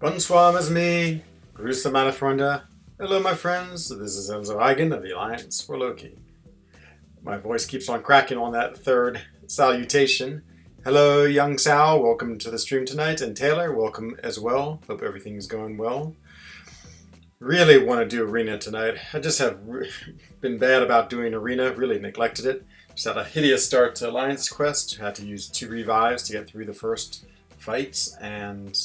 Bonsoir is me. Grüße meine Freunde. Hello, my friends. This is Enzo Hagen of the Alliance for Loki. My voice keeps on cracking on that third salutation. Hello, young Sal. Welcome to the stream tonight. And Taylor, welcome as well. Hope everything's going well. Really want to do Arena tonight. I just have been bad about doing Arena. Really neglected it. Just had a hideous start to Alliance Quest. Had to use 2 revives to get through the first fights, and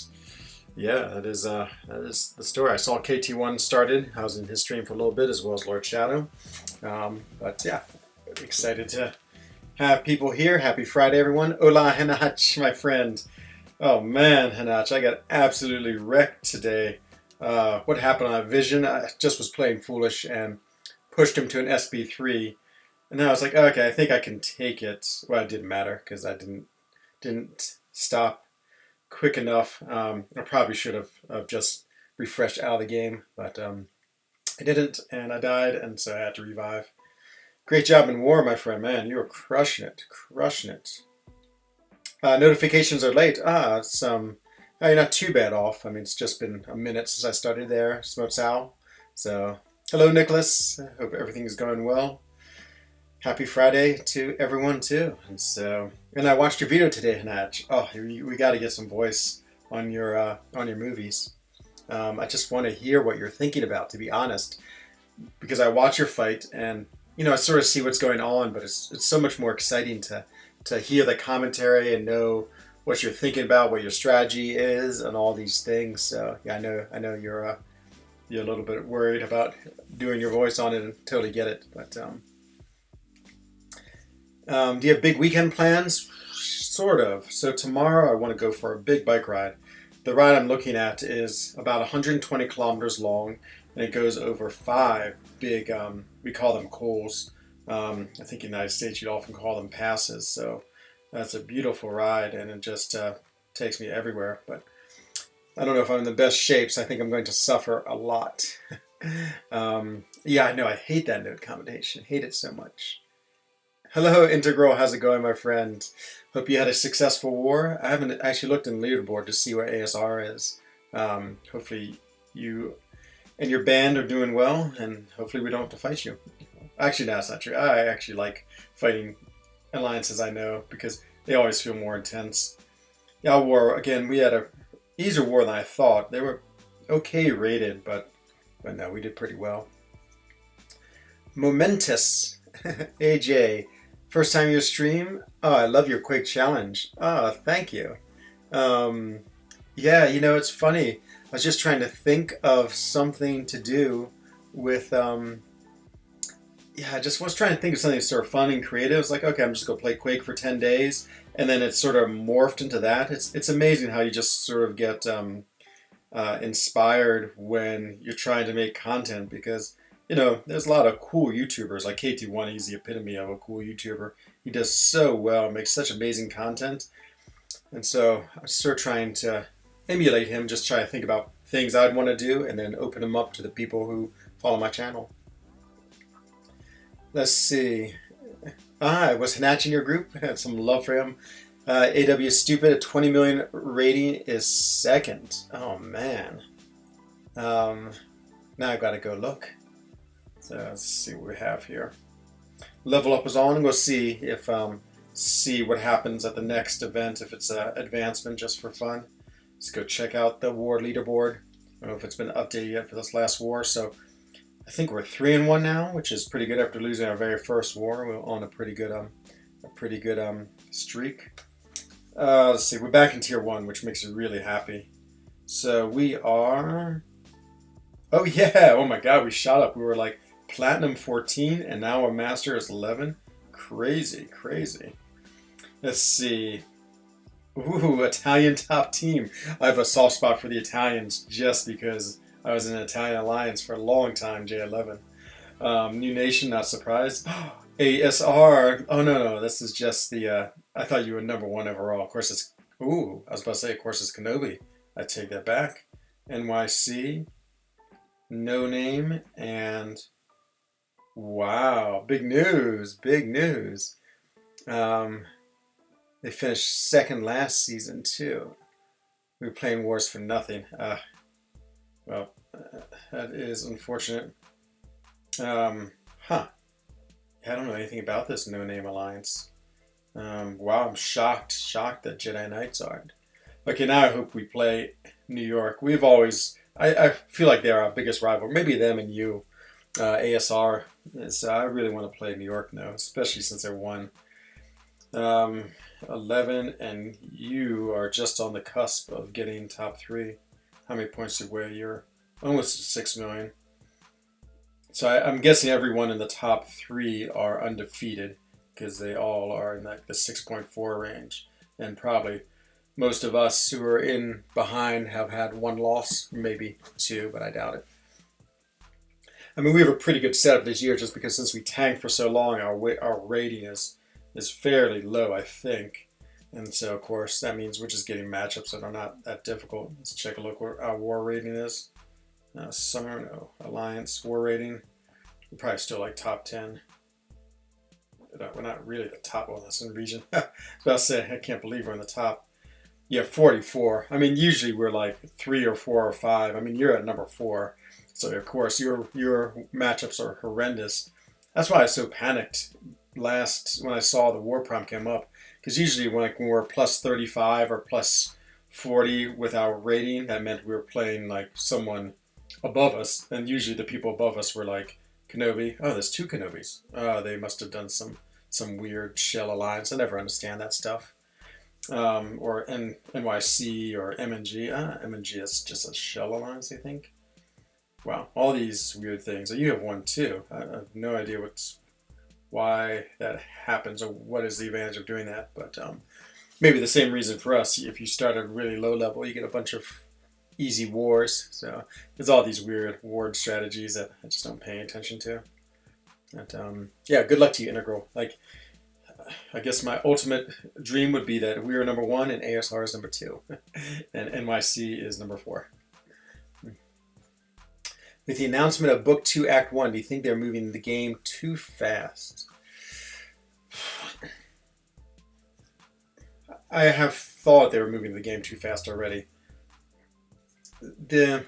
yeah, that is the story. I saw KT1 started. I was in his stream for a little bit, as well as Lord Shadow. But yeah, excited to have people here. Happy Friday, everyone. Hola, Henach, my friend. Oh man, Henach, I got absolutely wrecked today. What happened on Vision? I just was playing foolish and pushed him to an SB3. And then I was like, okay, I think I can take it. Well, it didn't matter because I didn't stop quick enough. I probably should have just refreshed out of the game, but I didn't, and I died, and so I had to revive. Great job in war, my friend. Man, you are crushing it, crushing it. Notifications are late. It's you're not too bad off. I mean, it's just been a minute since I started there, Smoke Sal. So, hello, Nicholas. I hope everything's going well. Happy Friday to everyone too. And I watched your video today, Hanach. Oh, we got to get some voice on your movies. I just want to hear what you're thinking about, to be honest, because I watch your fight and I sort of see what's going on, but it's so much more exciting to hear the commentary and know what you're thinking about, what your strategy is, and all these things. So yeah, I know you're a little bit worried about doing your voice on it, and totally get it, but. Do you have big weekend plans? Sort of. So tomorrow I want to go for a big bike ride. The ride I'm looking at is about 120 kilometers long, and it goes over 5 big, we call them coals. I think in the United States you'd often call them passes. So that's a beautiful ride, and it just takes me everywhere. But I don't know if I'm in the best shapes. I think I'm going to suffer a lot. Yeah, I know. I hate that note combination. Hate it so much. Hello, Integral. How's it going, my friend? Hope you had a successful war. I haven't actually looked in the leaderboard to see where ASR is. Hopefully you and your band are doing well, and hopefully we don't have to fight you. Actually, no, that's not true. I actually like fighting alliances I know, because they always feel more intense. Yeah, our war, again, we had a easier war than I thought. They were okay rated, but no, we did pretty well. Momentous. AJ. First time you stream? Oh, I love your Quake challenge. Oh, thank you. Yeah, it's funny. I was just trying to think of something to do with, I just was trying to think of something sort of fun and creative. I was like, okay, I'm just going to play Quake for 10 days. And then it sort of morphed into that. It's amazing how you just sort of get inspired when you're trying to make content, because there's a lot of cool YouTubers, like KT1, he's the epitome of a cool YouTuber. He does so well, makes such amazing content. And so I'm sort of trying to emulate him, just try to think about things I'd want to do and then open them up to the people who follow my channel. Let's see. I was Hanach in your group. I had some love for him. AW Stupid at 20 million rating is second. Oh, man. Now I've got to go look. So let's see what we have here. Level up is on, and we'll see if see what happens at the next event, if it's an advancement just for fun. Let's go check out the war leaderboard. I don't know if it's been updated yet for this last war. So I think we're 3-1 now, which is pretty good after losing our very first war. We're on a pretty good streak. Let's see, we're back in tier 1, which makes me really happy. So we are. Oh yeah! Oh my God, we shot up. We were like Platinum 14, and now our Master is 11. Crazy, crazy. Let's see. Ooh, Italian top team. I have a soft spot for the Italians just because I was in an Italian alliance for a long time, J11. New nation, not surprised. ASR. Oh, no. This is just the... I thought you were number 1 overall. Of course, it's... Ooh, I was about to say, of course, it's Kenobi. I take that back. NYC. No name. And... Wow, big news, big news. They finished second last season too. We're playing wars for nothing. Well, that is unfortunate. Huh. I don't know anything about this no-name alliance. Wow, I'm shocked that Jedi Knights aren't. Okay, now I hope we play New York. We've always, I feel like they're our biggest rival. Maybe them and you. ASR. So I really want to play New York now, especially since they're one. 11, and you are just on the cusp of getting top 3. How many points did weigh? You're almost 6 million. So I'm guessing everyone in the top 3 are undefeated because they all are in like the 6.4 range, and probably most of us who are in behind have had 1 loss, maybe 2, but I doubt it. I mean, we have a pretty good setup this year just because since we tanked for so long, our rating is fairly low, I think. And so, of course, that means we're just getting matchups that are not that difficult. Let's take a look what our war rating is. Summer, no. Alliance, war rating. We're probably still like top 10. We're not really the top one that's in region. I was about to say, I can't believe we're in the top. Yeah, 44. I mean, usually we're like 3 or 4 or 5. I mean, you're at number 4. So, of course, your matchups are horrendous. That's why I was so panicked when I saw the war prompt come up. Because usually when we're plus 35 or plus 40 with our rating, that meant we were playing like someone above us. And usually the people above us were like Kenobi. Oh, there's 2 Kenobis. Oh, they must have done some weird shell alliance. I never understand that stuff. Or NYC or MNG. MNG is just a shell alliance, I think. Wow, all these weird things. You have 1 too. I have no idea why that happens or what is the advantage of doing that. But maybe the same reason for us. If you start at really low level, you get a bunch of easy wars. So there's all these weird ward strategies that I just don't pay attention to. But yeah, good luck to you, Integral. Like, I guess my ultimate dream would be that we are number 1 and ASR is number 2, and NYC is number 4. With the announcement of Book 2, Act 1, do you think they're moving the game too fast? I have thought they were moving the game too fast already. The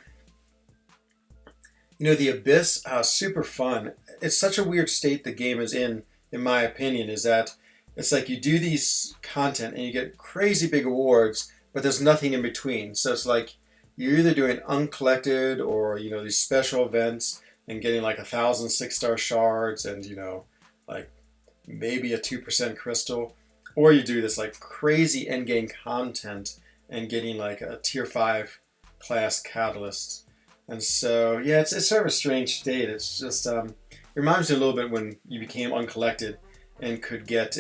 Abyss, super fun. It's such a weird state the game is in my opinion, is that it's like you do these content and you get crazy big awards, but there's nothing in between. So it's like you're either doing uncollected or, these special events and getting like 1,000 6-star shards and, like maybe a 2% crystal, or you do this like crazy endgame content and getting like a tier 5 class catalyst. And so, yeah, it's sort of a strange state. It's just, it reminds me a little bit when you became uncollected and could get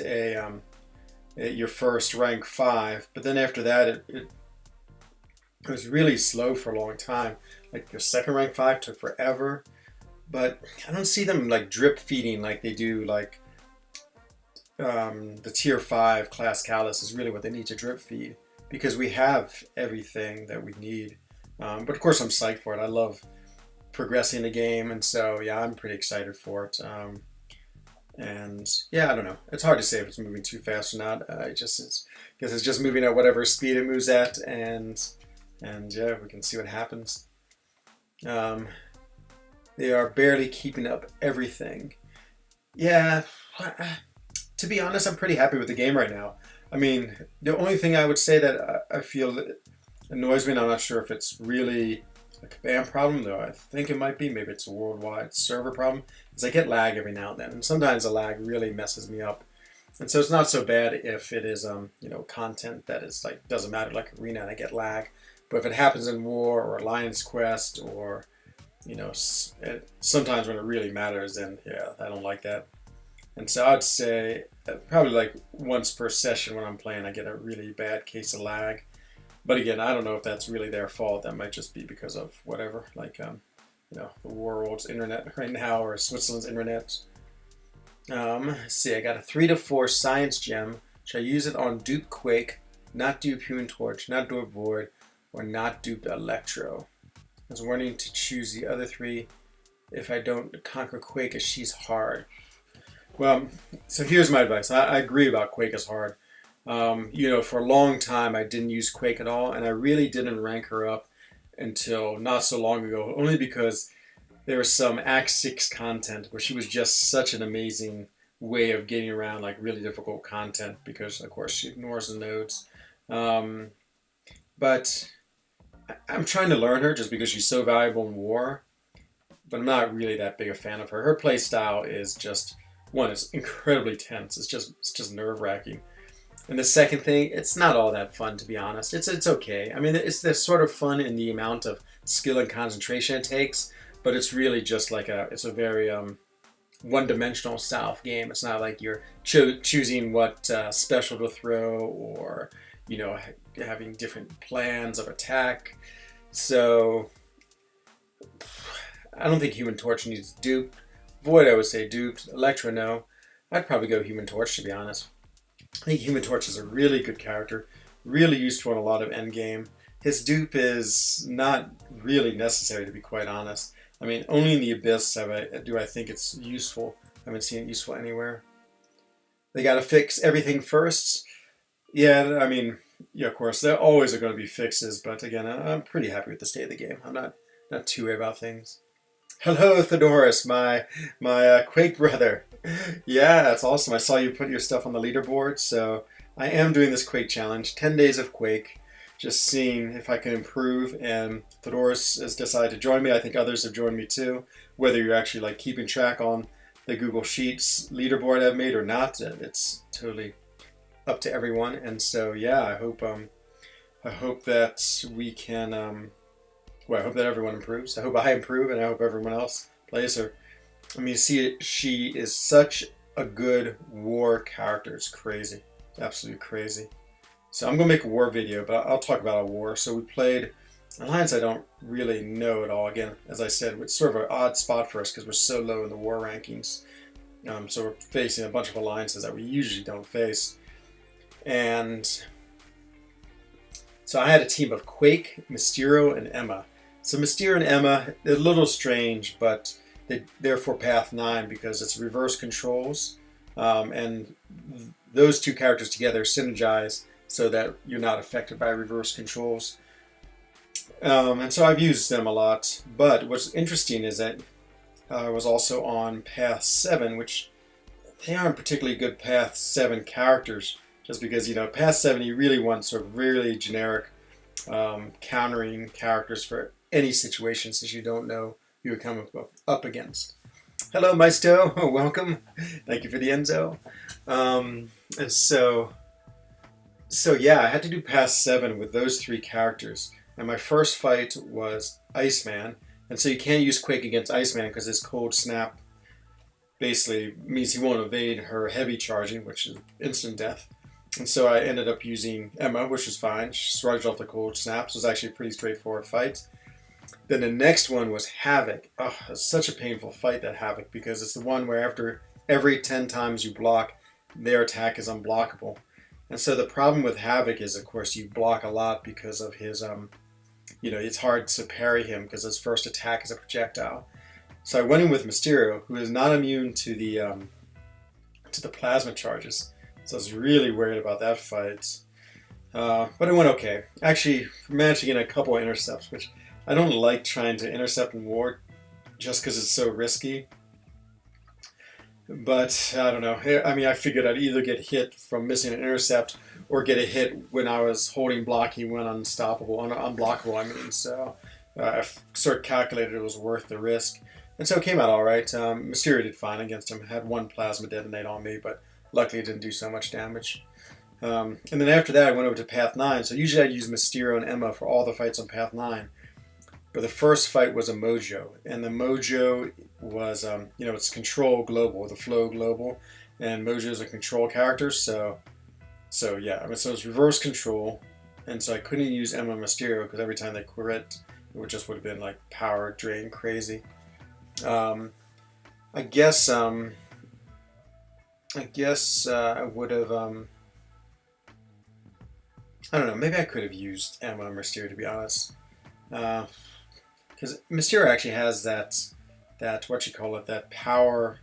your first rank 5, but then after that, it was really slow for a long time. Like your second rank 5 took forever, but I don't see them like drip feeding like they do. Like the tier 5 class catalyst is really what they need to drip feed because we have everything that we need. But of course, I'm psyched for it. I love progressing the game, and so yeah, I'm pretty excited for it. And yeah, I don't know. It's hard to say if it's moving too fast or not. Guess it's just moving at whatever speed it moves at, and yeah, we can see what happens. They are barely keeping up everything. Yeah, to be honest, I'm pretty happy with the game right now. I mean, the only thing I would say that I feel annoys me, and I'm not sure if it's really a command problem, though I think it might be. Maybe it's a worldwide server problem, is I get lag every now and then, and sometimes the lag really messes me up. And so it's not so bad if it is, content that is like doesn't matter, like Arena, and I get lag. But if it happens in War or Alliance Quest or, sometimes when it really matters, then yeah, I don't like that. And so I'd say probably like once per session when I'm playing, I get a really bad case of lag. But again, I don't know if that's really their fault. That might just be because of whatever, like, the world's internet right now or Switzerland's internet. Let's see, I got a 3 to 4 science gem. Should I use it on dupe Quake, not dupe Human Torch, not dupe Void, or not dupe Electro? I was wanting to choose the other 3 if I don't conquer Quake as she's hard. Well, so here's my advice. I agree about Quake is hard. For a long time I didn't use Quake at all, and I really didn't rank her up until not so long ago, only because there was some Act 6 content where she was just such an amazing way of getting around like really difficult content because, of course, she ignores the nodes. Um, but I'm trying to learn her just because she's so valuable in war, but I'm not really that big a fan of her. Her play style is just one, it's incredibly tense. It's just nerve wracking. And the second thing, it's not all that fun to be honest. It's okay. I mean, it's this sort of fun in the amount of skill and concentration it takes, but it's really just like it's a very one-dimensional style of game. It's not like you're choosing what special to throw or having different plans of attack. So I don't think Human Torch needs duped. Void, I would say duped. Electra, no. I'd probably go Human Torch to be honest. I think Human Torch is a really good character, really useful in a lot of endgame. His dupe is not really necessary to be quite honest. I mean, only in the Abyss do I think it's useful. I haven't seen it useful anywhere. They got to fix everything first. Yeah, I mean, yeah, of course, there always are going to be fixes, but again, I'm pretty happy with the state of the game. I'm not too worried about things. Hello, Theodorus, my Quake brother. Yeah, that's awesome. I saw you put your stuff on the leaderboard, so I am doing this Quake challenge, 10 days of Quake, just seeing if I can improve, and Theodorus has decided to join me. I think others have joined me too. Whether you're actually like keeping track on the Google Sheets leaderboard I've made or not, it's totally up to everyone. And so yeah, I hope that we can I hope that everyone improves. I hope I improve, and I hope everyone else plays her. I mean, see, she is such a good war character. It's crazy. It's absolutely crazy. So I'm going to make a war video, but I'll talk about a war. So we played Alliance I don't really know at all. Again, as I said, it's sort of an odd spot for us because we're so low in the war rankings. So we're facing a bunch of alliances that we usually don't face. And so I had a team of Quake, Mysterio, and Emma. So Mysterio and Emma, they're a little strange, but they're for Path 9 because it's reverse controls. And those two characters together synergize so that you're not affected by reverse controls. And so I've used them a lot. But what's interesting is that I was also on Path 7, which they aren't particularly good Path 7 characters. Just because, Path 7, you really want sort of really generic countering characters for any situation since you don't know who you're coming up against. Hello, Maisto. Welcome. Thank you for the Enzo. And so yeah, I had to do Path 7 with those three characters. And my first fight was Iceman. And so you can't use Quake against Iceman because his Cold Snap basically means he won't evade her heavy charging, which is instant death. And so I ended up using Emma, which was fine. She shrugged off the Cold Snaps. It was actually a pretty straightforward fight. Then the next one was Havoc. Oh, it's such a painful fight, that Havoc, because it's the one where after every 10 times you block, their attack is unblockable. And so the problem with Havoc is, of course, you block a lot because of his, it's hard to parry him because his first attack is a projectile. So I went in with Mysterio, who is not immune to the plasma charges. So I was really worried about that fight. But it went okay. Actually, managed to get a couple of intercepts, which I don't like trying to intercept in war just because it's so risky. But I don't know. I mean, I figured I'd either get hit from missing an intercept or get a hit when I was holding block. He went unblockable, I mean. So I sort of calculated it was worth the risk. And so it came out all right. Mysterio did fine against him. Had one plasma detonate on me, but luckily it didn't do so much damage. And then after that, I went over to Path 9. So usually I use Mysterio and Emma for all the fights on Path 9. But the first fight was a Mojo. And the Mojo was, it's Control Global, the Flow Global. And Mojo is a control character. So yeah, I mean, so it's reverse control. And so I couldn't use Emma and Mysterio because every time they crit, it would have been like power drain crazy. I guess I would have, I don't know, maybe I could have used Emma and Mysterio, to be honest. Because Mysterio actually has that that power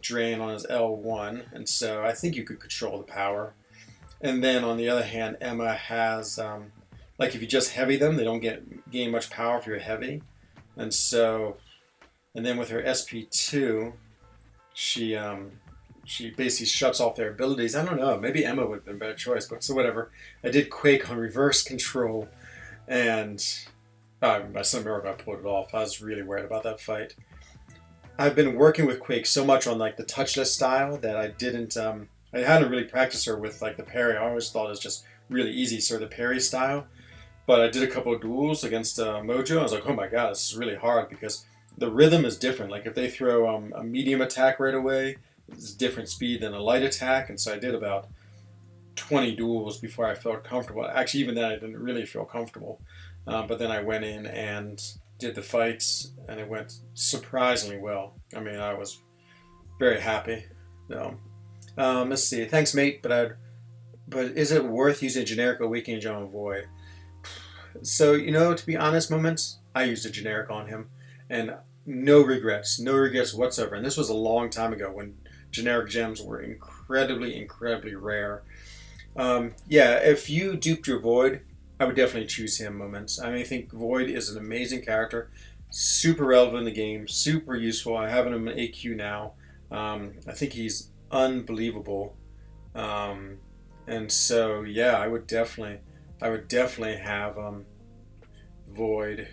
drain on his L1, and so I think you could control the power. And then on the other hand, Emma has like if you just heavy them, they don't gain much power if you're heavy, and so and then with her SP2, she she basically shuts off their abilities. I don't know, maybe Emma would have been a better choice, but so whatever. I did Quake on reverse control, and by some miracle I pulled it off. I was really worried about that fight. I've been working with Quake so much on like the touchless style that I didn't. I hadn't really practiced her with like the parry. I always thought it was just really easy, sort of the parry style. But I did a couple of duels against Mojo. I was like, oh my god, this is really hard because the rhythm is different. Like if they throw a medium attack right away, it's different speed than a light attack. And so I did about 20 duels before I felt comfortable. Actually, even then I didn't really feel comfortable. But then I went in and did the fights, and it went surprisingly well. I mean, I was very happy. So, let's see. Thanks, mate. But is it worth using a generic Awakening Gem on Void? So, to be honest, Moments, I used a generic on him, and no regrets whatsoever. And this was a long time ago when generic gems were incredibly, incredibly rare. Yeah, if you duped your Void, I would definitely choose him, Moments. I mean, I think Void is an amazing character, super relevant in the game, super useful. I have him in AQ now. I think he's unbelievable. And so, yeah, I would definitely have Void.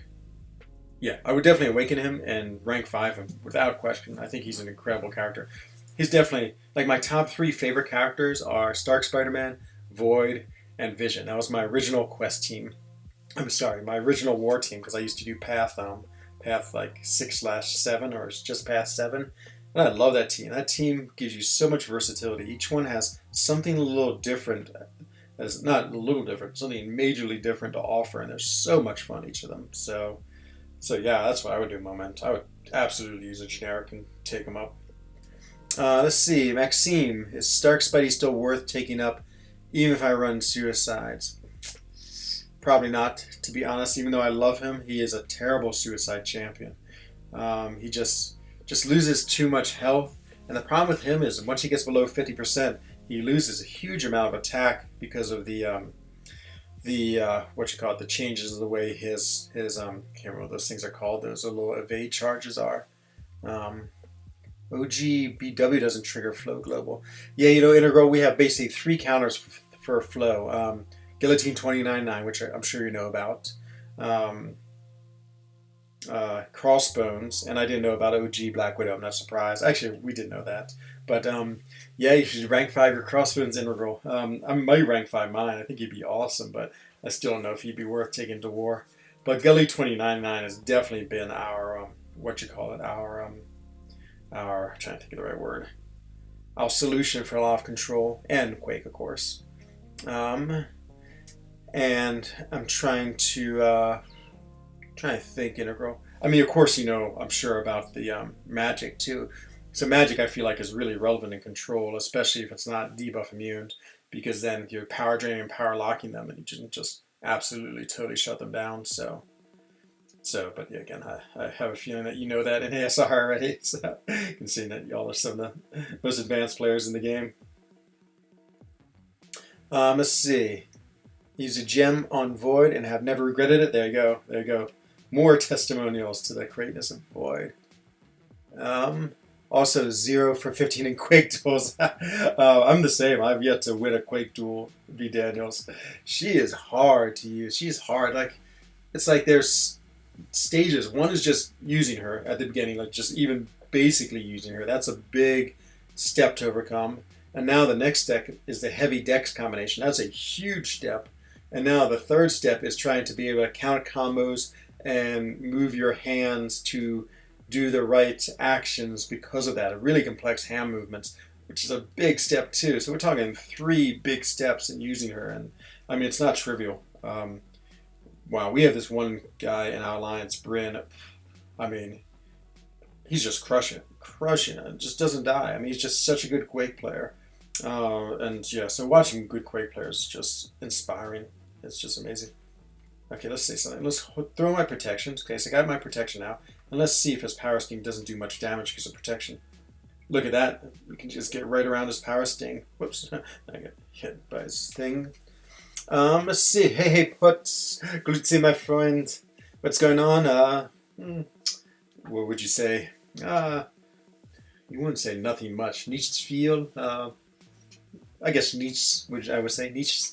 Yeah, I would definitely awaken him and rank 5 him without question. I think he's an incredible character. He's definitely, like, my top 3 favorite characters are Stark Spider-Man, Void, and Vision. That was my original quest team. I'm sorry, my original war team, because I used to do path like 6/7 or just past 7. And I love that team. That team gives you so much versatility. Each one has something a little different. That's not a little different, something majorly different to offer, and there's so much fun, each of them. So yeah, that's what I would do, Moment. I would absolutely use a generic and take them up. Let's see, Maxime, is Stark Spidey still worth taking up even if I run Suicides? Probably not, to be honest. Even though I love him, he is a terrible Suicide champion. He just loses too much health, and the problem with him is once he gets below 50%, he loses a huge amount of attack because of the the changes of the way his I can't remember what those things are called. Those little evade charges are. OGBW doesn't trigger flow global. Yeah, Integral, we have basically 3 counters for flow. Guillotine 29.9, which I'm sure you know about. Crossbones, and I didn't know about OG Black Widow. I'm not surprised. Actually, we did know that. But yeah, you should rank 5 your Crossbones Integral. I might rank 5 mine. I think he'd be awesome, but I still don't know if he'd be worth taking to war. But Gully 29.9 has definitely been our I'm trying to think of the right word. Our solution for a lot of control, and Quake, of course. And I'm trying to think Integral. I mean, of course, I'm sure about the magic too. So magic, I feel like, is really relevant in control, especially if it's not debuff immune, because then you're power draining and power locking them, and you can just absolutely totally shut them down. So, but yeah, again, I have a feeling that you know that in ASR already. So I can see that y'all are some of the most advanced players in the game. Let's see. Use a gem on Void and have never regretted it. There you go. More testimonials to the greatness of Void. Also 0 for 15 in Quake duels. I'm the same. I've yet to win a Quake duel. B. Daniels. She is hard to use. She's hard. Like, it's like there's stages. One is just using her at the beginning, like just even basically using her. That's a big step to overcome. And now the next step is the heavy dex combination. That's a huge step. And now the third step is trying to be able to count combos and move your hands to do the right actions because of that. A really complex hand movements, which is a big step too. So we're talking 3 big steps in using her. And I mean, it's not trivial. Wow, we have this one guy in our alliance, Bryn. I mean, he's just crushing it. Just doesn't die. I mean, he's just such a good Quake player. And yeah, so watching good Quake players is just inspiring. It's just amazing. Okay, let's say something. Let's throw my protections. Okay, so I got my protection now. And let's see if his power scheme doesn't do much damage because of protection. Look at that. We can just get right around his power sting. Whoops. I got hit by his thing. Let's see. Hey, what's Glutzy, my friend? What's going on? What would you say? You wouldn't say nothing much. Niche feel. I guess niche. I would say niche.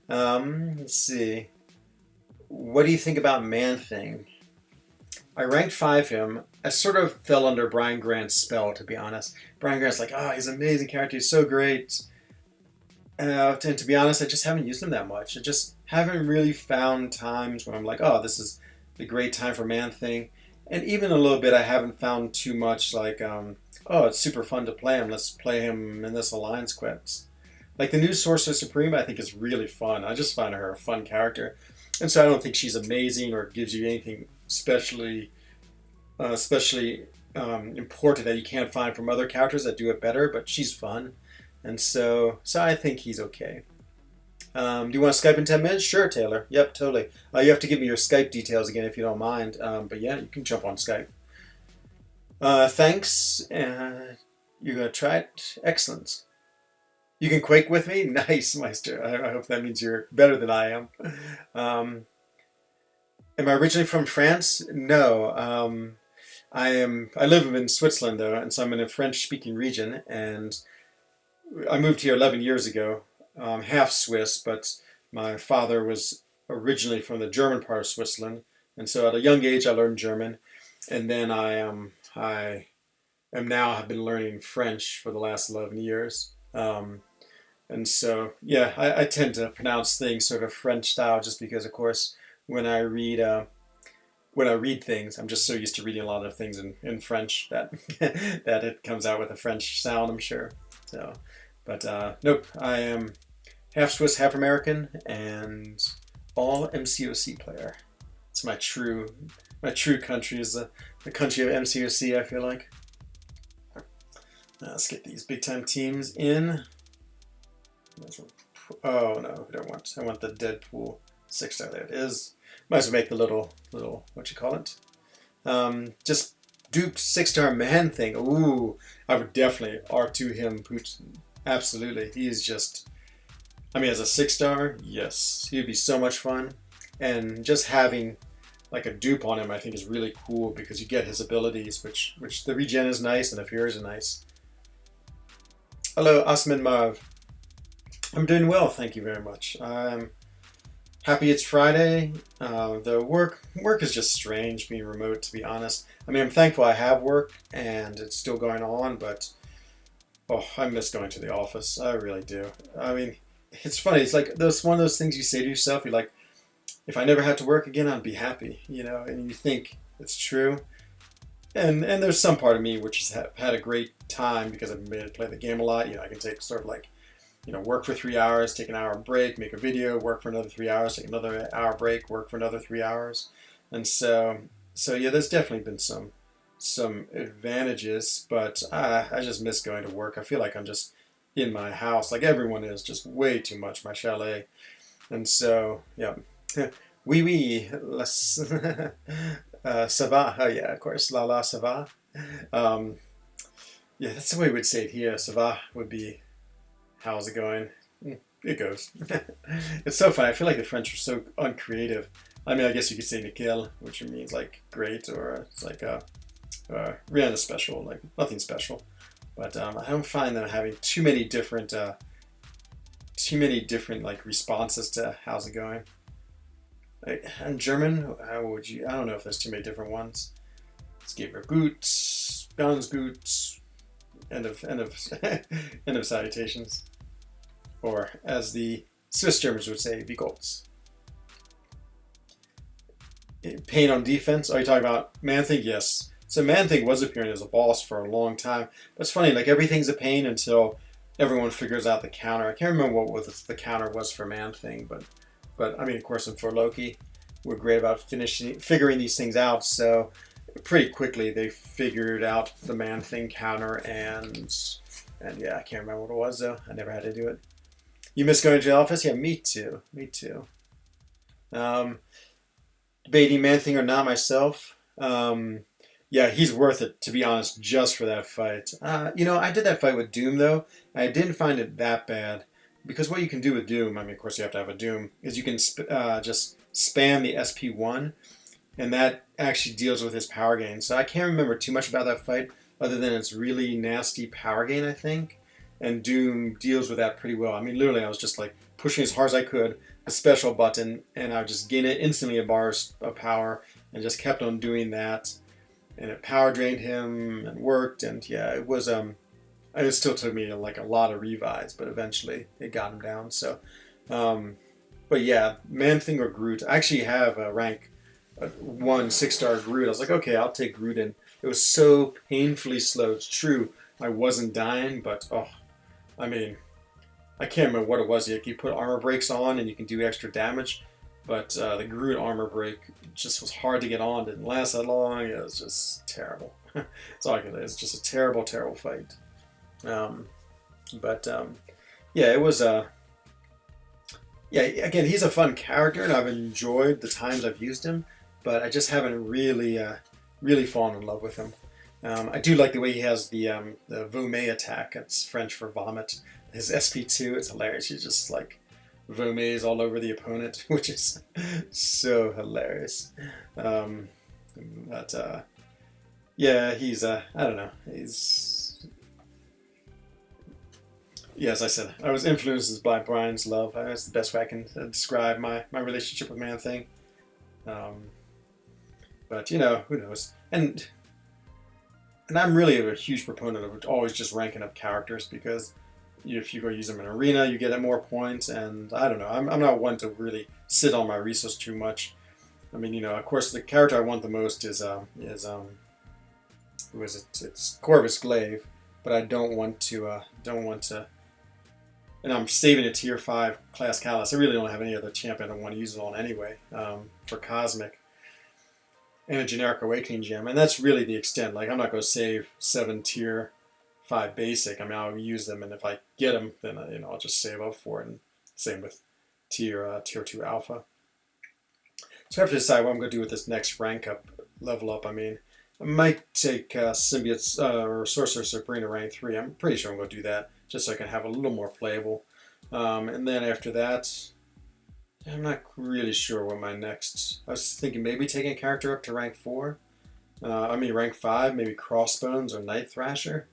Let's see. What do you think about Man Thing? I ranked 5 him. I sort of fell under Brian Grant's spell, to be honest. Brian Grant's like, oh, he's an amazing character. He's so great. And to be honest, I just haven't used him that much. I just haven't really found times when I'm like, oh, this is the great time for Man Thing. And even a little bit, I haven't found too much like, oh, it's super fun to play him. Let's play him in this alliance quest. Like the new Sorcerer Supreme, I think is really fun. I just find her a fun character. And so I don't think she's amazing or gives you anything especially important that you can't find from other characters that do it better, but she's fun. And so I think he's okay. Do you want to Skype in 10 minutes? Sure, Taylor. Yep, totally. You have to give me your Skype details again if you don't mind. But yeah, you can jump on Skype. Thanks. You're going to try it? Excellent. You can Quake with me? Nice, Meister. I hope that means you're better than I am. Am I originally from France? No. I live in Switzerland, though, and so I'm in a French-speaking region, and I moved here 11 years ago. Half Swiss, but my father was originally from the German part of Switzerland, and so at a young age I learned German, and then I have been learning French for the last 11 years. And so, yeah, I tend to pronounce things sort of French style just because, of course, when I read things, I'm just so used to reading a lot of things in French that that it comes out with a French sound, I'm sure. So, but nope, I am half Swiss, half American, and all MCOC player. It's my true country is the country of MCOC, I feel like. Let's get these big time teams in. Oh no, I want the Deadpool 6-star. There it is. Might as well make the little what you call it. Just duped 6-star Man Thing. Ooh, I would definitely R2 him Putin. Absolutely. He's just, I mean, as a 6-star, yes, he'd be so much fun. And just having like a dupe on him, I think is really cool because you get his abilities, which the regen is nice and the furies are nice. Hello, Asmin Marv. I'm doing well, thank you very much. I'm happy it's Friday. The work is just strange being remote, to be honest. I mean, I'm thankful I have work and it's still going on, but oh, I miss going to the office. I really do. I mean, it's funny. It's like one of those things you say to yourself. You're like, if I never had to work again, I'd be happy, you know. And you think it's true. And there's some part of me which has had a great time because I've been able to play the game a lot. You know, I can take sort of like, you know, work for 3 hours, take an hour break, make a video, work for another 3 hours, take another hour break, work for another 3 hours. And so yeah, there's definitely been some advantages, but I just miss going to work. I feel like I'm just in my house, like everyone is, just way too much, my chalet. And so, yeah. Oui, ça va. Oh yeah, of course, la, ça va. Yeah, that's the way we'd say it here. Ça va would be, how's it going? It goes. It's so funny. I feel like the French are so uncreative. I mean, I guess you could say nickel, which means like great, or it's like rien de special, like nothing special. But I don't find them having too many different like responses to how's it going. Like, in German, how would you? I don't know if there's too many different ones. Let's give her gut, ganz gut. End of end of salutations. Or as the Swiss Germans would say, wie geht's? Pain on defense. Are you talking about Man-Thing? Yes. So Man-Thing was appearing as a boss for a long time. But it's funny, like everything's a pain until everyone figures out the counter. I can't remember what the counter was for Man-Thing, but I mean, of course, and for Loki, we're great about figuring these things out. So pretty quickly they figured out the Man-Thing counter, and yeah, I can't remember what it was though. I never had to do it. You miss going to the office? Yeah, me too. Me too. Debating Man-Thing or not myself. Yeah, he's worth it, to be honest, just for that fight. I did that fight with Doom, though. I didn't find it that bad. Because what you can do with Doom, I mean, of course you have to have a Doom, is you can just spam the SP1, and that actually deals with his power gain. So I can't remember too much about that fight, other than it's really nasty power gain, I think. And Doom deals with that pretty well. I mean, literally, I was just like pushing as hard as I could, the special button, and I would just gain it instantly a bar of power, and just kept on doing that. And it power drained him and worked, and yeah, it was it still took me like a lot of revives, but eventually it got him down. So, but yeah, Man Thing or Groot. I actually have a rank 1 6-star Groot. I was like, okay, I'll take Groot in. It was so painfully slow. It's true, I wasn't dying, but I mean, I can't remember what it was. You put armor breaks on and you can do extra damage, but the Groot armor break just was hard to get on. Didn't last that long. It was just terrible. That's all I can say. It's just a terrible, terrible fight. Yeah, it was yeah. Again, he's a fun character, and I've enjoyed the times I've used him, but I just haven't really fallen in love with him. I do like the way he has the vomit attack. It's French for vomit. His SP2, it's hilarious. He just like vomits all over the opponent, which is so hilarious. Yeah, he's I don't know. Yeah, as I said, I was influenced by Brian's love. That's the best way I can describe my relationship with Man Thing. But who knows? And I'm really a huge proponent of always just ranking up characters, because if you go use them in arena, you get more points. And I don't know, I'm not one to really sit on my resources too much. I mean, of course, the character I want the most is who is it? It's Corvus Glaive, but I don't want to. And I'm saving a tier 5 class Callus. I really don't have any other champion I want to use it on anyway, for Cosmic. And a generic Awakening Gem. And that's really the extent. Like, I'm not going to save 7 tier 5 basic. I mean, I'll use them, and if I get them, then I'll just save up for it. And same with tier 2 alpha. So I have to decide what I'm going to do with this next level up. I mean, I might take Symbiote or Sorcerer Supreme to rank 3. I'm pretty sure I'm going to do that, just so I can have a little more playable. And then after that, I'm not really sure what my next. I was thinking maybe taking a character up to rank 4. Rank 5, maybe Crossbones or Night Thrasher.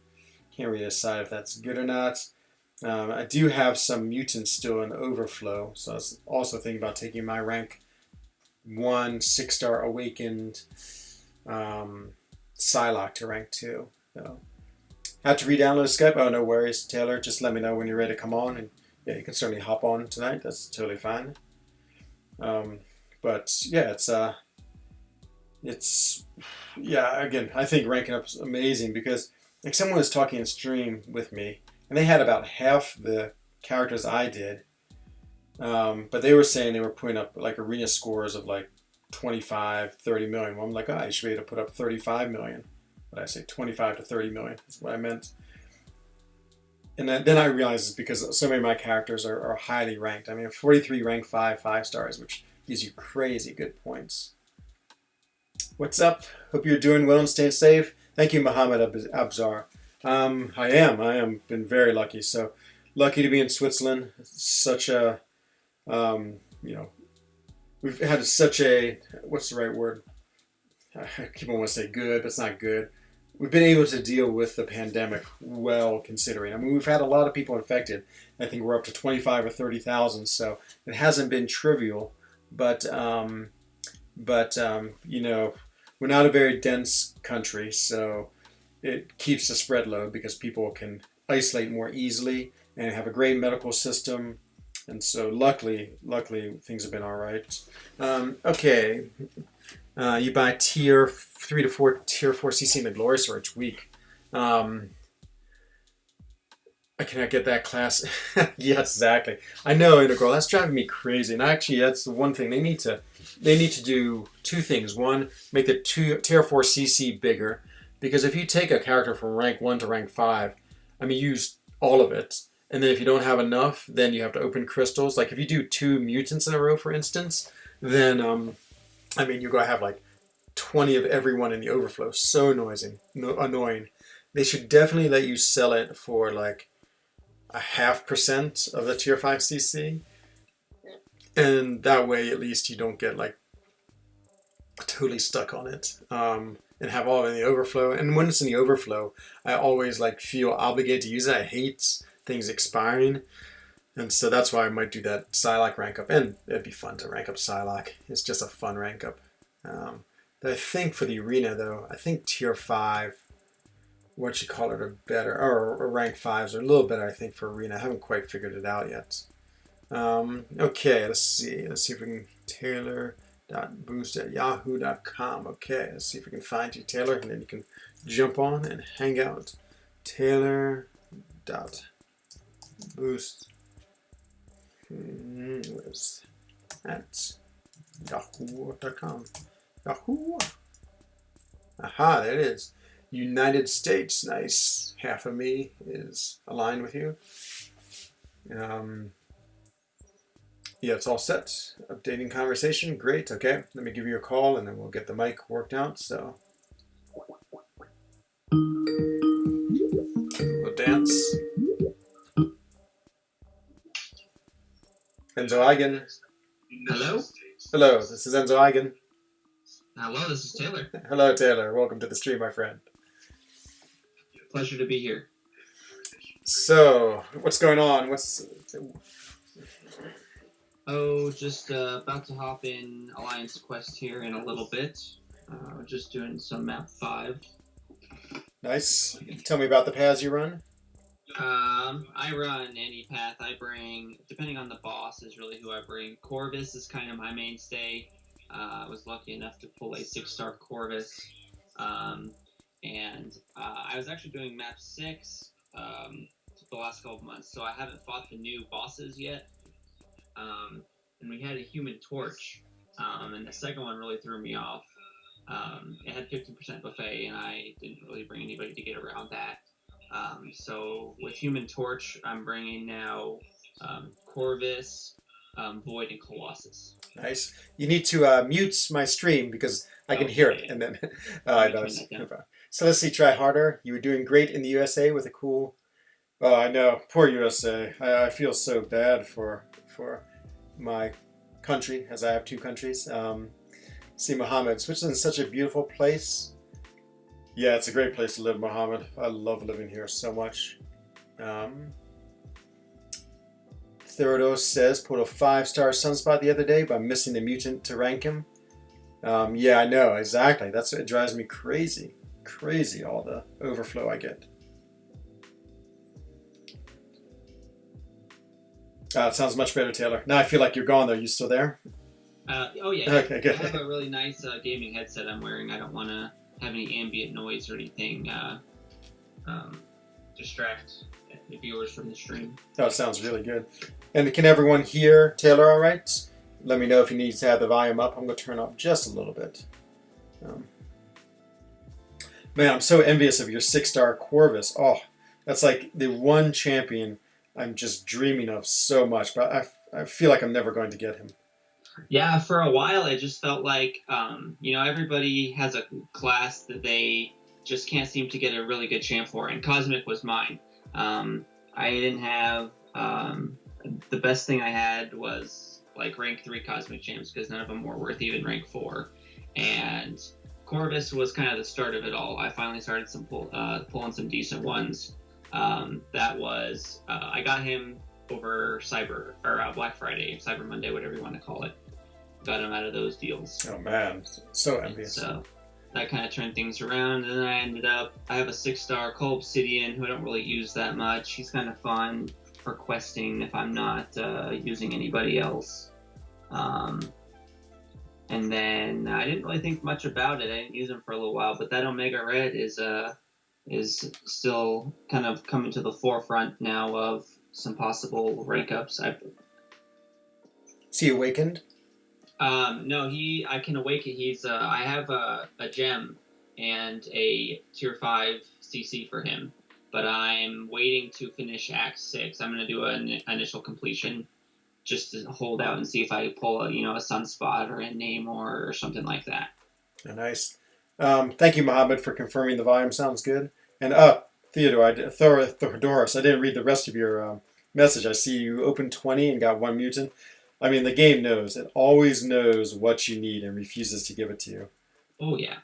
Can't really decide if that's good or not. I do have some mutants still in overflow, so I was also thinking about taking my rank 1 6-star Awakened Psylocke to rank 2. So, had to re-download Skype. Oh, no worries, Taylor. Just let me know when you're ready to come on, and yeah, you can certainly hop on tonight. That's totally fine. But yeah, again, I think ranking up is amazing, because like someone was talking in stream with me, and they had about half the characters I did, but they were saying they were putting up like arena scores of like 25, 30 million. Well, I'm like, you should be able to put up 35 million. But I say 25 to 30 million is what I meant. And then I realized it's because so many of my characters are highly ranked. I mean, 43 rank 5 stars, which gives you crazy good points. What's up? Hope you're doing well and staying safe. Thank you, Muhammad Abzar. I am. Been very lucky. So lucky to be in Switzerland. Such a, we've had such a, what's the right word? I keep on wanting to say good, but it's not good. We've been able to deal with the pandemic well, considering. I mean, we've had a lot of people infected. I think we're up to 25 or 30,000, so it hasn't been trivial. But we're not a very dense country, so it keeps the spread low because people can isolate more easily and have a great medical system. And so luckily things have been all right. Okay. You buy tier 3 to 4 CC in the Glory Store each week. I cannot get that class. Yes, exactly. I know, Integral. That's driving me crazy. And actually, that's the one thing they need to do. 2 things. One, make the tier 4 CC bigger, because if you take a character from rank 1 to rank 5, I mean, use all of it. And then if you don't have enough, then you have to open crystals. Like if you do 2 mutants in a row, for instance, then you're going to have like 20 of everyone in the overflow. So annoying. They should definitely let you sell it for like a 0.5% of the tier 5 CC. And that way, at least you don't get like totally stuck on it. And have all in the overflow. And when it's in the overflow, I always like feel obligated to use it. I hate things expiring. And so that's why I might do that Psylocke rank up. And it'd be fun to rank up Psylocke. It's just a fun rank up. But I think for the arena, though, I think tier 5, what you call it, are better. Or rank 5s are a little better, I think, for arena. I haven't quite figured it out yet. Okay, let's see. Let's see if we can... Taylor.boost@yahoo.com. Okay, let's see if we can find you, Taylor. And then you can jump on and hang out. Taylor.boost... Where's at yahoo.com. Yahoo. Aha, there it is. United States. Nice. Half of me is aligned with you. Yeah, it's all set. Updating conversation. Great. Okay, let me give you a call and then we'll get the mic worked out. So we'll dance. Enzo Eigen. Hello? Hello, this is Enzo Eigen. Hello, this is Taylor. Hello, Taylor. Welcome to the stream, my friend. Pleasure to be here. So, what's going on? Just about to hop in Alliance Quest here in a little bit. Just doing some map 5. Nice. Tell me about the paths you run. I run any path. I bring, depending on the boss, is really who I bring. Corvus is kind of my mainstay. I was lucky enough to pull a 6-star Corvus. And I was actually doing map 6 the last couple of months, so I haven't fought the new bosses yet. And we had a Human Torch, and the second one really threw me off. It had 15% buffet, and I didn't really bring anybody to get around that. So with Human Torch, I'm bringing now Corvus, Void, and Colossus. Nice. You need to mute my stream because I can hear it. And then, so let's see. Try harder. You were doing great in the USA with a cool. Oh, I know. Poor USA. I feel so bad for my country, as I have 2 countries. See, Mohammed, Switzerland is such a beautiful place. Yeah, it's a great place to live, Mohammed. I love living here so much. Theridos says, pulled a 5-star Sunspot the other day by missing the mutant to rank him. Yeah, I know, exactly. That's what drives me crazy. Crazy, all the overflow I get. It sounds much better, Taylor. Now I feel like you're gone, though. You still there? Oh, yeah. Okay, good. I have a really nice gaming headset I'm wearing. I don't want to have any ambient noise or anything distract the viewers from the stream. Oh, it sounds really good. And can everyone hear Taylor all right? Let me know if you need to have the volume up. I'm going to turn up just a little bit. Man, I'm so envious of your 6-star Corvus. Oh, that's like the one champion I'm just dreaming of so much, but I feel like I'm never going to get him. Yeah, for a while it just felt like, everybody has a class that they just can't seem to get a really good champ for, and Cosmic was mine. I didn't have, the best thing I had was like rank 3 Cosmic champs because none of them were worth even rank 4. And Corvus was kind of the start of it all. I finally started pulling some decent ones. That was, I got him over Black Friday, Cyber Monday, whatever you want to call it. Got him out of those deals. Oh man, so envious. So that kind of turned things around, and then I have a 6-star Cole Obsidian who I don't really use that much. He's kind of fun for questing if I'm not using anybody else. And then I didn't really think much about it. I didn't use him for a little while, but that Omega Red is still kind of coming to the forefront now of some possible rank ups. Is he awakened? No, I can awaken. I have a gem and a tier 5 CC for him, but I'm waiting to finish Act 6. I'm going to do an initial completion just to hold out and see if I pull a Sunspot or a Namor or something like that. Nice. Thank you, Mohammed, for confirming the volume sounds good. And Theodoros, I didn't read the rest of your message. I see you opened 20 and got one mutant. I mean, the game knows. It always knows what you need and refuses to give it to you. Oh yeah.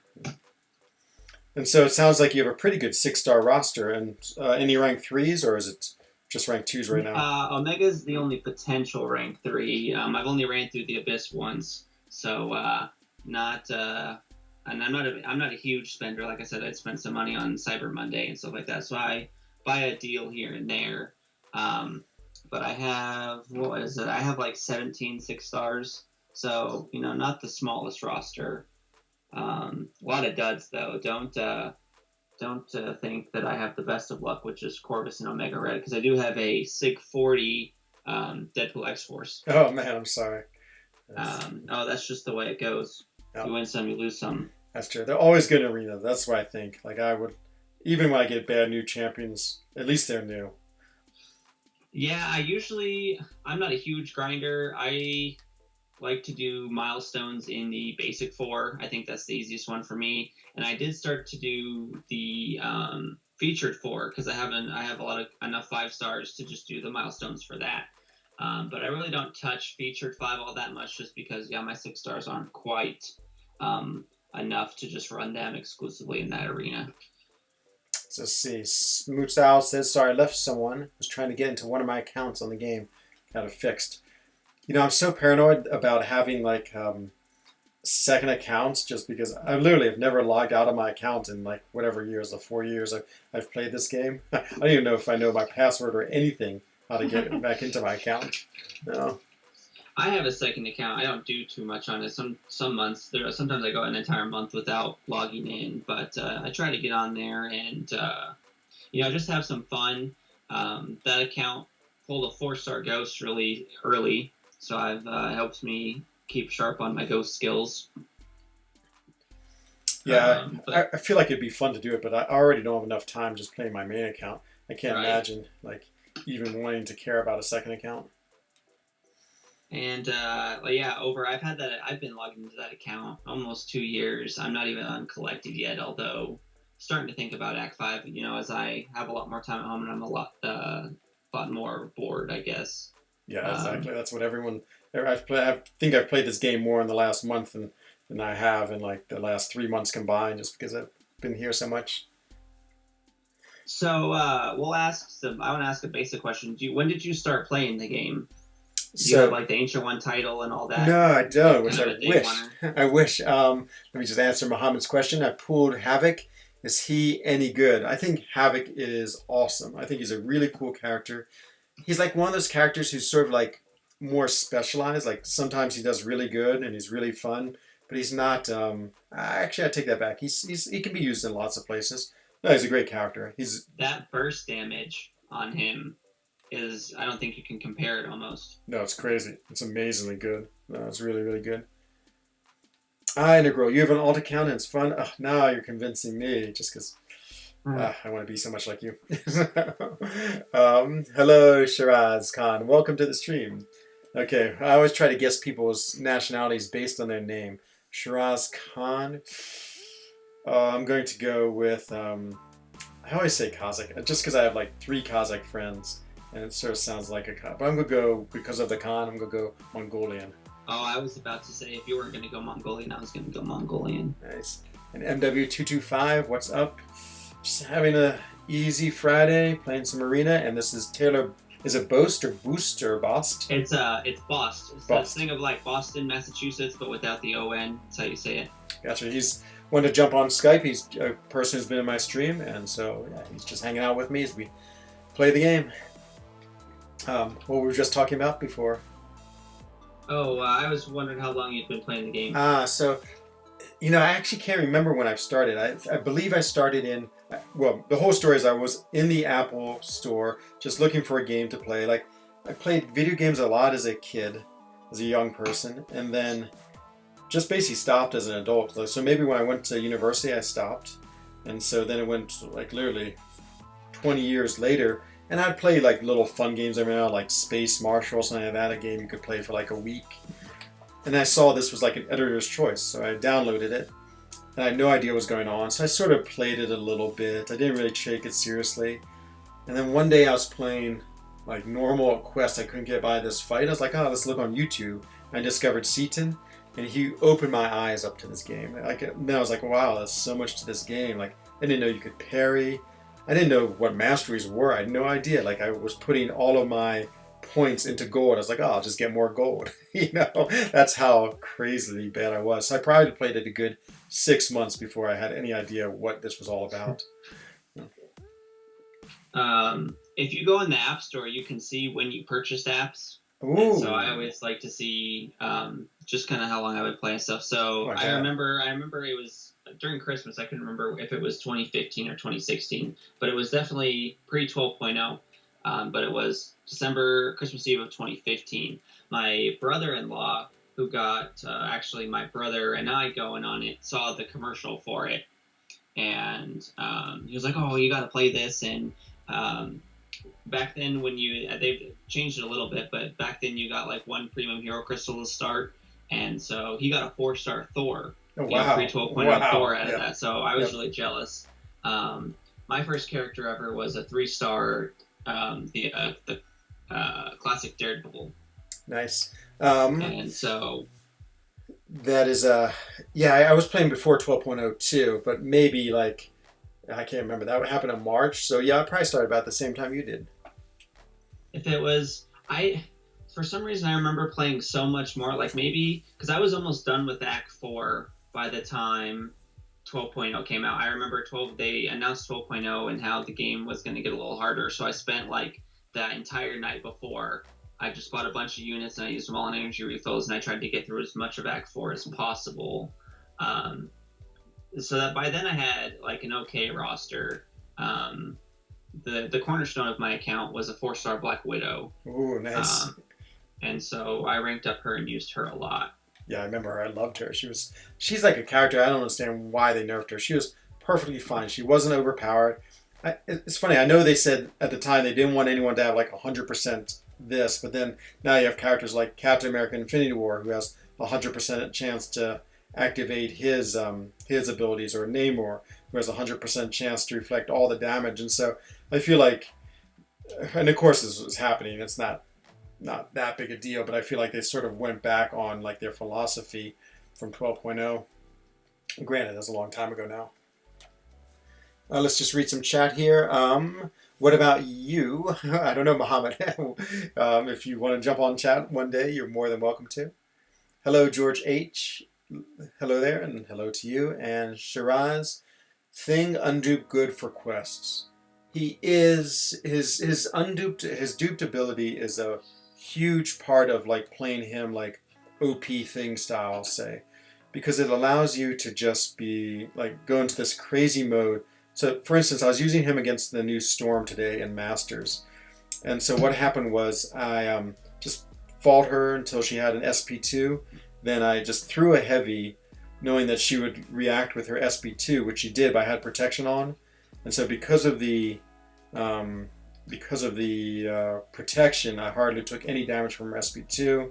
And so it sounds like you have a pretty good 6-star roster. And any rank 3s, or is it just rank 2s right now? Omega's the only potential rank 3. I've only ran through the Abyss once, so not. And I'm not a huge spender. Like I said, I'd spend some money on Cyber Monday and stuff like that. So I buy a deal here and there. But I have, what is it? I have like 17 6-stars. So, not the smallest roster. A lot of duds though. Don't think that I have the best of luck with just Corvus and Omega Red, because I do have a SIG 40 Deadpool X-Force. Oh man, I'm sorry. That's just the way it goes. Yep. You win some, you lose some. That's true. They're always good in arena. That's what I think. Like I would, even when I get bad new champions, at least they're new. Yeah, I'm not a huge grinder. I like to do milestones in the basic 4. I think that's the easiest one for me. And I did start to do the featured 4 because I have enough 5-stars to just do the milestones for that. But I really don't touch featured 5 all that much, just because my 6-stars aren't quite enough to just run them exclusively in that arena. So let's see. Smooch Owl says, sorry, I left someone. Was trying to get into one of my accounts on the game. Got it fixed. I'm so paranoid about having like second accounts, just because I literally have never logged out of my account in like whatever years, the 4 years I've played this game. I don't even know if I know my password or anything, how to get back into my account. No. I have a second account. I don't do too much on it. Some months, sometimes I go an entire month without logging in, but I try to get on there and just have some fun. That account pulled a 4-star ghost really early, so it helps me keep sharp on my ghost skills. Yeah, I feel like it'd be fun to do it, but I already don't have enough time just playing my main account. I can't imagine like even wanting to care about a second account. And I've been logged into that account almost 2 years. I'm not even uncollected yet, although starting to think about Act 5, as I have a lot more time at home and I'm a lot more bored, I guess. Yeah, exactly. That's what everyone. I think I've played this game more in the last month than I have in like the last 3 months combined, just because I've been here so much. So I want to ask a basic question. When did you start playing the game? Do you have like the Ancient One title and all that? No, I don't. Which I wish. I wish. Let me just answer Mohammed's question. I pulled Havoc. Is he any good? I think Havoc is awesome. I think he's a really cool character. He's like one of those characters who's sort of like more specialized. Like sometimes he does really good and he's really fun, but he's not. Actually, I take that back. He can be used in lots of places. No, he's a great character. That burst damage on him is, I don't think you can compare it almost. No, it's crazy. It's amazingly good. No, it's really, really good. Integral, you have an alt account and it's fun. Now you're convincing me just because I want to be so much like you. Hello, Shiraz Khan. Welcome to the stream. Okay, I always try to guess people's nationalities based on their name. Shiraz Khan. I'm going to go with, I always say Kazakh, just because I have like 3 Kazakh friends. And it sort of sounds like a Khan. But I'm going to go, because of the Khan, I'm going to go Mongolian. Oh, I was about to say, if you weren't going to go Mongolian, I was going to go Mongolian. Nice. And MW225, what's up? Just having a easy Friday, playing some arena, and this is Taylor. Is it Boast or Boost or Bost? It's Bost. It's this thing of like Boston, Massachusetts, but without the O-N. That's how you say it. Gotcha. He's wanted to jump on Skype. He's a person who's been in my stream, and so yeah, he's just hanging out with me as we play the game. What we were just talking about before. Oh, I was wondering how long you'd been playing the game. So, I actually can't remember when I started. I believe I started in, well, the whole story is I was in the Apple store just looking for a game to play. Like, I played video games a lot as a kid, as a young person, and then just basically stopped as an adult. So maybe when I went to university, I stopped. And so then it went, like, literally 20 years later. And I'd play like little fun games every now, like Space Marshal or something like that, a game you could play for like a week. And I saw this was like an editor's choice, so I downloaded it. and I had no idea what was going on. So I sort of played it a little bit. I didn't really take it seriously. And then one day I was playing like normal quest. I couldn't get by this fight. I was like, oh, let's look on YouTube. I discovered Seaton, and he opened my eyes up to this game. Then I was like, wow, there's so much to this game. Like, I didn't know you could parry. I didn't know what masteries were. I had no idea. Like, I was putting all of my points into gold. I was like, oh, I'll just get more gold. That's how crazily bad I was. So I probably played it a good 6 months before I had any idea what this was all about. If you go in the App Store, you can see when you purchase apps. Ooh. So I always like to see just kind of how long I would play and stuff. So I remember it was during Christmas. I couldn't remember if it was 2015 or 2016, but it was definitely pre 12.0. But it was Christmas Eve of 2015. My brother-in-law, who got actually my brother and I going on it, saw the commercial for it, and he was like, "Oh, you got to play this." And back then, they've changed it a little bit, but back then you got like 1 premium hero crystal to start, and so he got a 4-star Thor. Oh, wow. Pre 12.0 Thor out of that. So I was really jealous. My first character ever was a 3-star. The classic Daredevil. Nice. And so that is I was playing before 12.0 too, but maybe like I can't remember. That would happen in March. So yeah, I probably started about the same time you did. If it was for some reason I remember playing so much more, like maybe because I was almost done with Act 4 by the time 12.0 came out. I remember they announced 12.0 and how the game was going to get a little harder. So I spent like that entire night before. I just bought a bunch of units and I used them all on energy refills, and I tried to get through as much of Act 4 as possible. So that by then I had like an okay roster. The cornerstone of my account was a 4-star Black Widow. Ooh, nice. And so I ranked up her and used her a lot. Yeah, I remember her. I loved her. She's like a character. I don't understand why they nerfed her. She was perfectly fine. She wasn't overpowered. It's funny. I know they said at the time they didn't want anyone to have like 100% this, but then now you have characters like Captain America Infinity War who has 100% chance to activate his abilities, or Namor who has 100% chance to reflect all the damage. And so I feel like, and of course this was happening. It's not that big a deal, but I feel like they sort of went back on like their philosophy from 12.0. Granted, that's a long time ago now. Let's just read some chat here. What about you? I don't know, Muhammad. If you want to jump on chat one day, you're more than welcome to. Hello, George H. Hello there, and hello to you. And Shiraz, thing undupe good for quests. He is his duped ability is a huge part of like playing him like OP thing style, I'll say, because it allows you to just be like go into this crazy mode. So for instance, I was using him against the new Storm today in Masters, and so what happened was I just fought her until she had an SP2. Then I just threw a heavy, knowing that she would react with her SP2, which she did, but I had protection on, and so because of the protection, I hardly took any damage from her SP2.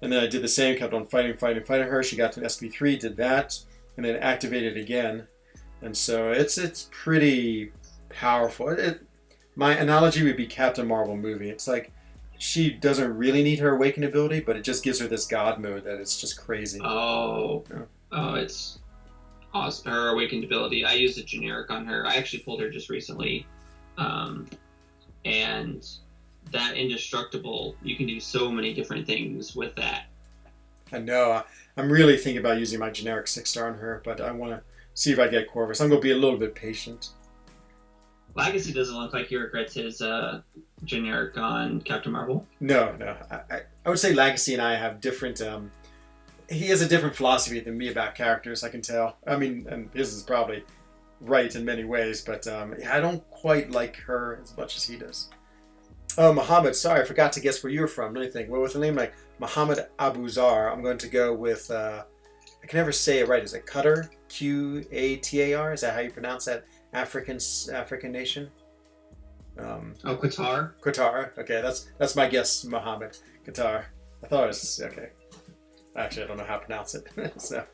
And then I did the same, kept on fighting her. She got to an SP3, did that, and then activated again. And so it's pretty powerful. My analogy would be Captain Marvel movie. It's like she doesn't really need her awakened ability, but it just gives her this god mode that it's just crazy. Oh, it's awesome. Her awakened ability. I used a generic on her. I actually pulled her just recently. And that indestructible, you can do so many different things with that. I know. I'm really thinking about using my generic 6-star on her, but I want to see if I get Corvus. I'm going to be a little bit patient. Legacy doesn't look like he regrets his generic on Captain Marvel. No. I would say Legacy and I have different... he has a different philosophy than me about characters, I can tell. I mean, and his is probably right in many ways, but I don't quite like her as much as he does. Oh, Muhammad, sorry, I forgot to guess where you're from. Let me think. Well, with a name like Muhammad Abuzar, I'm going to go with, I can never say it right. Is it Qatar? Qatar? Is that how you pronounce that African nation? Qatar? Qatar. Okay, that's my guess, Muhammad. Qatar. I thought it was, okay. Actually, I don't know how to pronounce it. So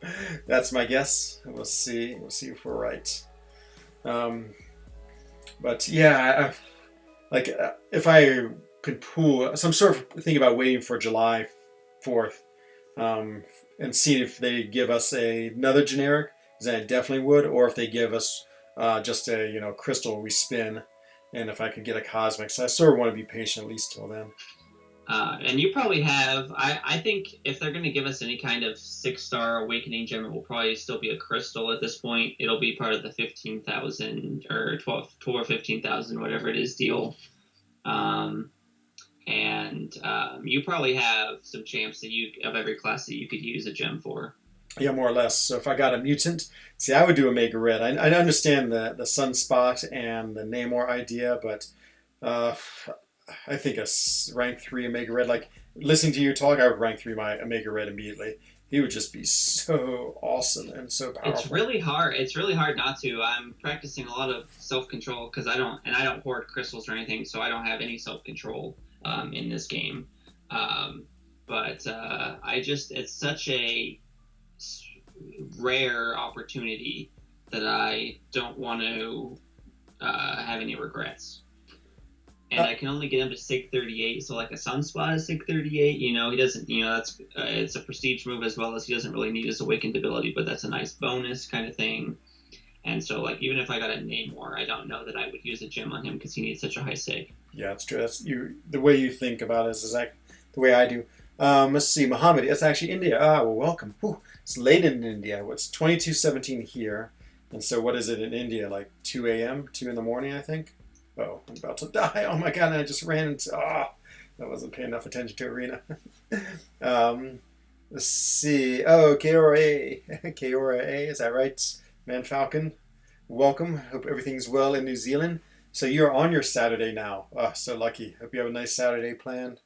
that's my guess. We'll see. We'll see if we're right. Um, but yeah, if I could pull some sort of thing about waiting for July 4th, and see if they give us another generic, then I definitely would, or if they give us just a crystal we spin, and if I could get a cosmic. So I sort of want to be patient at least till then. And you probably have. I think if they're going to give us any kind of 6-star awakening gem, it will probably still be a crystal at this point. It'll be part of the 15,000 or 12 or 15,000, whatever it is, deal. You probably have some champs of every class that you could use a gem for. Yeah, more or less. So if I got a mutant, see, I would do Omega Red. I understand the Sunspot and the Namor idea, but I think a rank 3 Omega Red, like listening to you talk, I would rank 3 my Omega Red immediately. He would just be so awesome and so powerful. It's really hard. It's really hard not to. I'm practicing a lot of self-control because I don't hoard crystals or anything, so I don't have any self-control in this game. It's such a rare opportunity that I don't want to have any regrets. And I can only get him to Sig 38, so like a Sunspot is Sig 38. He doesn't. That's it's a prestige move as well as he doesn't really need his awakened ability, but that's a nice bonus kind of thing. And so, like, even if I got a Namor, I don't know that I would use a gem on him because he needs such a high Sig. Yeah, that's true. That's the way you think about it is exactly the way I do. Let's see, Muhammad. It's actually India. Well, welcome. Whew. It's late in India. It's 22:17 here, and so what is it in India? Like 2 a.m., 2 in the morning, I think. Oh, I'm about to die. Oh my god, and I just ran into... I wasn't paying enough attention to Arena. Let's see. Oh, Keora A. Keora A, is that right? Man Falcon, welcome. Hope everything's well in New Zealand. So you're on your Saturday now. Oh, so lucky. Hope you have a nice Saturday planned.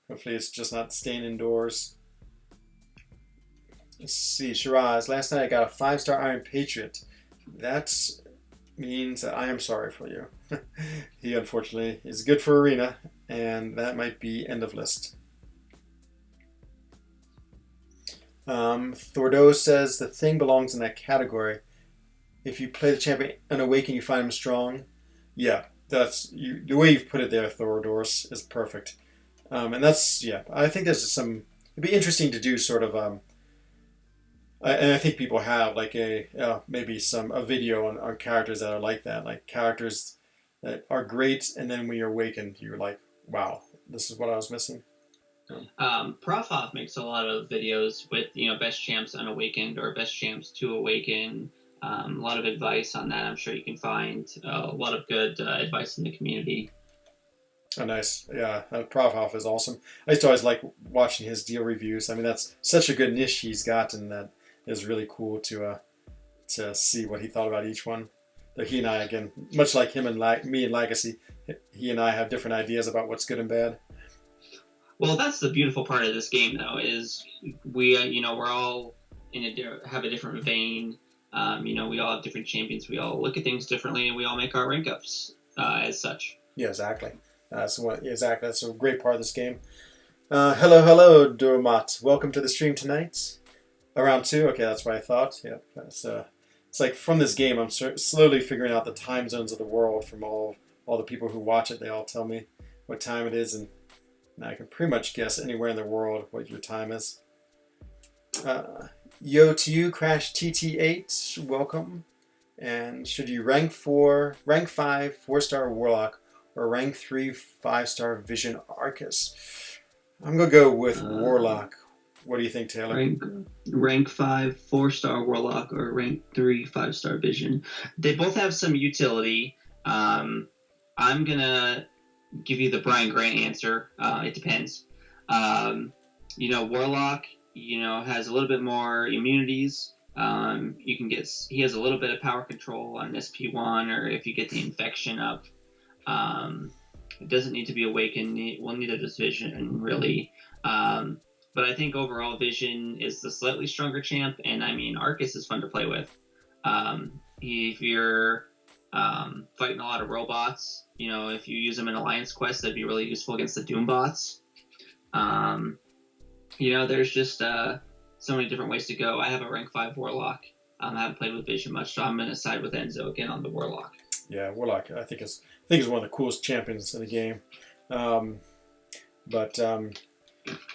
Hopefully it's just not staying indoors. Let's see. Shiraz, last night I got a 5-star Iron Patriot. That's... means that I am sorry for you. He unfortunately is good for Arena, and that might be end of list. Thordo says the thing belongs in that category. If you play the champion and awaken, you find him strong. Yeah, that's you. The way you've put it there, Thorodors, is perfect. And that's I think there's some. It'd be interesting to do sort of. And I think people have like maybe a video on characters that are like that, like characters that are great, and then when you're awakened, you're like, wow, this is what I was missing. Profoff makes a lot of videos with best champs unawakened or best champs to awaken. A lot of advice on that. I'm sure you can find a lot of good advice in the community. Oh, nice. Yeah, Profoff is awesome. I used to always like watching his deal reviews. I mean, that's such a good niche he's gotten that is really cool to see what he thought about each one. But he and I, again, much like him and me and Legacy, he and I have different ideas about what's good and bad. Well, that's the beautiful part of this game, though, is we, we're all have a different vein. We all have different champions. We all look at things differently, and we all make our rank ups as such. Yeah, exactly. Exactly. That's a great part of this game. Hello, Durmat. Welcome to the stream tonight. Around 2? Okay, that's what I thought. Yeah, it's like from this game, I'm slowly figuring out the time zones of the world from all the people who watch it. They all tell me what time it is, and I can pretty much guess anywhere in the world what your time is. Yo to you, Crash TT8, welcome. And should you rank 5 4-star Warlock, or rank 3 5-star Vision Arcus? I'm gonna go with Warlock. What do you think, Taylor? Rank 5 4-star Warlock or rank 3 5-star Vision. They both have some utility. I'm gonna give you the Brian Grant answer. It depends. Warlock, has a little bit more immunities. He has a little bit of power control on SP1, or if you get the infection up. It doesn't need to be awakened. We'll need a Vision, really. But I think overall Vision is the slightly stronger champ, and Arcus is fun to play with. If you're fighting a lot of robots, if you use them in Alliance Quest, that'd be really useful against the Doom bots. There's just so many different ways to go. I have a rank 5 Warlock. I haven't played with Vision much, so I'm going to side with Enzo again on the Warlock. Yeah, Warlock I think is one of the coolest champions in the game. But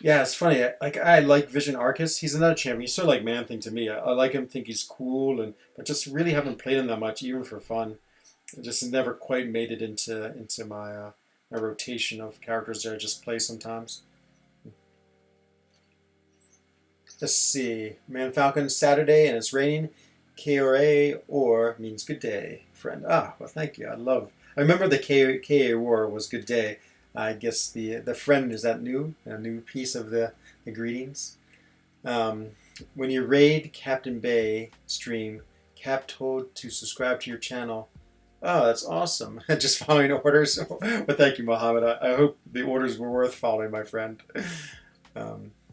yeah, it's funny. I like Vision Arcus. He's another champion. He's sort of like Man Thing to me. I like him. Think he's cool, but just really haven't played him that much, even for fun. I just never quite made it into my my rotation of characters that I just play sometimes. Let's see. Man Falcon Saturday and it's raining. KRA or means good day, friend. Ah, well, thank you. I remember the KA war was good day. I guess the friend is that a new piece of the greetings. When you raid Captain Bay stream, Cap told to subscribe to your channel. Oh, that's awesome. Just following orders. Well, thank you, Mohammed. I hope the orders were worth following, my friend.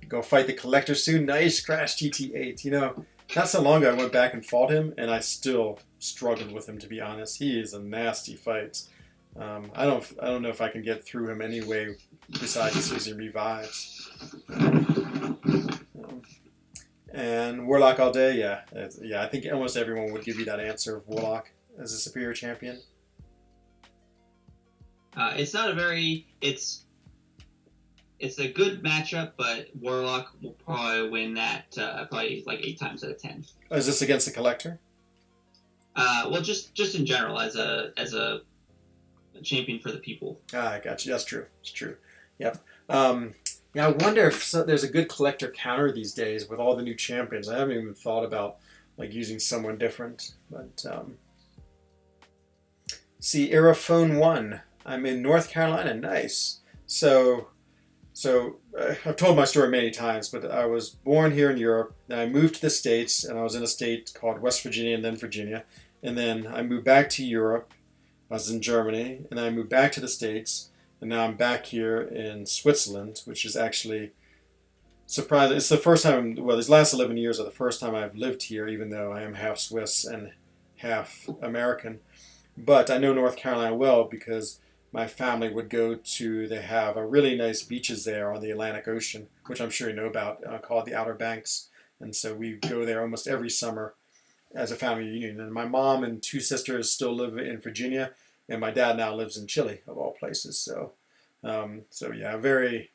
Go fight the collector soon. Nice Crash GT8. You know, not so long ago I went back and fought him, and I still struggled with him, to be honest. He is a nasty fight. I don't know if I can get through him anyway besides just using revives. And Warlock all day, yeah. I think almost everyone would give you that answer of Warlock as a superior champion. It's not a very... It's a good matchup, but Warlock will probably win that probably like 8 times out of 10. Oh, is this against the collector? Well, just in general, as a champion for the people. Ah, I got you. That's true. It's true. Yep. Yeah, I wonder if there's a good collector counter these days with all the new champions. I haven't even thought about like using someone different. But see, Era Phone 1. I'm in North Carolina. Nice. So I've told my story many times, but I was born here in Europe, then I moved to the States, and I was in a state called West Virginia and then Virginia, and then I moved back to Europe. I was in Germany, and then I moved back to the States, and now I'm back here in Switzerland, which is actually surprising. It's the first time, well, these last 11 years are the first time I've lived here, even though I am half Swiss and half American. But I know North Carolina well because my family would go to, they have a really nice beaches there on the Atlantic Ocean, which I'm sure you know about, called the Outer Banks. And so we go there almost every summer as a family reunion. And my mom and 2 sisters still live in Virginia, and my dad now lives in Chile, of all places. So yeah, very, I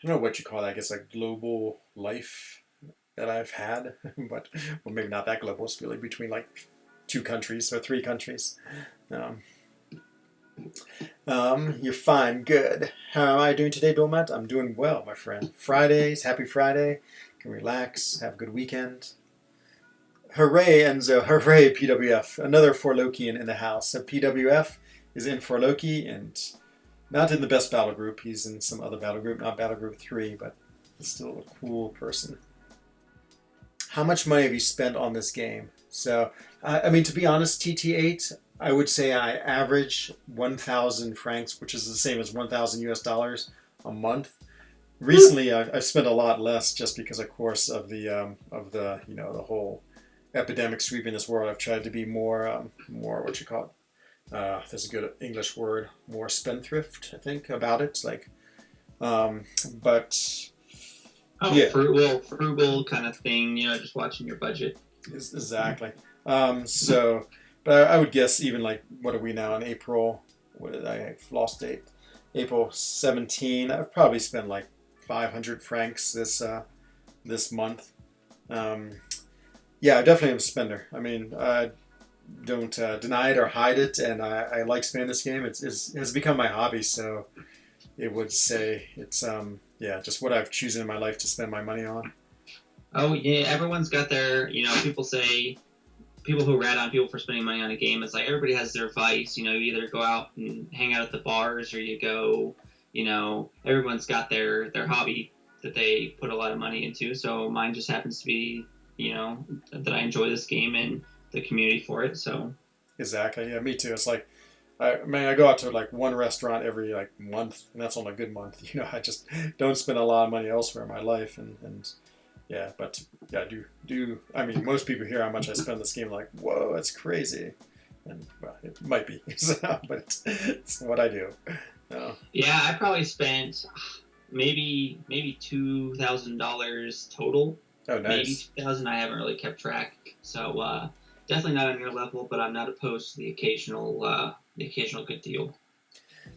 don't know what you call that, I guess like global life that I've had, but well, maybe not that global. It's really between like 2 countries or 3 countries. You're fine, good. How am I doing today, Dolmat? I'm doing well, my friend. Fridays, happy Friday. Can relax, have a good weekend. Hooray, Enzo, hooray, PWF. Another Forlokian in the house. So PWF is in Forloki and not in the best battle group. He's in some other battle group, not battle group 3, but he's still a cool person. How much money have you spent on this game? So, I mean, to be honest, TT8, I would say I average 1,000 francs, which is the same as 1,000 US dollars a month. Recently, I've spent a lot less just because, of course, of the the whole epidemic sweeping this world. I've tried to be more what you call it. There's a good English word, more spendthrift, I think, about it. Like, but yeah, frugal kind of thing. You know, just watching your budget. Exactly. But I would guess even like, what are we now in April? What did I lost date? April 17. I've probably spent like 500 francs this month. Yeah, I definitely am a spender. I mean, I don't deny it or hide it, and I like spending this game. It has become my hobby, so it would say it's just what I've chosen in my life to spend my money on. Oh yeah, everyone's got their, people who rat on people for spending money on a game. It's like everybody has their vice. You either go out and hang out at the bars, or you go, everyone's got their hobby that they put a lot of money into. So mine just happens to be, that I enjoy this game and the community for it. So exactly, yeah, me too. It's like, I go out to like one restaurant every like month, and that's on a good month. I just don't spend a lot of money elsewhere in my life, and yeah, but yeah, I mean, most people hear how much I spend this game, like, whoa, that's crazy. And, well, it might be, but it's what I do. Yeah, I probably spent maybe $2,000 total Oh, maybe nice. 2,000. I haven't really kept track. So definitely not on your level, but I'm not opposed to the occasional good deal.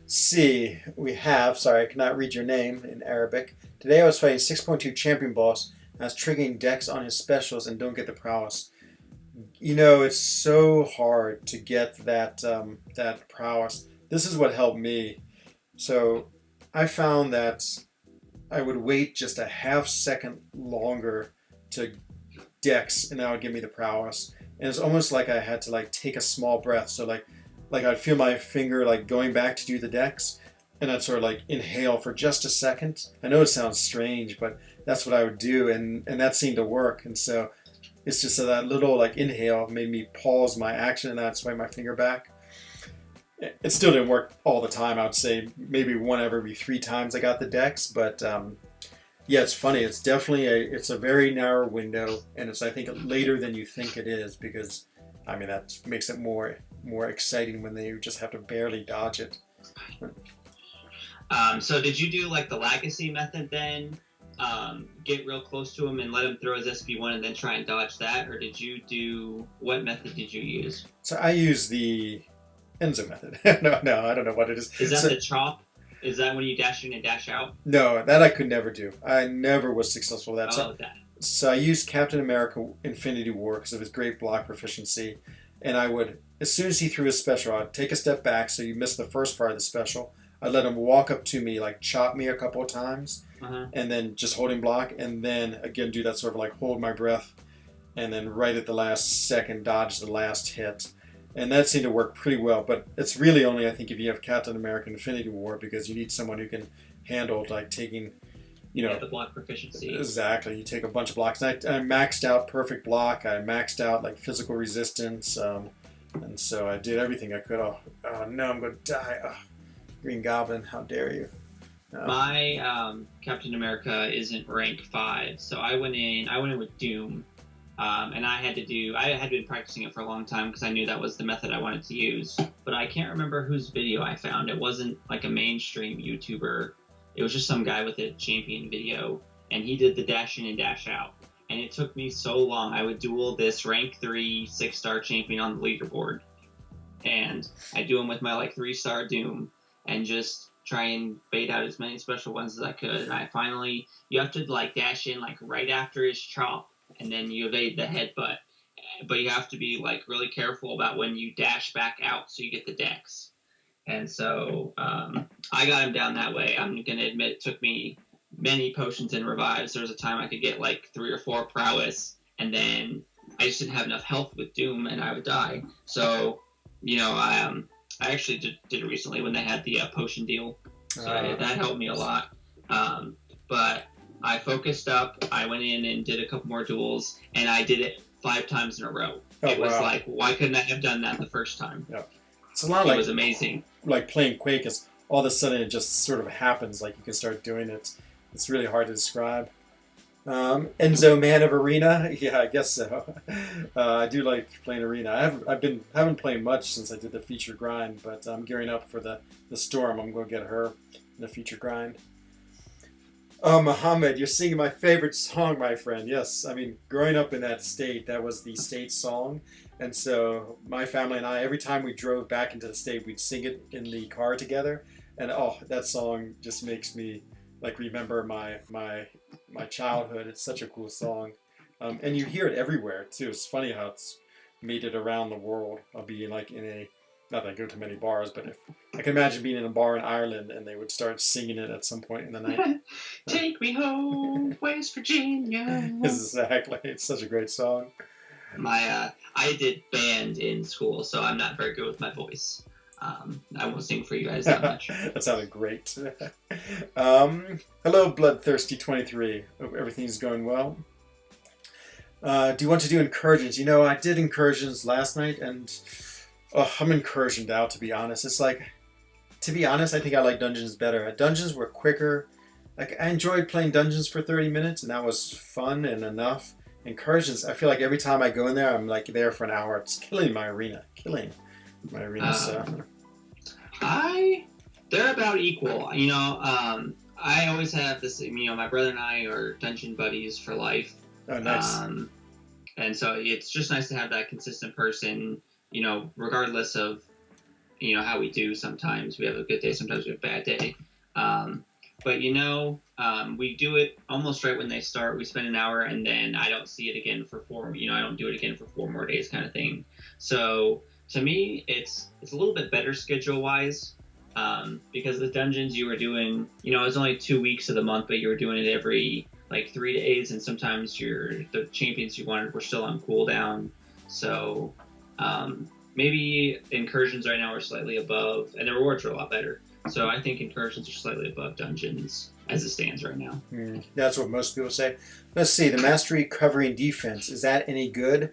See, we have. Sorry, I cannot read your name in Arabic. Today I was fighting 6.2 champion boss. I was triggering decks on his specials and don't get the prowess. It's so hard to get that prowess. This is what helped me. So I found that I would wait just a half second longer to dex, and that would give me the prowess. And it's almost like I had to like take a small breath. So like I'd feel my finger like going back to do the dex, and I'd sort of like inhale for just a second. I know it sounds strange, but that's what I would do, and that seemed to work. And so it's just that little like inhale made me pause my action, and I'd swipe my finger back. It still didn't work all the time. I would say maybe one every 3 times I got the dex, but yeah, it's funny. It's definitely it's a very narrow window, and it's I think later than you think it is because I mean that makes it more exciting when they just have to barely dodge it. So did you do like the legacy method then? Get real close to him and let him throw his SB1 and then try and dodge that, or did you do what method did you use? So I use the Enzo method. No, I don't know what it is. Is that the chop? Is that when you dash in and dash out? No, that I could never do. I never was successful with that. Oh, that. So I used Captain America Infinity War because of his great block proficiency, and I would, as soon as he threw his special, I'd take a step back so you missed the first part of the special. I'd let him walk up to me, like chop me a couple of times, and then just holding block, and then again do that sort of like hold my breath, and then right at the last second dodge the last hit. And that seemed to work pretty well, but it's really only, I think, if you have Captain America Infinity War, because you need someone who can handle, like, taking, the block proficiency. Exactly. You take a bunch of blocks. And I maxed out perfect block. I maxed out, like, physical resistance. And so I did everything I could. Oh no, I'm going to die. Oh, Green Goblin, how dare you. My Captain America isn't rank 5, so I went in with Doom. And I had been practicing it for a long time because I knew that was the method I wanted to use. But I can't remember whose video I found. It wasn't like a mainstream YouTuber. It was just some guy with a champion video. And he did the dash in and dash out. And it took me so long. I would duel this rank 3 6-star champion on the leaderboard. And I do him with my like 3-star Doom. And just try and bait out as many special ones as I could. And you have to like dash in like right after his chop. And then you evade the headbutt. But you have to be like really careful about when you dash back out so you get the dex. And so I got him down that way. I'm going to admit it took me many potions and revives. There was a time I could get like 3 or 4 prowess, and then I just didn't have enough health with Doom, and I would die. So, I actually did it recently when they had the potion deal. So that helped me a lot. But I focused up, I went in and did a couple more duels, and I did it 5 times in a row. It was like, why couldn't I have done that the first time? Yeah. It's a lot like, it was amazing. Like playing Quake is all of a sudden it just sort of happens, like you can start doing it. It's really hard to describe. Enzo, man of Arena? Yeah, I guess so. I do like playing Arena. Haven't played much since I did the feature grind, but I'm gearing up for the Storm. I'm going to get her in the feature grind. Oh, Muhammad, you're singing my favorite song, my friend. Yes, I mean, growing up in that state, that was the state song. And so my family and I, every time we drove back into the state, we'd sing it in the car together. And that song just makes me like remember my childhood. It's such a cool song. And you hear it everywhere, too. It's funny how it's made it around the world. I'll be like not that I go to many bars, but if I can imagine being in a bar in Ireland and they would start singing it at some point in the night. Take me home, West Virginia. Exactly. It's such a great song. I did band in school, so I'm not very good with my voice. I won't sing for you guys that much. That sounded great. Hello, Bloodthirsty23. Hope everything's going well. Do you want to do incursions? I did incursions last night, and I'm incursioned out, to be honest. It's like, to be honest, I think I like dungeons better. Dungeons were quicker. Like, I enjoyed playing dungeons for 30 minutes, and that was fun and enough. Incursions, I feel like every time I go in there, I'm like there for an hour. It's killing my arena. So. They're about equal. I always have this, my brother and I are dungeon buddies for life. Oh, nice. And so it's just nice to have that consistent person, regardless of, how we do. Sometimes we have a good day, sometimes we have a bad day. But we do it almost right when they start. We spend an hour and then I don't see it again for I don't do it again for 4 more days kind of thing. So to me, it's a little bit better schedule wise. Because the dungeons you were doing, it's only 2 weeks of the month, but you were doing it every like 3 days, and sometimes the champions you wanted were still on cooldown. So maybe Incursions right now are slightly above, and the rewards are a lot better. So I think Incursions are slightly above dungeons as it stands right now. That's what most people say. Let's see, the mastery covering defense, is that any good?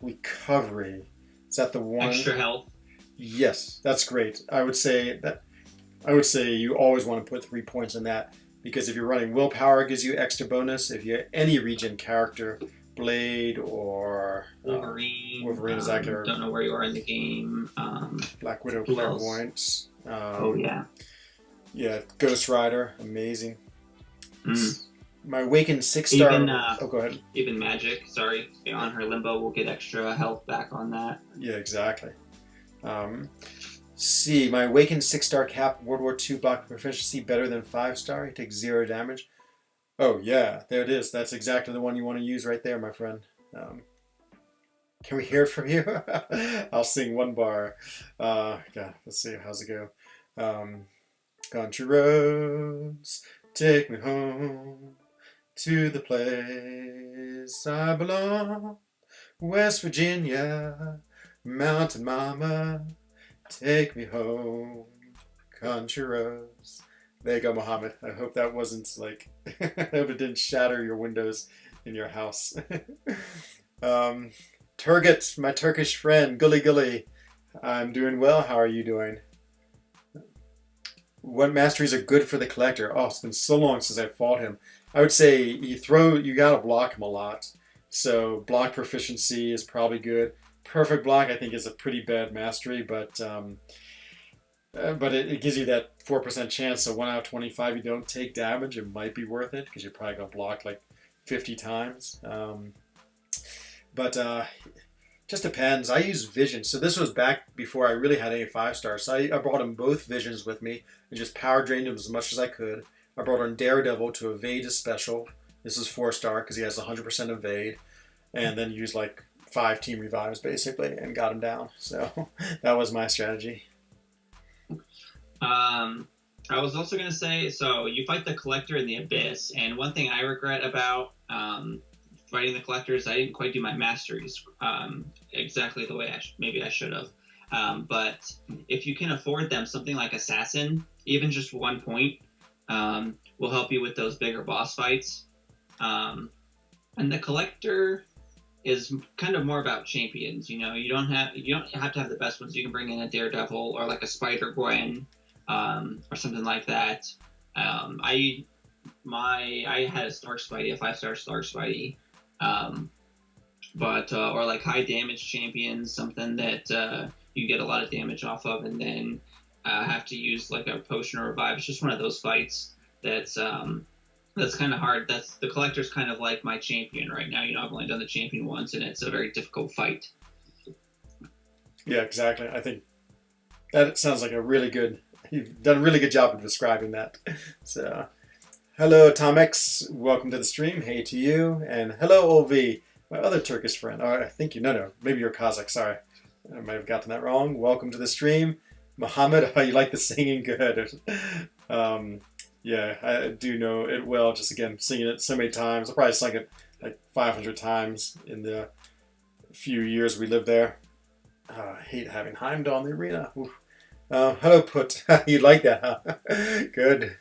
Recovery, is that the one? Extra health. Yes, that's great. I would say you always want to put 3 points in that, because if you're running willpower, it gives you extra bonus. If you any regen character, Blade or Wolverine, exactly. Don't know where you are in the game. Black Widow, Clairvoyance. Yeah, Ghost Rider, amazing. My Awakened 6-star. Even, go ahead. Even Magic, sorry, on her Limbo, will get extra health back on that. Yeah, exactly. See, my Awakened 6-star cap, World War II block proficiency better than 5-star. He takes 0 damage. Oh, yeah, there it is. That's exactly the one you want to use right there, my friend. Can we hear it from you? I'll sing one bar. God, let's see, how's it go? Country roads, take me home to the place I belong. West Virginia, Mountain Mama, take me home, country roads. There you go, Muhammad. I hope that wasn't like, I hope it didn't shatter your windows in your house. Turgut, my Turkish friend, Gully. I'm doing well. How are you doing? What masteries are good for the collector? Oh, it's been so long since I fought him. I would say you gotta block him a lot. So block proficiency is probably good. Perfect block, I think, is a pretty bad mastery, but it gives you that 4% chance. So 1 out of 25 you don't take damage. It might be worth it because you're probably gonna block like 50 times. But just depends. I use Vision. So this was back before I really had any 5-stars. So I brought in both Visions with me and just power drained him as much as I could. I brought in Daredevil to evade his special. This is 4-star because he has 100% evade. And then used like 5 team revives basically and got him down. So that was my strategy. I was also going to say, so you fight the Collector in the Abyss. And one thing I regret about fighting the Collector is I didn't quite do my masteries exactly the way maybe I should have. But if you can afford them, something like Assassin, even just 1 point, will help you with those bigger boss fights. And the Collector is kind of more about champions. You don't have to have the best ones. You can bring in a Daredevil or like a Spider-Gwen or something like that. I had a Stark Spidey, a 5-star Stark Spidey. Or like high damage champions, something that you get a lot of damage off of, and then have to use like a potion or revive. It's just one of those fights that's kind of hard. The Collector's kind of like my champion right now. I've only done the champion once, and it's a very difficult fight. Yeah, exactly. I think that sounds like you've done a really good job of describing that. So, hello, Tomex. Welcome to the stream. Hey to you. And hello, Olvi, my other Turkish friend. Oh, I think maybe you're Kazakh. Sorry. I might have gotten that wrong. Welcome to the stream. Muhammad, you like the singing? Good. Yeah, I do know it well. Just again, singing it so many times. I probably sung it like 500 times in the few years we lived there. I hate having Heimdall in the arena. Hello, Put. You like that, huh? Good.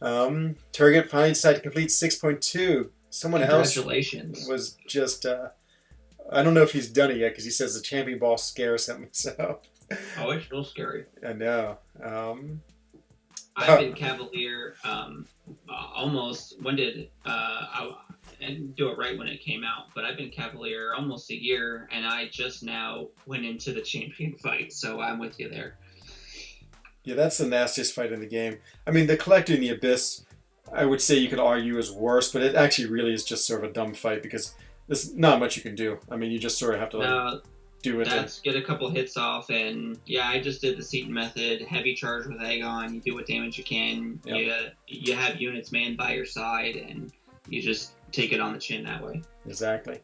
Turgut finally decided to complete 6.2. Someone else was just... I don't know if he's done it yet because he says the champion boss scares him. So. Oh, it's still scary. I know. I've been Cavalier almost. When did I didn't do it right when it came out? But I've been Cavalier almost a year, and I just now went into the champion fight. So I'm with you there. Yeah, that's the nastiest fight in the game. I mean, the Collector in the Abyss. I would say you could argue is worse, but it actually really is just sort of a dumb fight because there's not much you can do. I mean, you just sort of have to like do it. That's get a couple hits off, and yeah, I just did the Seton method. Heavy charge with Aegon. You do what damage you can. Yep. You have units manned by your side, and you just take it on the chin that way. Exactly.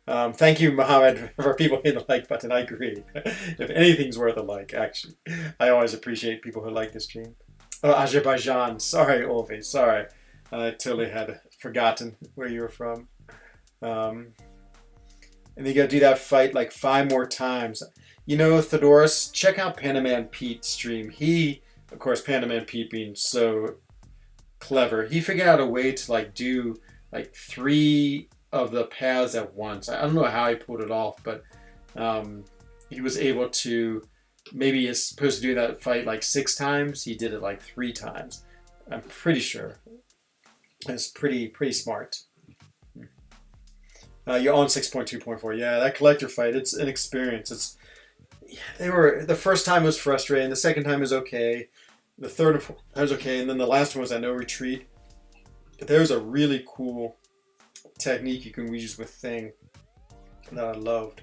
Thank you, Mohammed, for people hitting the like button. I agree. If anything's worth a like, actually. I always appreciate people who like this stream. Oh, Azerbaijan. Sorry, Olvi. Sorry. I totally had forgotten where you were from. And you gotta do that fight like 5 more times. You know, Theodorus, check out Panaman Pete's stream. He, of course, Panaman Pete being so clever, he figured out a way to like do like 3 of the paths at once. I don't know how he pulled it off, but he was able to. Maybe he's supposed to do that fight like 6 times. He did it like 3 times. I'm pretty sure. It's pretty smart. You're on 6.2.4. Yeah, that collector fight. It's an experience. The first time was frustrating. The second time was okay. The third and fourth was okay, and then the last one was at no retreat. But there's a really cool technique you can use with Thing that I loved.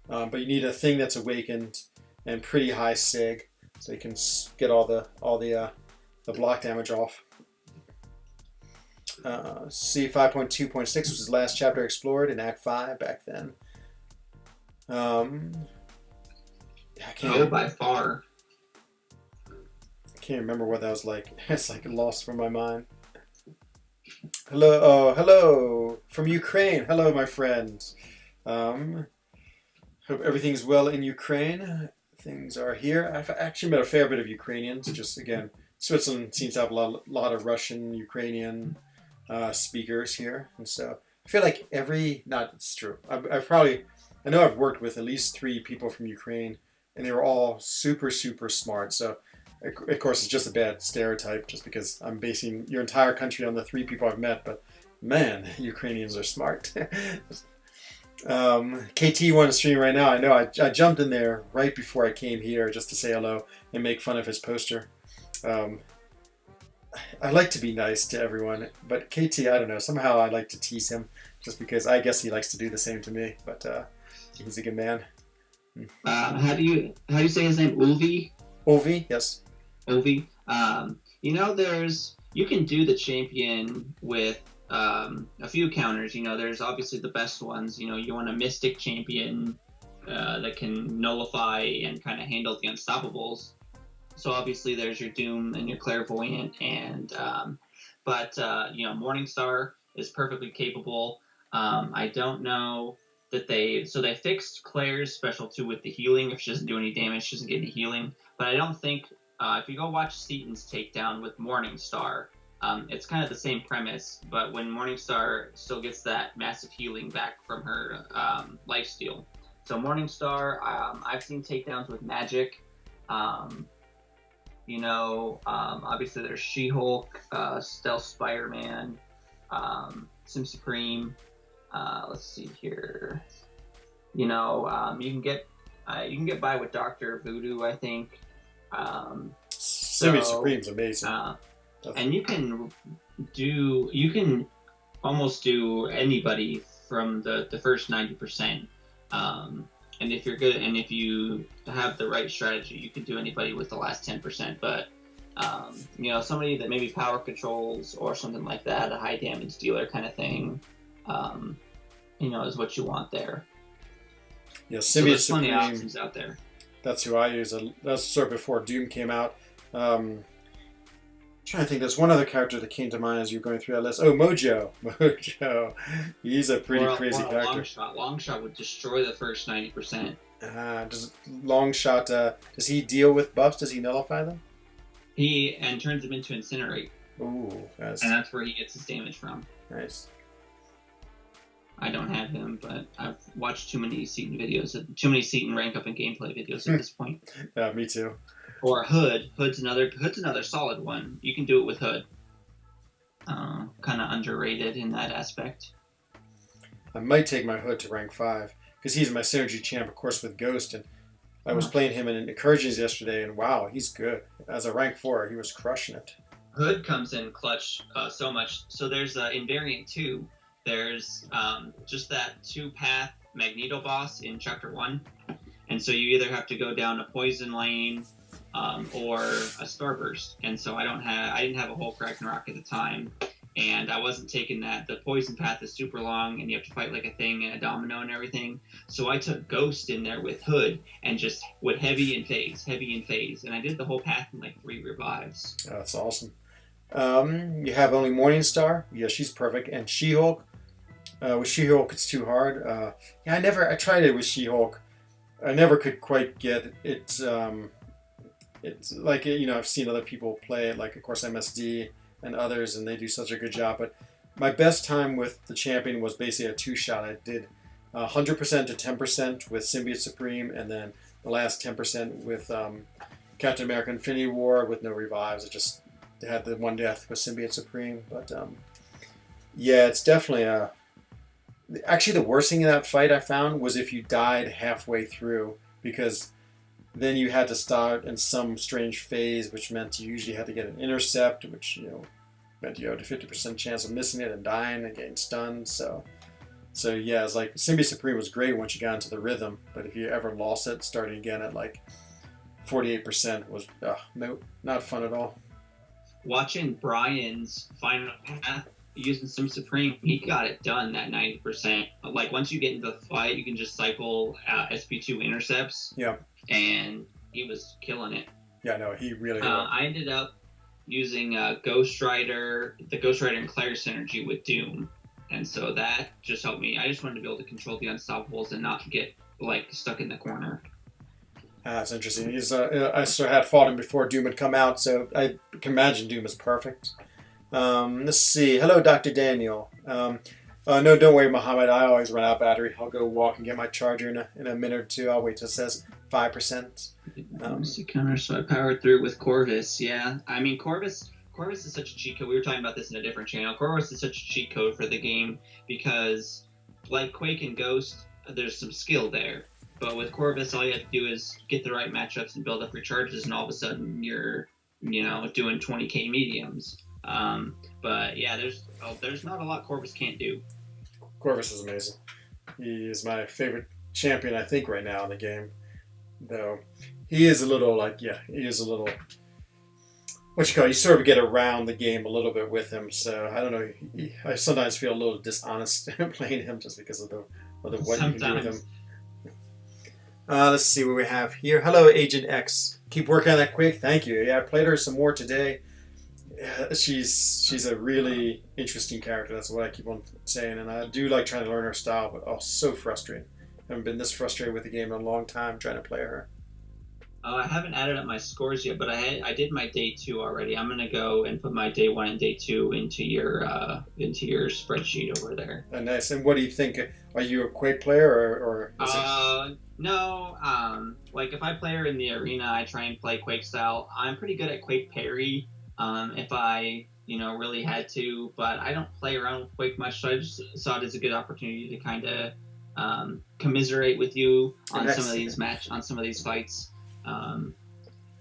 But you need a Thing that's awakened and pretty high sig, so you can get all the block damage off. See, 5.2.6 was his last chapter explored in Act 5 back then. I can't by far. I can't remember what that was like. It's like lost from my mind. Hello from Ukraine. Hello, my friends. Hope everything's well in Ukraine. Things are here. I've actually met a fair bit of Ukrainians. Just again, Switzerland seems to have a lot of Russian, Ukrainian speakers here, and so I feel like it's true. I know I've worked with at least 3 people from Ukraine, and they were all super smart. So of course it's just a bad stereotype, just because I'm basing your entire country on the 3 people I've met. But man, Ukrainians are smart. KT won a stream right now. I know I jumped in there right before I came here just to say hello and make fun of his poster. I like to be nice to everyone, but KT, I don't know, somehow I like to tease him just because I guess he likes to do the same to me, but he's a good man. How do you say his name? Ulvi? Ulvi, yes. Ulvi. You can do the champion with a few counters. There's obviously the best ones. You want a mystic champion that can nullify and kind of handle the unstoppables. So obviously there's your Doom and your Clairvoyant, but Morningstar is perfectly capable. I don't know that they fixed Claire's special 2 with the healing. If she doesn't do any damage, she doesn't get any healing. But I don't think if you go watch Seton's takedown with Morningstar, it's kind of the same premise, but when Morningstar still gets that massive healing back from her lifesteal. So Morningstar, I've seen takedowns with magic. Obviously there's She-Hulk, Stealth Spider-Man, Sim Supreme. Let's see here. You can get by with Dr. Voodoo, I think. Simi Supreme's amazing. And you can almost do anybody from the first 90%. And if you're good, and if you have the right strategy, you can do anybody with the last 10%. But somebody that maybe power controls or something like that, a high damage dealer kind of thing, is what you want there. Yeah, so there's plenty of options out there. That's who I use. That's sort of before Doom came out. Trying to think, there's one other character that came to mind as you're going through that list. Oh, Mojo. He's a pretty crazy character. Longshot would destroy the first 90%. Does Longshot, does he deal with buffs? Does he nullify them? And turns them into Incinerate. Ooh. And that's where he gets his damage from. Nice. I don't have him, but I've watched too many Seton videos, too many Seton rank up and gameplay videos at this point. Yeah, me too. Or Hood. Hood's another solid one. You can do it with Hood. Kind of underrated in that aspect. I might take my Hood to rank 5 because he's my synergy champ, of course, with Ghost, and I was playing him in Incursions yesterday, and wow, he's good. As a rank 4, he was crushing it. Hood comes in clutch so much. So there's in variant 2, there's just that 2-path Magneto boss in chapter 1, and so you either have to go down a poison lane or a starburst. And so I didn't have a Hulk Ragnarok at the time, and I wasn't taking that. The poison path is super long, and you have to fight like a thing and a domino and everything. So I took Ghost in there with Hood and just went heavy and phase, and I did the whole path in like 3 revives. Oh, that's awesome. You have only Morningstar. Yeah, she's perfect. And She-Hulk. With She-Hulk, it's too hard. Yeah, I tried it with She-Hulk. I never could quite get it. It's like, I've seen other people play it, like, of course, MSD and others, and they do such a good job. But my best time with the champion was basically a 2-shot. I did 100% to 10% with Symbiote Supreme, and then the last 10% with Captain America Infinity War with no revives. It just had the one death with Symbiote Supreme. But yeah, it's definitely actually, the worst thing in that fight I found was if you died halfway through, because then you had to start in some strange phase, which meant you usually had to get an intercept, which meant you had a 50% chance of missing it and dying and getting stunned. So yeah, it's like Symbiote Supreme was great once you got into the rhythm, but if you ever lost it, starting again at like 48% was no, not fun at all. Watching Brian's final path using some Supreme, he got it done that 90%. Like once you get into the fight, you can just cycle SP2 intercepts. Yeah. And he was killing it. Yeah, no, he really. I ended up using Ghost Rider, the Ghost Rider and Claire synergy with Doom, and so that just helped me. I just wanted to be able to control the Unstoppables and not get like stuck in the corner. That's interesting. I sort of had fought him before Doom had come out, so I can imagine Doom is perfect. Let's see. Hello, Dr. Daniel. No, don't worry, Muhammad. I always run out of battery. I'll go walk and get my charger in a minute or two. I'll wait till it says 5%. Counter, so I powered through with Corvus. Yeah, I mean Corvus is such a cheat code. We were talking about this in a different channel. Corvus is such a cheat code for the game because, like Quake and Ghost, there's some skill there. But with Corvus, all you have to do is get the right matchups and build up your charges, and all of a sudden you're, doing 20k mediums. But yeah, there's not a lot Corvus can't do. Corvus is amazing. He is my favorite champion, I think, right now in the game. Though he is a little what you sort of get around the game a little bit with him. So I don't know. I sometimes feel a little dishonest playing him just because of what you can do with him. Let's see what we have here. Hello, Agent X. Keep working on that Quake. Thank you. Yeah, I played her some more today. She's a really interesting character. That's what I keep on saying, and I do like trying to learn her style, but so frustrating. I haven't been this frustrated with the game in a long time trying to play her. I haven't added up my scores yet, but I did my day 2 already. I'm gonna go and put my day 1 and day 2 into your spreadsheet over there. Oh, nice. And what do you think? Are you a Quake player or is no. Like if I play her in the arena, I try and play Quake style. I'm pretty good at Quake parry. If I, really had to, but I don't play around with Quake much, so I just saw it as a good opportunity to kind of commiserate with you on some of these fights. I'm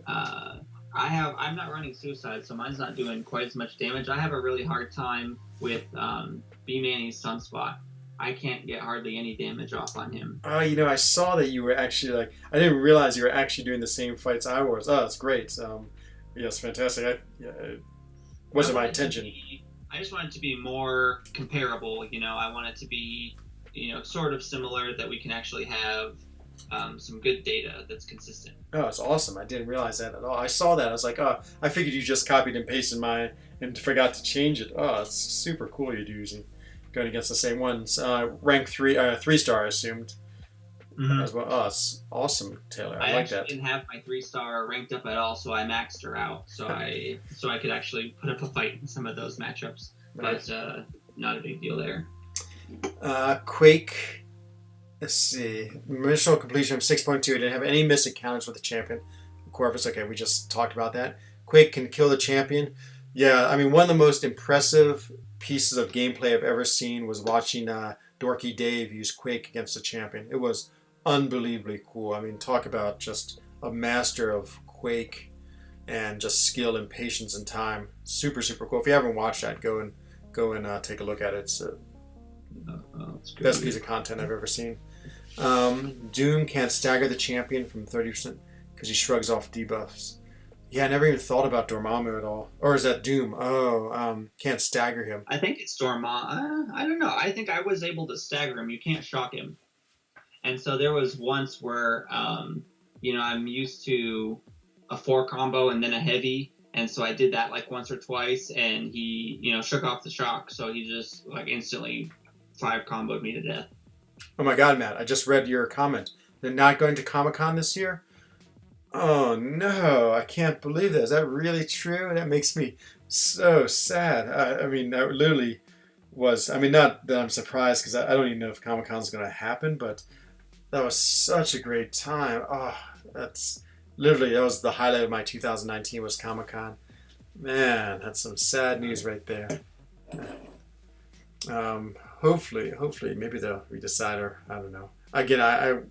not running Suicide, so mine's not doing quite as much damage. I have a really hard time with B-Manny's Sunspot. I can't get hardly any damage off on him. Oh, I saw that you were actually I didn't realize you were actually doing the same fights I was. Oh, that's great. Yes, fantastic. It wasn't my intention. I just want it to be more comparable. I want it to be, sort of similar, that we can actually have some good data that's consistent. Oh, it's awesome. I didn't realize that at all. I saw that. I was like, oh, I figured you just copied and pasted mine and forgot to change it. Oh, it's super cool you're using. Going against the same ones. Rank 3-star, I assumed. Mm-hmm. As well. Oh, it's awesome, Taylor. I like that. I didn't have my 3-star ranked up at all, so I maxed her out. So I could actually put up a fight in some of those matchups. Nice. But not a big deal there. Quake. Let's see. Mission completion of 6.2. Didn't have any missed encounters with the champion. Corvus. Okay, we just talked about that. Quake can kill the champion. Yeah, I mean, one of the most impressive pieces of gameplay I've ever seen was watching Dorky Dave use Quake against the champion. It was unbelievably cool. I mean, talk about just a master of Quake. and just skill and patience and time. Super, super cool. If you haven't watched that, go and take a look at it. It's the best piece of content I've ever seen. Doom can't stagger the champion from 30% because he shrugs off debuffs. Yeah, I never even thought about Dormammu at all. Or is that Doom? Oh, can't stagger him. I think it's Dormammu. I don't know. I think I was able to stagger him. You can't shock him. And so there was once where, I'm used to a 4 combo and then a heavy. And so I did that like once or twice, and he, shook off the shock. So he just like instantly 5 comboed me to death. Oh my God, Matt, I just read your comment. They're not going to Comic-Con this year? Oh no, I can't believe that. Is that really true? That makes me so sad. I mean, that literally was, not that I'm surprised because I don't even know if Comic-Con is going to happen, but that was such a great time. Oh, that was the highlight of my 2019 was Comic-Con. Man, that's some sad news right there. Hopefully, maybe they'll redecide, or I don't know. Again, I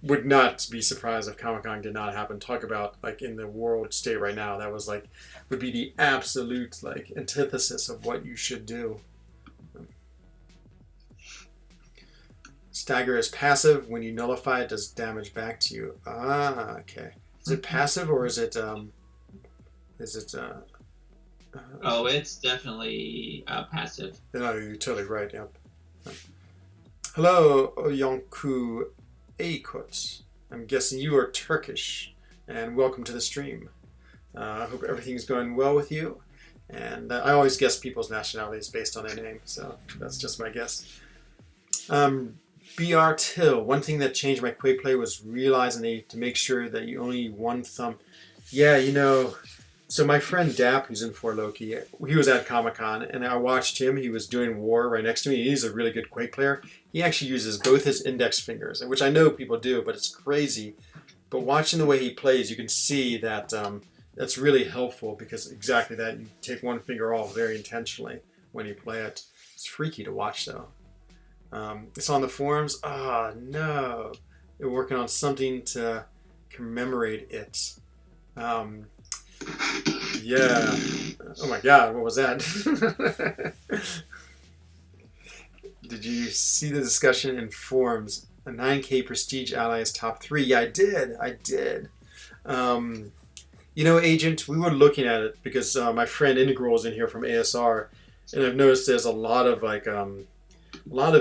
would not be surprised if Comic-Con did not happen. Talk about like in the world state right now, that was like would be the absolute like antithesis of what you should do. Stagger is passive. When you nullify it, does damage back to you. Ah, okay. Is it passive or is it it's definitely passive. No, you're totally right. Yep. Hello, Oyonku Eikot. I'm guessing you are Turkish, and welcome to the stream. I hope everything's going well with you. And I always guess people's nationalities based on their name, so that's just my guess. BR Till. One thing that changed my Quake play was realizing to make sure that you only need one thumb. Yeah, so my friend Dap, who's in For Loki, he was at Comic-Con, and I watched him. He was doing War right next to me. He's a really good Quake player. He actually uses both his index fingers, which I know people do, but it's crazy. But watching the way he plays, you can see that that's really helpful because exactly that. You take one finger off very intentionally when you play it. It's freaky to watch, though. It's on the forums. Oh, no. They're working on something to commemorate it. Yeah. Oh my God, what was that? Did you see the discussion in forums? A 9K Prestige ally is top 3. Yeah, I did. Agent, we were looking at it because my friend Integral is in here from ASR, and I've noticed there's a lot of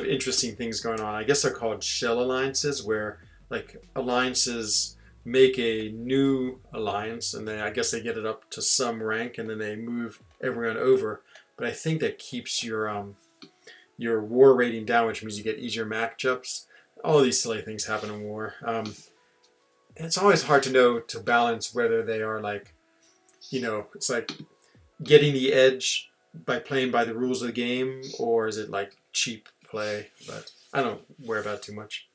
interesting things going on. I guess they're called shell alliances, where like alliances make a new alliance, and I guess they get it up to some rank, and then they move everyone over. But I think that keeps your war rating down, which means you get easier matchups. All these silly things happen in war. It's always hard to balance whether they are like, it's like getting the edge by playing by the rules of the game, or is it like cheap play? But I don't worry about it too much.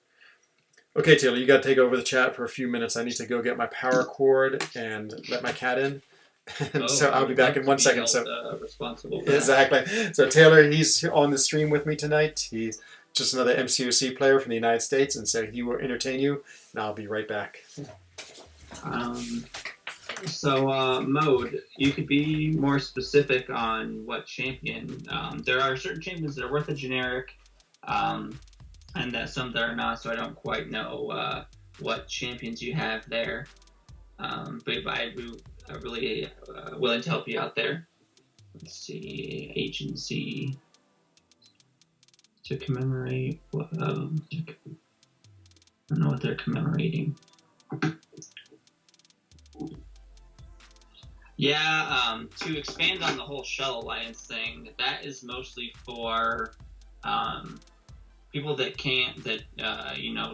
Okay, Taylor, you got to take over the chat for a few minutes. I need to go get my power cord and let my cat in. So I'll be back in 1 second. Responsible. Exactly. So Taylor, he's on the stream with me tonight. He's just another MCOC player from the United States, and so he will entertain you, and I'll be right back. Mode, you could be more specific on what champion. There are certain champions that are worth a generic, and some that are not, so I don't quite know what champions you have there. But I'd be really willing to help you out there. Let's see, agency to commemorate. I don't know what they're commemorating. Yeah, to expand on the whole Shell Alliance thing, that is mostly for people that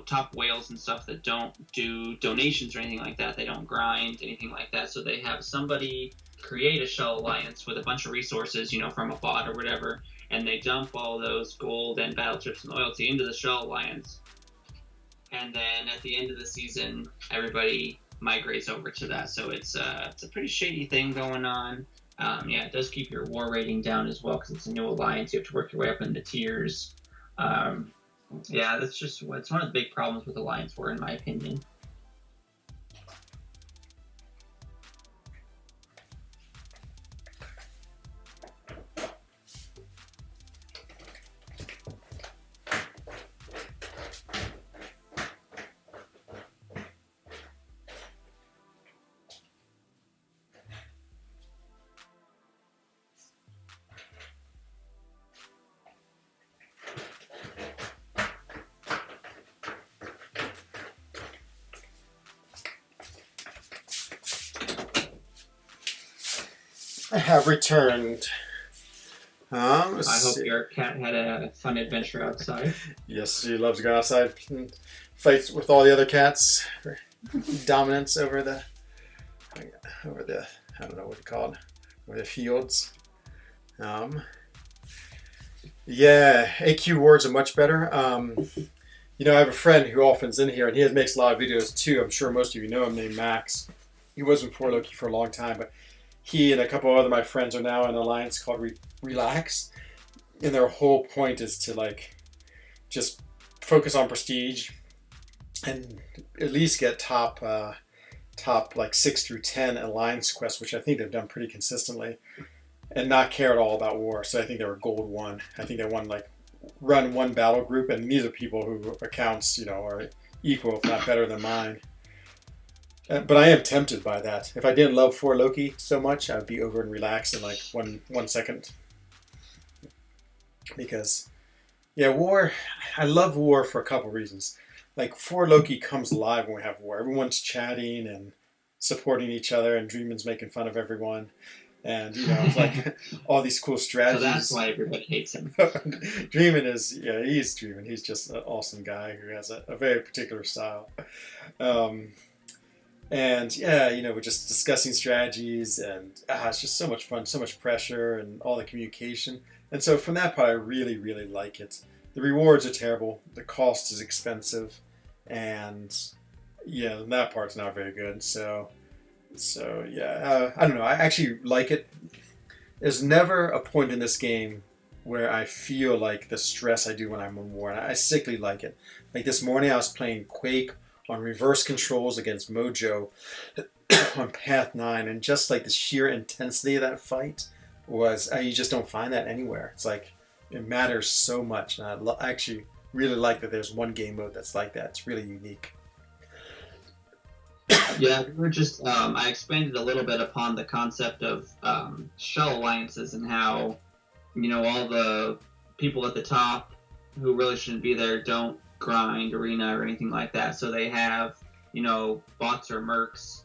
top whales and stuff that don't do donations or anything like that. They don't grind, anything like that. So they have somebody create a Shell Alliance with a bunch of resources, from a bot or whatever, and they dump all those gold and battle chips and loyalty into the Shell Alliance. And then at the end of the season, everybody migrates over to that. So it's a pretty shady thing going on. It does keep your war rating down as well because it's a new alliance. You have to work your way up into tiers. That's just it's one of the big problems with Alliance War, in my opinion. I have returned. I hope your cat had a fun adventure outside. Yes, she loves to go outside and fights with all the other cats for dominance over the I don't know what you call it, over the fields. Um, yeah, AQ wards are much better. I have a friend who often's in here, and he makes a lot of videos too. I'm sure most of you know him, named Max. He was in For Loki for a long time, but he and a couple of other my friends are now in an alliance called Relax, and their whole point is to just focus on prestige and at least get top like 6 through 10 alliance quests, which I think they've done pretty consistently, and not care at all about war. So I think they were gold 1. I think they won run 1 battle group, and these are people who accounts are equal if not better than mine. But I am tempted by that. If I didn't love For Loki so much, I'd be over and relaxed in like one second. Because war, I love war for a couple reasons. Like For Loki comes alive when we have war. Everyone's chatting and supporting each other, and Dreamin's making fun of everyone. And it's like all these cool strategies. So that's why everybody hates him. Dreamin he's Dreamin. He's just an awesome guy who has a very particular style. We're just discussing strategies, and it's just so much fun, so much pressure, and all the communication. And so from that part, I really, really like it. The rewards are terrible. The cost is expensive, and that part's not very good. So I don't know. I actually like it. There's never a point in this game where I feel like the stress I do when I'm on war. And I sickly like it. Like this morning, I was playing Quake on reverse controls against Mojo on Path 9, and just like the sheer intensity of that fight you just don't find that anywhere. It's like it matters so much, and I actually really like that there's one game mode that's like that. It's really unique. Yeah, we were just I expanded a little bit upon the concept of shell alliances and how all the people at the top who really shouldn't be there don't grind arena or anything like that, so they have bots or mercs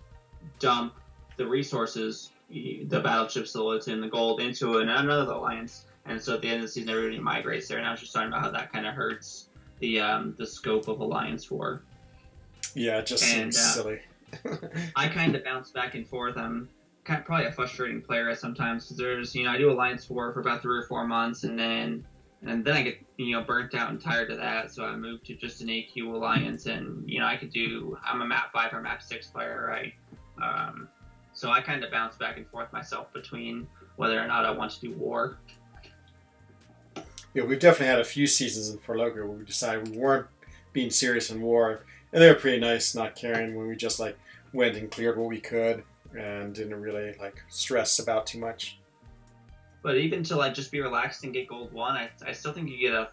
dump the resources, the battleship silhouettes and the gold into another alliance, and so at the end of the season everybody migrates there. And I was just talking about how that kind of hurts the scope of alliance war. Yeah, it just seems silly. I kind of bounce back and forth. I'm probably a frustrating player sometimes, because there's I do alliance war for about 3 or 4 months, and then I get burnt out and tired of that, so I moved to just an AQ alliance, and I'm a map 5 or map 6 player, right? So I kind of bounce back and forth myself between whether or not I want to do war. Yeah, we've definitely had a few seasons in For Loki where we decided we weren't being serious in war, and they were pretty nice, not caring, when we just went and cleared what we could and didn't really stress about too much. But even to just be relaxed and get gold 1, I still think you get a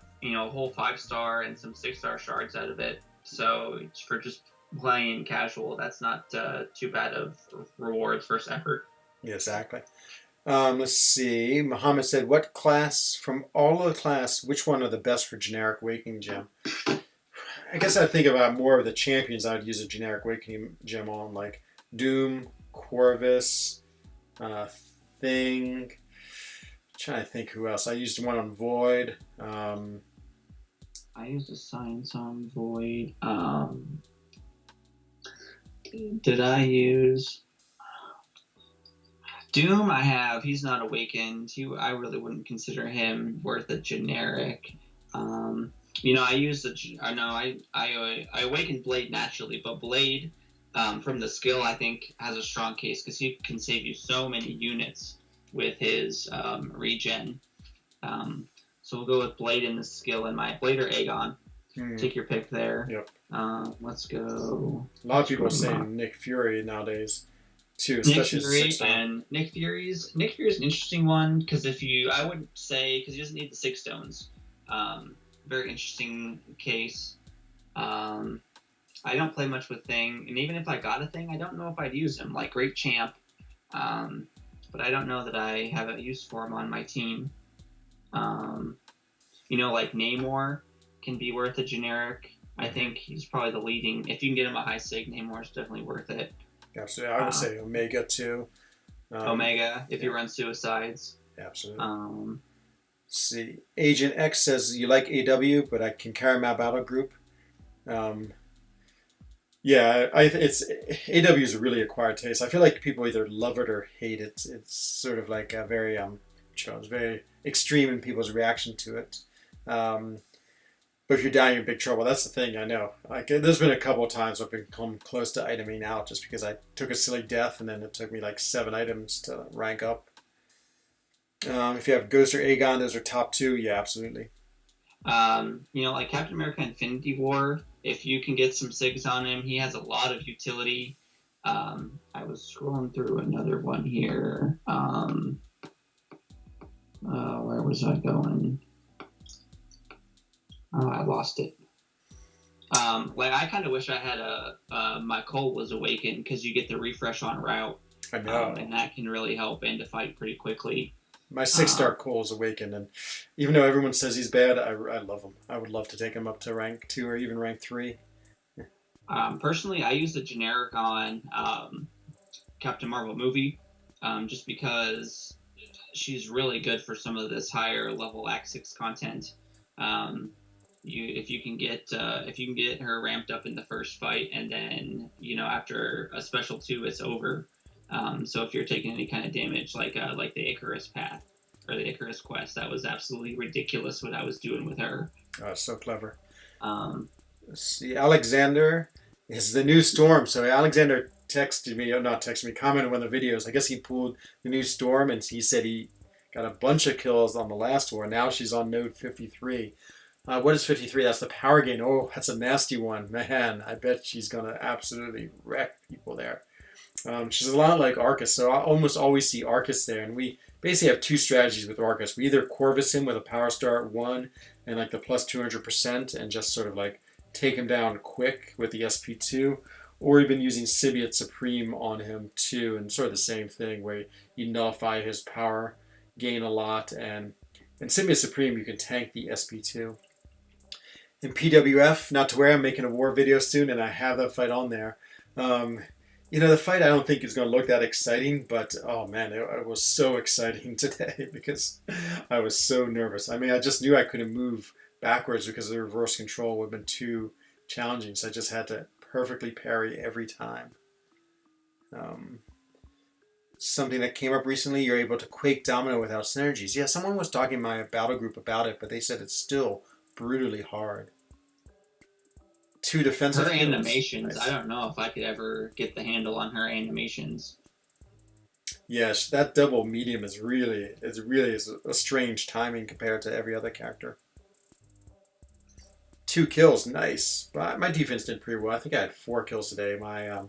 whole 5-star and some 6-star shards out of it. So for just playing casual, that's not too bad of rewards versus effort. Yeah, exactly. Let's see. Muhammad said, "What class from all of the class? Which one are the best for generic Waking Gem?" I guess I think about more of the champions I would use a generic Awakening Gem on, like Doom, Corvus, Thing. I'm trying to think who else. I used one on Void. I used a Science on Void. Did I use Doom? I have. He's not awakened. I really wouldn't consider him worth a generic. I used I awakened Blade naturally, but Blade from the skill I think has a strong case, because he can save you so many units with his regen. So we'll go with Blade in the skill, and my Blade or Aegon. Take your pick there. Yep. Let's go. A lot of people are saying Nick Fury nowadays too, especially Nick Fury's an interesting one, because I wouldn't say, because he doesn't need the 6 stones. Very interesting case. I don't play much with Thing, and even if I got a Thing, I don't know if I'd use him. Great champ, but I don't know that I have a use for him on my team. Namor can be worth a generic. I think he's probably the leading. If you can get him a high sig, Namor's definitely worth it. Absolutely, I would say Omega too. Omega, if you run suicides. Absolutely. Um, See, Agent X says you like AW, but I can carry my battle group. Um, yeah, it's AW is a really acquired taste. I feel like people either love it or hate it. It's sort of like a very it's very extreme in people's reaction to it. Um, but if you're down, you're in big trouble. That's the thing. I know. Like, there's been a couple of times I've become close to iteming out just because I took a silly death and then it took me like 7 items to rank up. If you have Ghost or Aegon, those are top two. Yeah, absolutely. like Captain America Infinity War, if you can get some SIGs on him, he has a lot of utility. I was scrolling through another one here. Where was I going? Oh, I lost it. I kind of wish I had my Cole was awakened because you get the refresh on route. I know. And that can really help end a fight pretty quickly. My 6-star Cole is awakened, and even though everyone says he's bad, I love him. I would love to take him up to rank 2 or even rank 3. Personally, I use the generic on Captain Marvel movie, just because she's really good for some of this higher level Act 6 content. If you can get her ramped up in the first fight, and then after a special 2, it's over. So if you're taking any kind of damage, like the Icarus path or the Icarus quest, that was absolutely ridiculous what I was doing with her. Oh, so clever. Let's see, Alexander is the new Storm. So Alexander commented on the videos. I guess he pulled the new Storm, and he said he got a bunch of kills on the last war. Now she's on node 53. What is 53? That's the power gain. Oh, that's a nasty one. Man, I bet she's going to absolutely wreck people there. She's a lot like Arcus, so I almost always see Arcus there, and we basically have 2 strategies with Arcus. We either Corvus him with a power star at 1 and like the plus 200% and just sort of like take him down quick with the SP2, or we've been using Symbiote Supreme on him too, and sort of the same thing where you nullify his power gain a lot, and in Symbiote Supreme you can tank the SP2. In PWF, not to worry, I'm making a war video soon, and I have that fight on there. The fight I don't think is going to look that exciting, but oh man, it was so exciting today because I was so nervous. I mean, I just knew I couldn't move backwards because the reverse control would have been too challenging, so I just had to perfectly parry every time. Something that came up recently, you're able to Quake Domino without synergies. Yeah, someone was talking in my battle group about it, but they said it's still brutally hard. 2 defensive her kills. Animations, nice. I don't know if I could ever get the handle on her animations. Yes, that double medium is really a strange timing compared to every other character. 2 kills, nice. But my defense did pretty well. I think I had 4 kills today. My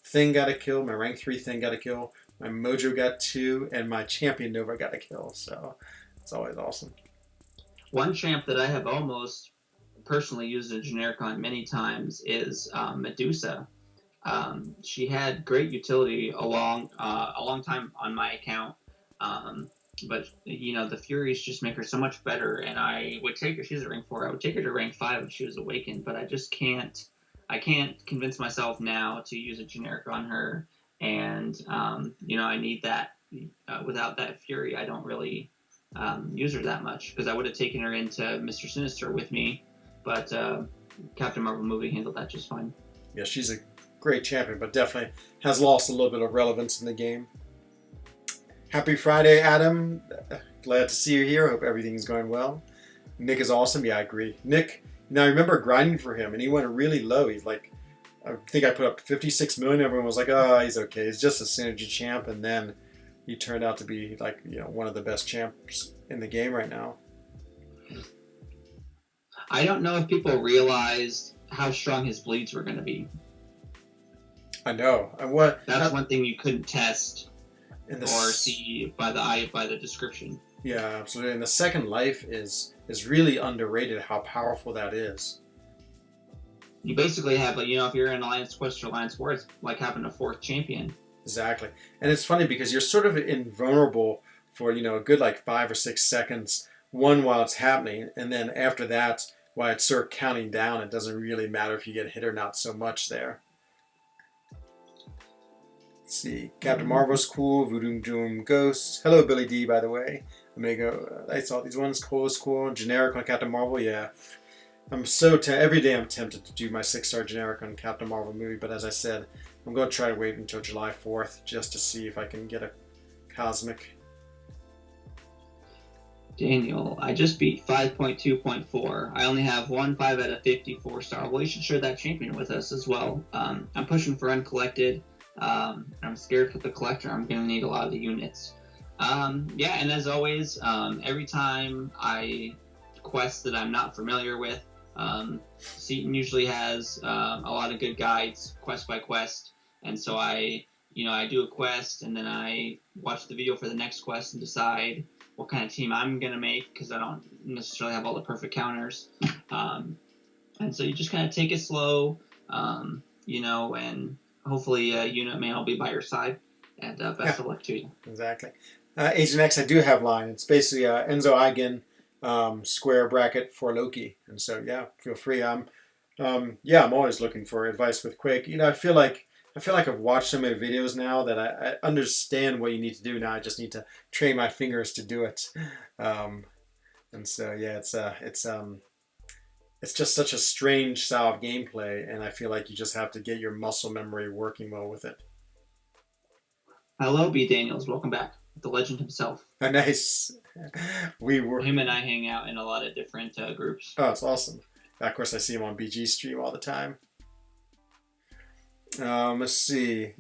thing got a kill, my rank 3 thing got a kill, my Mojo got 2, and my champion Nova got a kill. So it's always awesome. One champ that I have almost personally used a generic on many times is Medusa. She had great utility a long time on my account, but the Furies just make her so much better, and I would take her. She's at rank 4. I would take her to rank 5 if she was awakened, but I just can't. I can't convince myself now to use a generic on her, and I need that. Without that Fury, I don't really use her that much, because I would have taken her into Mr. Sinister with me. But Captain Marvel movie handled that just fine. Yeah, she's a great champion, but definitely has lost a little bit of relevance in the game. Happy Friday, Adam. Glad to see you here. Hope everything's going well. Nick is awesome. Yeah, I agree. Nick, I remember grinding for him, and he went really low. He's like, I think I put up 56 million. Everyone was like, oh, he's okay. He's just a synergy champ. And then he turned out to be like, one of the best champs in the game right now. I don't know if people realized how strong his bleeds were going to be. I know. That's one thing you couldn't test or see by the description. Yeah, absolutely. And the second life is really underrated how powerful that is. You basically have, if you're in Alliance Quest or Alliance War, it's like having a 4th champion. Exactly. And it's funny because you're sort of invulnerable for, a good 5 or 6 seconds, while it's happening, and then after that, while it's sort of counting down, it doesn't really matter if you get hit or not so much there. Let's see. Captain Marvel's cool. Voodoo Doom Ghost. Hello, Billy D, by the way. I'm going to go. I saw these ones. Cole is cool. Generic on Captain Marvel, yeah. I'm so every day I'm tempted to do my 6-star generic on Captain Marvel movie, but as I said, I'm going to try to wait until July 4th just to see if I can get a cosmic. Daniel, I just beat 5.2.4. I only have one 5 out of 54 star. Well, you should share that champion with us as well. I'm pushing for uncollected. I'm scared for the collector. I'm going to need a lot of the units. Yeah, and as always, every time I quest that I'm not familiar with, Seaton usually has a lot of good guides, quest by quest, and so I do a quest, and then I watch the video for the next quest and decide what kind of team I'm going to make, because I don't necessarily have all the perfect counters. And so you just kind of take it slow, and hopefully Unit Man will be by your side, and best of luck to you. Exactly. Agent X, I do have line. It's basically Enzo Eigen square bracket for Loki, and so yeah, feel free. I'm always looking for advice with Quake. I feel like I've watched so many videos now that I understand what you need to do. Now I just need to train my fingers to do it. And so yeah, it's just such a strange style of gameplay, and I feel like you just have to get your muscle memory working well with it. Hello, B. Daniels. Welcome back. The legend himself. Oh, nice. Him and I hang out in a lot of different groups. Oh, it's awesome. Of course, I see him on BG stream all the time. Let's see.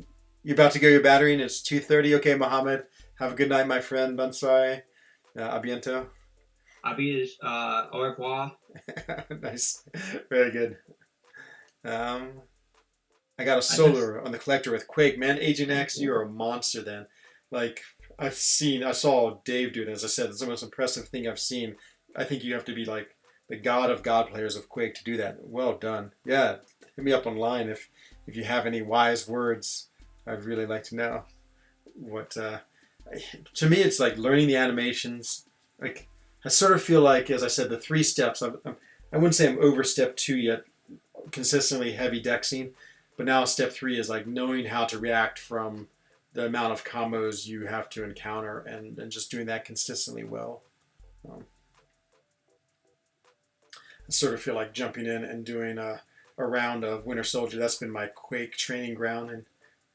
You about to go your battery and it's 2:30. Okay, Mohammed. Have a good night, my friend. Bansai. Abiento. Au revoir. Nice. Very good. I got a solar on the collector with Quake. Man, Agent X, you're a monster then. Like, I saw Dave do it. As I said, it's the most impressive thing I've seen. I think you have to be like the god of god players of Quake to do that. Well done. Yeah, hit me up online if you have any wise words. I'd really like to know. What to me, it's like learning the animations. Like, I sort of feel like, as I said, the 3 steps. I wouldn't say I'm over step 2 yet. Consistently heavy dexing, but now step 3 is like knowing how to react from the amount of combos you have to encounter, and just doing that consistently well. I sort of feel like jumping in and doing a round of Winter Soldier. That's been my Quake training ground,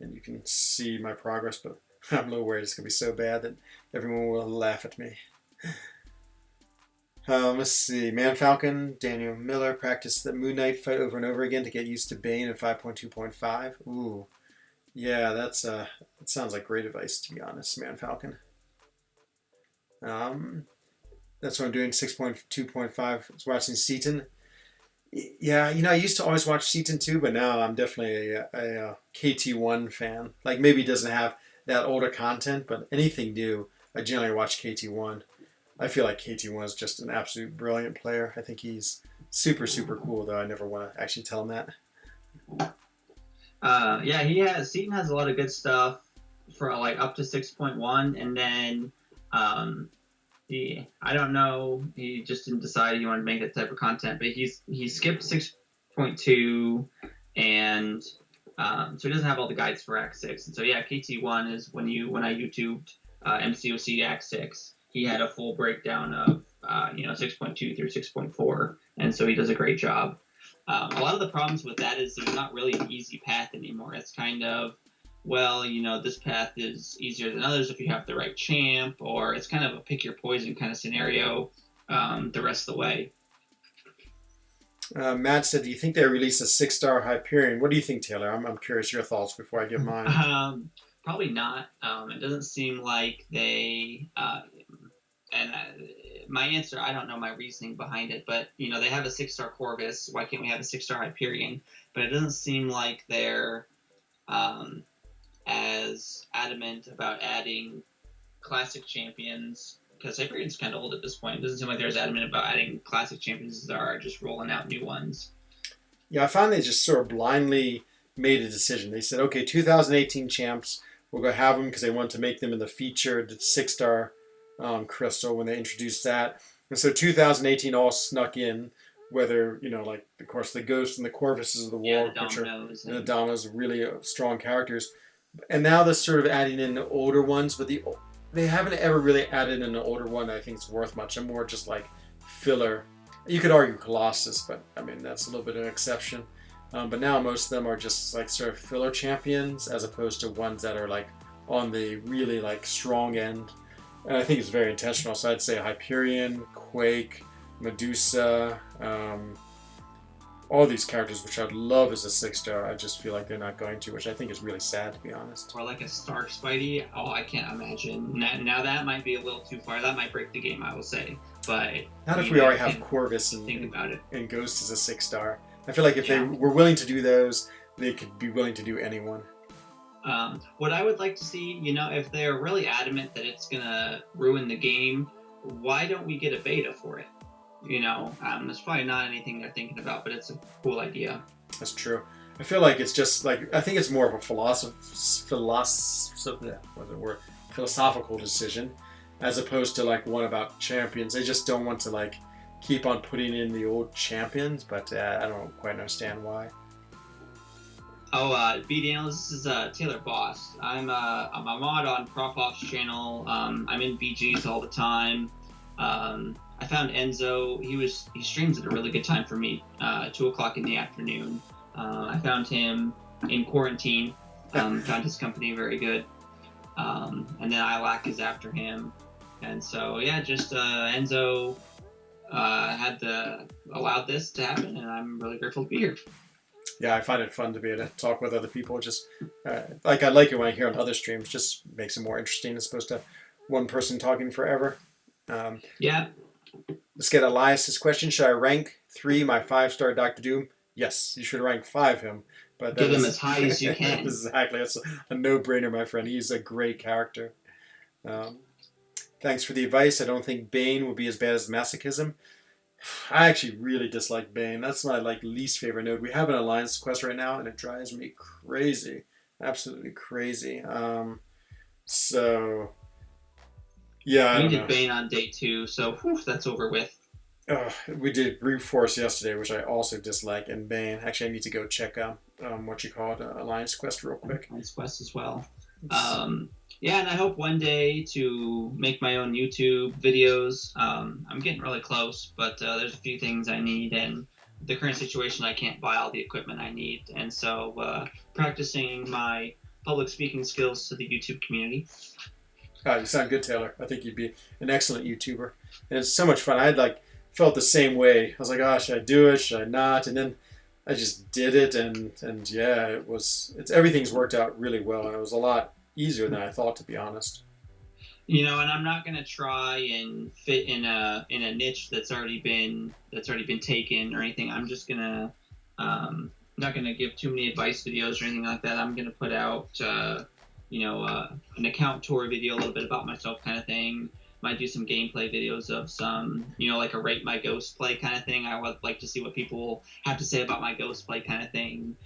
and you can see my progress, but I'm a little worried it's going to be so bad that everyone will laugh at me. Let's see. Man Falcon, Daniel Miller practiced the Moon Knight fight over and over again to get used to Bane in 5.2.5. Ooh. Yeah, that sounds like great advice, to be honest, Man Falcon. That's what I'm doing, 6.2.5. It's watching Seaton. Yeah, I used to always watch Seaton too, but now I'm definitely a KT1 fan. Like, maybe he doesn't have that older content, but anything new, I generally watch KT1. I feel like KT1 is just an absolute brilliant player. I think he's super, super cool, though I never want to actually tell him that. Seaton has a lot of good stuff for like up to 6.1, and then I don't know, he just didn't decide he wanted to make that type of content, but he skipped 6.2, and so he doesn't have all the guides for Act 6. And so yeah, KT1 is when I YouTubed MCOC Act 6, he had a full breakdown of 6.2 through 6.4, and so he does a great job. A lot of the problems with that is there's not really an easy path anymore. It's kind of, this path is easier than others if you have the right champ, or it's kind of a pick your poison kind of scenario the rest of the way. Matt said, do you think they released a 6-star Hyperion? What do you think, Taylor? I'm curious your thoughts before I give mine. Probably not. It doesn't seem like they... my answer, I don't know my reasoning behind it, but they have a 6-star Corvus. Why can't we have a 6-star Hyperion? But it doesn't seem like they're as adamant about adding classic champions, because Hyperion's kind of old at this point. It doesn't seem like they're as adamant about adding classic champions as they are just rolling out new ones. Yeah, I found they just sort of blindly made a decision. They said, okay, 2018 champs, we'll go have them because they want to make them in the featured 6-star crystal when they introduced that. And so 2018 all snuck in, whether, like, of course, the Ghosts and the Corvuses of the world, which are the Dominoes, really strong characters. And now they're sort of adding in the older ones, but they haven't ever really added in an older one that I think is worth much. And more just like filler. You could argue Colossus, but I mean that's a little bit of an exception. But now most of them are just like sort of filler champions, as opposed to ones that are like on the really like strong end. And I think it's very intentional. So I'd say Hyperion, Quake, Medusa, all these characters, which I'd love as a 6-star. I just feel like they're not going to, which I think is really sad, to be honest. Or like a Stark Spidey. Oh, I can't imagine. Now that might be a little too far. That might break the game, I will say. But not if we already have Corvus and Ghost as a 6-star. I feel like if they were willing to do those, they could be willing to do anyone. What I would like to see, if they're really adamant that it's gonna ruin the game, why don't we get a beta for it? That's probably not anything they're thinking about, but it's a cool idea. That's true. I feel like it's just like, I think it's more of a philosophical decision, as opposed to like one about champions. They just don't want to like keep on putting in the old champions, but I don't quite understand why. Oh, B. Daniels, this is Taylor Boss. I'm a mod on Profoff's channel. I'm in BGs all the time. I found Enzo. He streams at a really good time for me, 2 o'clock in the afternoon. I found him in quarantine. Found his company very good. And then Ilac is after him. And so, just Enzo allowed this to happen, and I'm really grateful to be here. Yeah, I find it fun to be able to talk with other people. Just I like it when I hear on other streams. Just makes it more interesting as opposed to one person talking forever. Yeah. Let's get Elias's question. Should I rank 3 my 5-star Dr. Doom? Yes, you should rank 5 him. But get him as high as you can. Exactly. That's a no-brainer, my friend. He's a great character. Thanks for the advice. I don't think Bane will be as bad as Masochism. I actually really dislike Bane. That's my least favorite node. We have an alliance quest right now, and it drives me crazy, absolutely crazy. So yeah, we did Bane on day 2, so that's over with. We did Brute Force yesterday, which I also dislike, and Bane. Actually, I need to go check out Alliance Quest real quick. Alliance Quest as well. And I hope one day to make my own YouTube videos. I'm getting really close, but there's a few things I need, and the current situation, I can't buy all the equipment I need. And so practicing my public speaking skills to the YouTube community. You sound good, Taylor. I think you'd be an excellent YouTuber. And it's so much fun. I felt the same way. I was like, oh, should I do it? Should I not? And then I just did it, and yeah, everything's worked out really well, and it was a lot easier than I thought, to be honest. And I'm not gonna try and fit in a niche that's already been taken or anything. I'm just gonna not gonna give too many advice videos or anything like that. I'm gonna put out an account tour video, a little bit about myself kind of thing. Might do some gameplay videos of some, like a rate my ghost play kind of thing. I would like to see what people have to say about my ghost play kind of thing.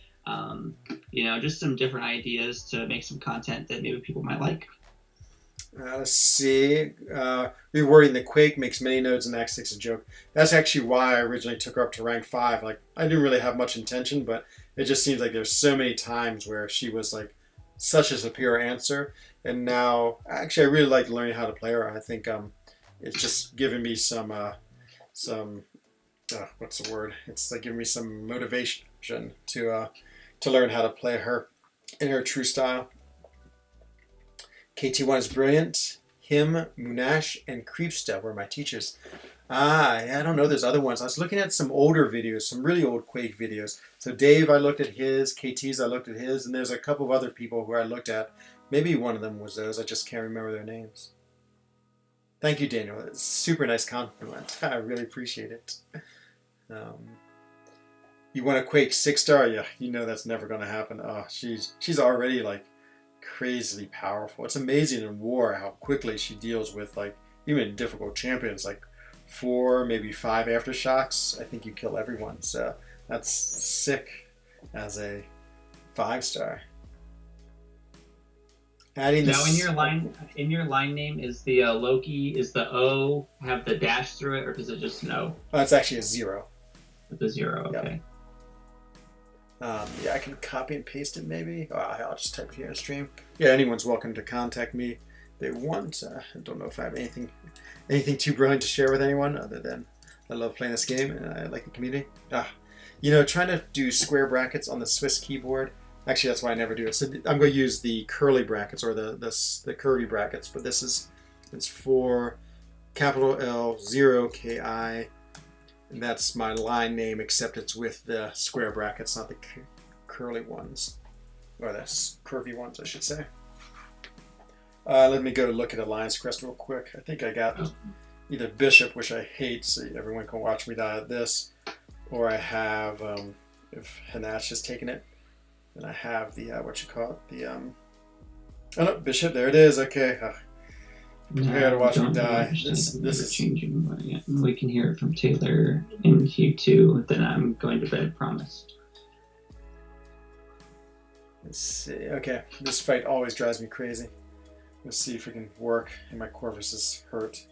Just some different ideas to make some content that maybe people might like. Let's see. Rewording the Quake makes many nodes in Act 6 a joke. That's actually why I originally took her up to rank 5. Like, I didn't really have much intention, but it just seems like there's so many times where she was like such a superior answer. And now, actually, I really like learning how to play her. I think it's just given me some what's the word? It's like giving me some motivation to learn how to play her in her true style. KT1 is brilliant. Him, Munash, and Creepstep were my teachers. I don't know. There's other ones. I was looking at some older videos, some really old Quake videos. So Dave, I looked at his. KT's, I looked at his. And there's a couple of other people who I looked at. Maybe one of them was those. I just can't remember their names. Thank you, Daniel. It's a super nice compliment. I really appreciate it. You want a Quake 6-star? Yeah, that's never going to happen. Oh, she's already like crazily powerful. It's amazing in war how quickly she deals with even difficult champions, like 4, maybe 5 aftershocks. I think you kill everyone. So that's sick as a 5-star. Adding now in your line name is the Loki, is the O have the dash through it, or does it just no? Oh, it's actually a 0. With the 0, okay. Yeah, I can copy and paste it maybe. I'll just type it here in stream. Yeah, anyone's welcome to contact me if they want. I don't know if I have anything too brilliant to share with anyone other than I love playing this game and I like the community. Trying to do square brackets on the Swiss keyboard. Actually, that's why I never do it. So I'm going to use the curly brackets or the curvy brackets, but it's for capital L 0 KI. And that's my line name, except it's with the square brackets, not the curly ones. Or the curvy ones, I should say. Let me go look at Alliance Crest real quick. I think I got either Bishop, which I hate, so everyone can watch me die at this, or I have, if Hanash has taken it, then I have the, Bishop, there it is, okay. I gotta watch me die. This is changing. But yeah, we can hear it from Taylor in Q2. Then I'm going to bed. Promise. Let's see. Okay, this fight always drives me crazy. Let's see if we can work. And my Corvus is hurt.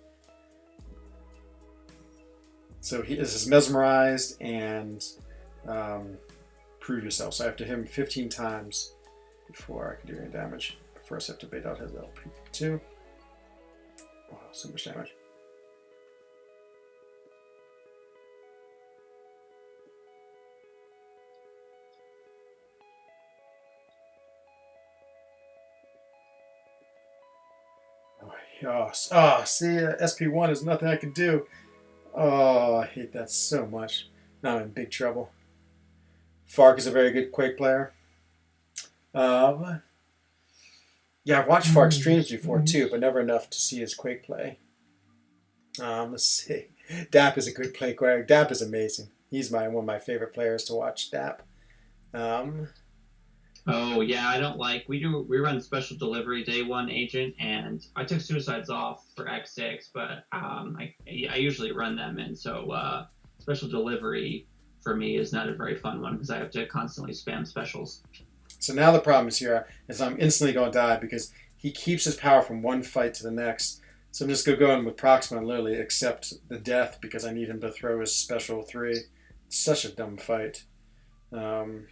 So this is mesmerized and prove yourself. So I have to hit him 15 times before I can do any damage. First, I have to bait out his LP2. Wow, so much damage. Oh, yes. See, SP1 is nothing I can do. Oh, I hate that so much. Now I'm in big trouble. Fark is a very good Quake player. Yeah, I've watched Fark streams before too, but never enough to see his Quake play. Let's see. Dap is a good play player. Dap is amazing. He's one of my favorite players to watch. Dap. Oh yeah, I don't like. We run special delivery day one agent, and I took suicides off for X6, but I usually run them, and so special delivery for me is not a very fun one because I have to constantly spam specials. So now the problem is here is I'm instantly going to die because he keeps his power from one fight to the next. So I'm just going to go in with Proxima and literally accept the death because I need him to throw his special 3. It's such a dumb fight. And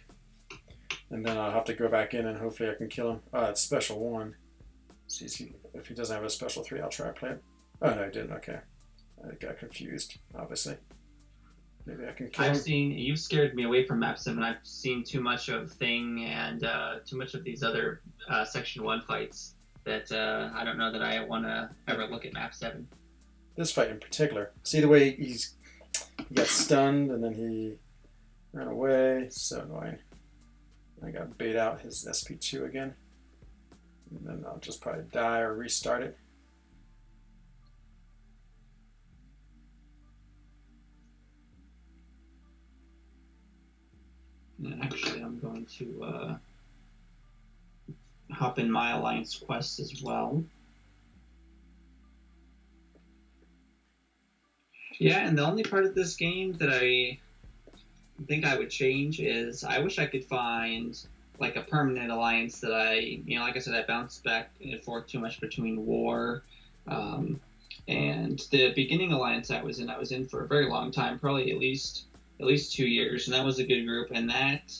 then I'll have to go back in and hopefully I can kill him. It's special 1. See if he doesn't have a special 3, I'll try to play it. Oh, no, he didn't. Okay. I got confused, obviously. Maybe I can kill him. You've scared me away from Map 7. I've seen too much of Thing and too much of these other Section 1 fights that I don't know that I want to ever look at Map 7. This fight in particular. See the way he got stunned and then he ran away. So annoying. I got to bait out his SP2 again. And then I'll just probably die or restart it. Actually, I'm going to hop in my Alliance quest as well. Yeah, and the only part of this game that I think I would change is I wish I could find like a permanent alliance that like I said, I bounced back and forth too much between war and the beginning alliance I was in for a very long time, probably at least 2 years, and that was a good group, and that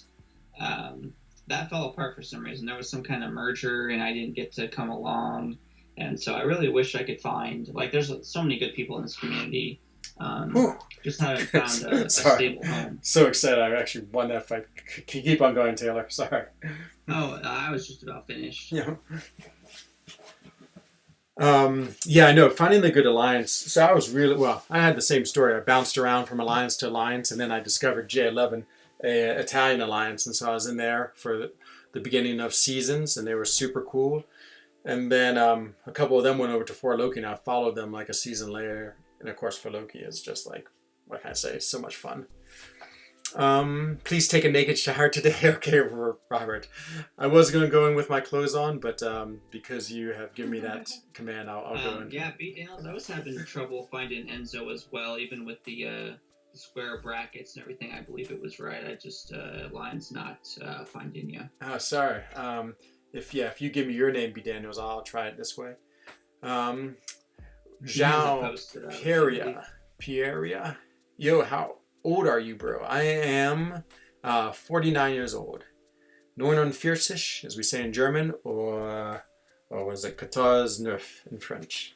fell apart for some reason. There was some kind of merger and I didn't get to come along, and so I really wish I could find, like, there's so many good people in this community. Just haven't found a stable home. So excited I actually won that fight. Keep on going, Taylor. Sorry. Oh, I was just about finished. Yeah. Yeah, I know. Finding the good alliance. So I was I had the same story. I bounced around from alliance to alliance, and then I discovered J11, a Italian alliance, and so I was in there for the beginning of seasons, and they were super cool. And then a couple of them went over to For Loki, and I followed them like a season later. And of course, For Loki is just like, what can I say? So much fun. Please take a naked shower today. Okay, Robert. I was going to go in with my clothes on, but because you have given me that command, I'll go in. Yeah, B. Daniels, I was having trouble finding Enzo as well, even with the square brackets and everything. I believe it was right. I just, line's not finding you. Oh, sorry. If you give me your name, B. Daniels, I'll try it this way. Zhao Pieria. Yo, how old are you, bro? I am 49 years old. 49, as we say in German, or was it 14 in French?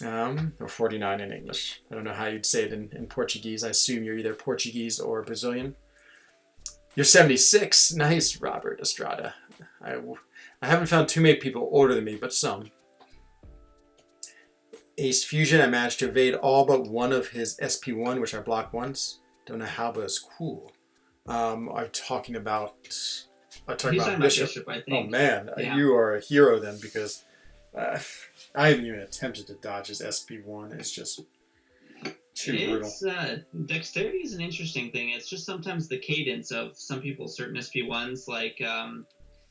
Or 49 in English. I don't know how you'd say it in Portuguese. I assume you're either Portuguese or Brazilian. You're 76. Nice, Robert Estrada. I haven't found too many people older than me, but some. Ace Fusion, I managed to evade all but one of his SP1, which I blocked once. Don't know how, but it's cool. I'm talking about Bishop. I think. Oh man, yeah. You are a hero then, because I haven't even attempted to dodge his SP1. It's just too brutal. Dexterity is an interesting thing. It's just sometimes the cadence of some people's certain SP1s, like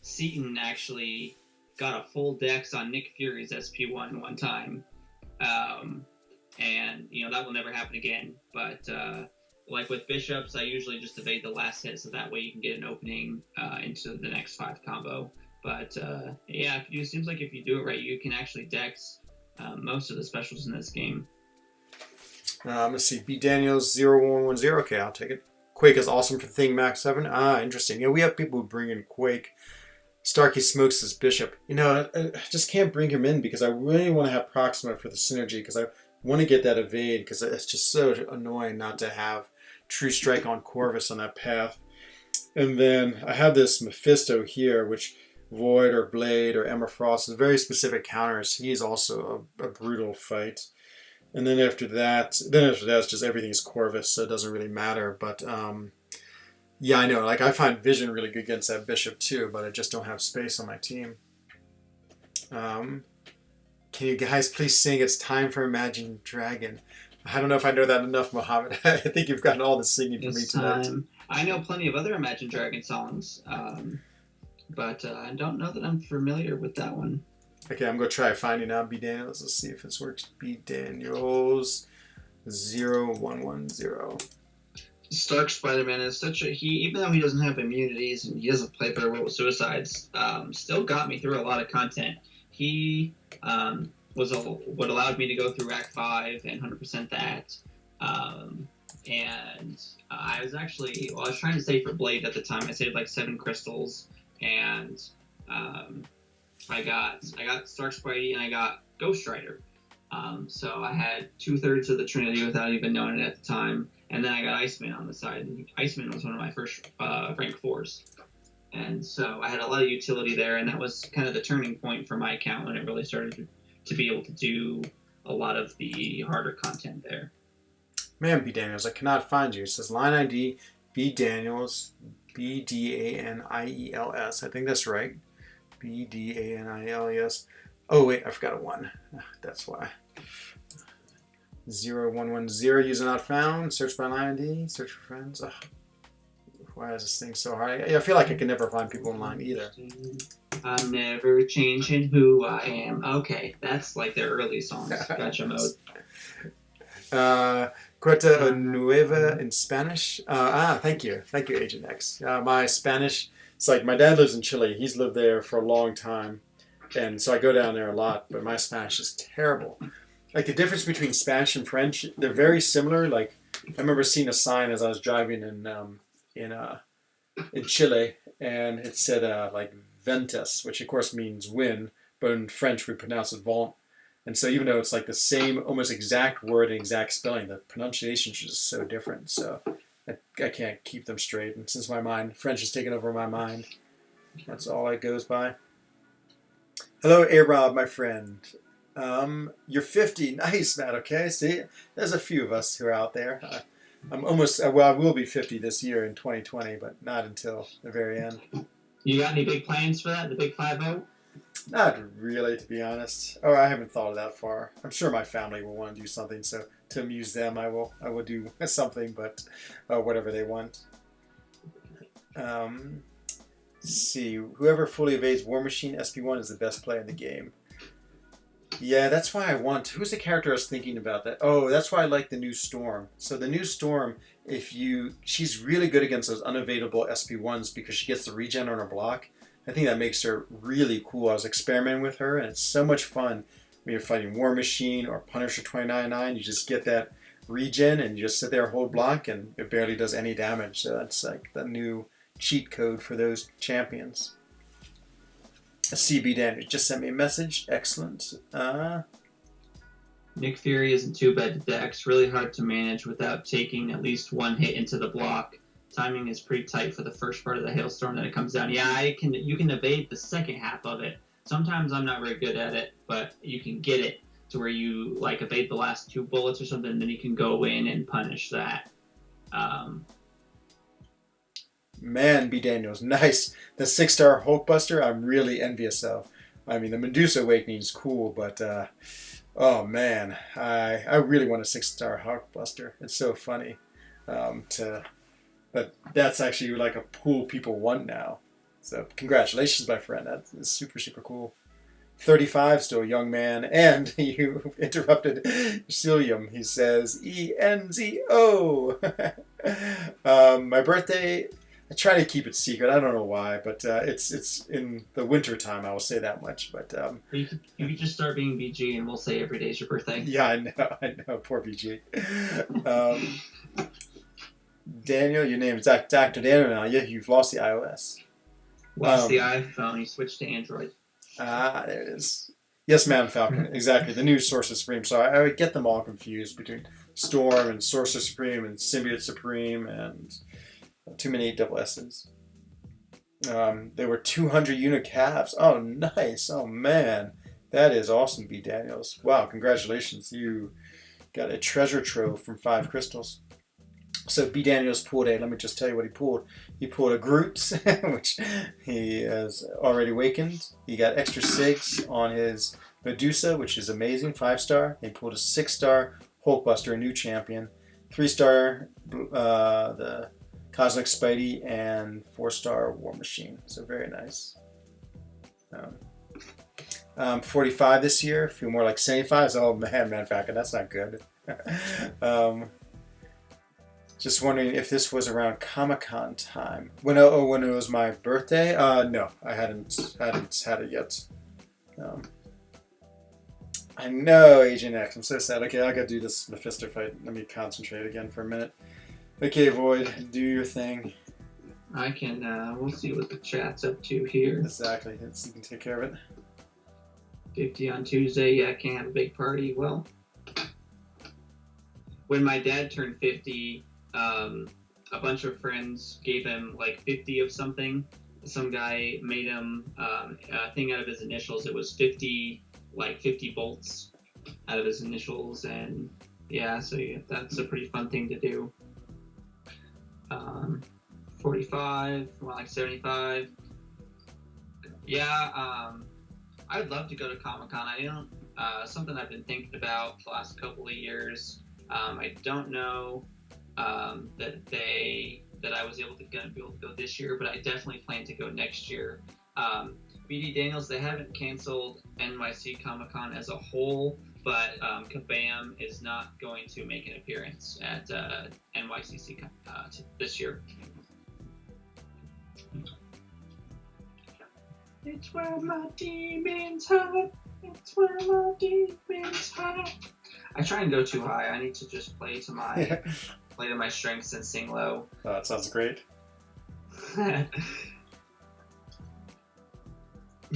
Seaton actually got a full dex on Nick Fury's SP1 one time. And that will never happen again. But like with bishops, I usually just evade the last hit, so that way you can get an opening into the next 5 combo. But it seems like if you do it right, you can actually dex most of the specials in this game. Let's see, B Daniels 0110. Okay, I'll take it. Quake is awesome for Thing Max 7. Interesting. Yeah, we have people who bring in Quake. Starkey smokes his bishop. I just can't bring him in because I really want to have Proxima for the synergy, because I want to get that evade, because it's just so annoying not to have True Strike on Corvus on that path. And then I have this Mephisto here, which Void or Blade or Emma Frost is very specific counters. He's also a brutal fight. And then after that, it's just everything's Corvus, so it doesn't really matter. But yeah, I know. Like, I find Vision really good against that Bishop too, but I just don't have space on my team. Can you guys please sing "It's Time for Imagine Dragon"? I don't know if I know that enough, Mohammed. I think you've gotten all the singing for me tonight. I know plenty of other Imagine Dragon songs, but I don't know that I'm familiar with that one. Okay, I'm going to try finding out B Daniels. Let's see if this works. B Daniels 0110. Stark Spider-Man is even though he doesn't have immunities and he doesn't play very well with suicides, still got me through a lot of content. He was what allowed me to go through Act 5 and 100% that. And I was actually, I was trying to save for Blade at the time. I saved like 7 crystals, and I got Stark Spidey and I got Ghost Rider. So I had 2/3 of the Trinity without even knowing it at the time. And then I got Iceman on the side. And Iceman was one of my first rank 4s. And so I had a lot of utility there, and that was kind of the turning point for my account when it really started to be able to do a lot of the harder content there. Man, B Daniels, I cannot find you. It says line ID B Daniels, BDANIELS. I think that's right. BDANIELS. Oh wait, I forgot a 1. That's why. 0110, user not found. Search by line ID. Search for friends. Ugh. Why is this thing so hard? I feel like I can never find people online either. I'm never changing who I am. Okay, that's like their early songs. Gotcha mode. Cueta Nueva in Spanish. Thank you, Agent X. My Spanish, it's like my dad lives in Chile. He's lived there for a long time, and so I go down there a lot. But my Spanish is terrible. Like, the difference between Spanish and French, they're very similar. Like, I remember seeing a sign as I was driving in Chile, and it said like ventas, which of course means wind, but in French we pronounce it vent. And so even though it's like the same, almost exact word and exact spelling, the pronunciation is just so different. So I can't keep them straight. And since French has taken over my mind, that's all it goes by. Hello, A-Rob, my friend. You're 50. Nice, Matt. Okay, see, there's a few of us who are out there. I'm almost, I will be 50 this year in 2020, but not until the very end. You got any big plans for that, the big 5-0? Not really, to be honest. Oh, I haven't thought of that far. I'm sure my family will want to do something, so to amuse them, I will do something, but whatever they want. Let's see, whoever fully evades War Machine SP1 is the best player in the game. Yeah, that's why I want. Who's the character I was thinking about that? Oh, that's why I like the new Storm. So the new Storm, she's really good against those unevadable SP1s because she gets the regen on her block. I think that makes her really cool. I was experimenting with her, and it's so much fun when you're fighting War Machine or Punisher 29.9. You just get that regen, and you just sit there, hold block, and it barely does any damage. So that's like the new cheat code for those champions. CB Daniel just sent me a message. Excellent. Nick Fury isn't too bad to dex. Really hard to manage without taking at least one hit into the block. Timing is pretty tight for the first part of the hailstorm that it comes down. Yeah, you can evade the second half of it. Sometimes I'm not very good at it, but you can get it to where you like evade the last 2 bullets or something, and then you can go in and punish that. Man, B. Daniels, nice. The 6-star Hulkbuster, I'm really envious of. I mean, the Medusa Awakening is cool, but oh man, I really want a 6-star Hulkbuster. It's so funny. But that's actually like a pool people want now. So congratulations, my friend. That's super, super cool. 35, still a young man. And you interrupted Cilium. He says, ENZO. My birthday, I try to keep it secret. I don't know why, but it's in the winter time. I will say that much. But you could just start being BG, and we'll say every day is your birthday. Yeah, I know. Poor BG. Daniel, your name is Dr. Daniel now. Yeah, you've lost the iOS. Lost the iPhone. You switched to Android. There it is. Yes, ma'am, Falcon. Exactly. The new Sorcerer Supreme. So I would get them all confused between Storm and Sorcerer Supreme and Symbiote Supreme and too many double S's. There were 200 unit calves. Oh, nice. Oh, man. That is awesome, B. Daniels. Wow, congratulations. You got a treasure trove from 5 crystals. So B. Daniels pulled let me just tell you what he pulled. He pulled a Groot, which he has already awakened. He got extra SIGs on his Medusa, which is amazing, 5-star. He pulled a 6-star Hulkbuster, a new champion. 3-star, the Cosmic Spidey, and 4-star War Machine. So very nice. 45 this year, a few more like 75. Oh man, Falcon, that's not good. Just wondering if this was around Comic-Con time. When it was my birthday? No, I hadn't had it yet. I know, Agent X. I'm so sad. Okay, I gotta do this Mephisto fight. Let me concentrate again for a minute. Okay, Void, do your thing. I can, we'll see what the chat's up to here. Exactly, you can take care of it. 50 on Tuesday, yeah, can't have a big party. Well, when my dad turned 50, a bunch of friends gave him like 50 of something. Some guy made him a thing out of his initials. It was 50 bolts out of his initials, and yeah, so yeah, that's a pretty fun thing to do. 45, more like 75. Yeah, I would love to go to Comic-Con. I don't, something I've been thinking about the last couple of years. I don't know that I was gonna be able to go this year, but I definitely plan to go next year. BD Daniels, they haven't canceled NYC Comic-Con as a whole, but Kabam is not going to make an appearance at NYCC this year. It's where my demons hide. It's where my demons hide. I try and go too high. I need to just play to my strengths and sing low. Oh, that sounds great.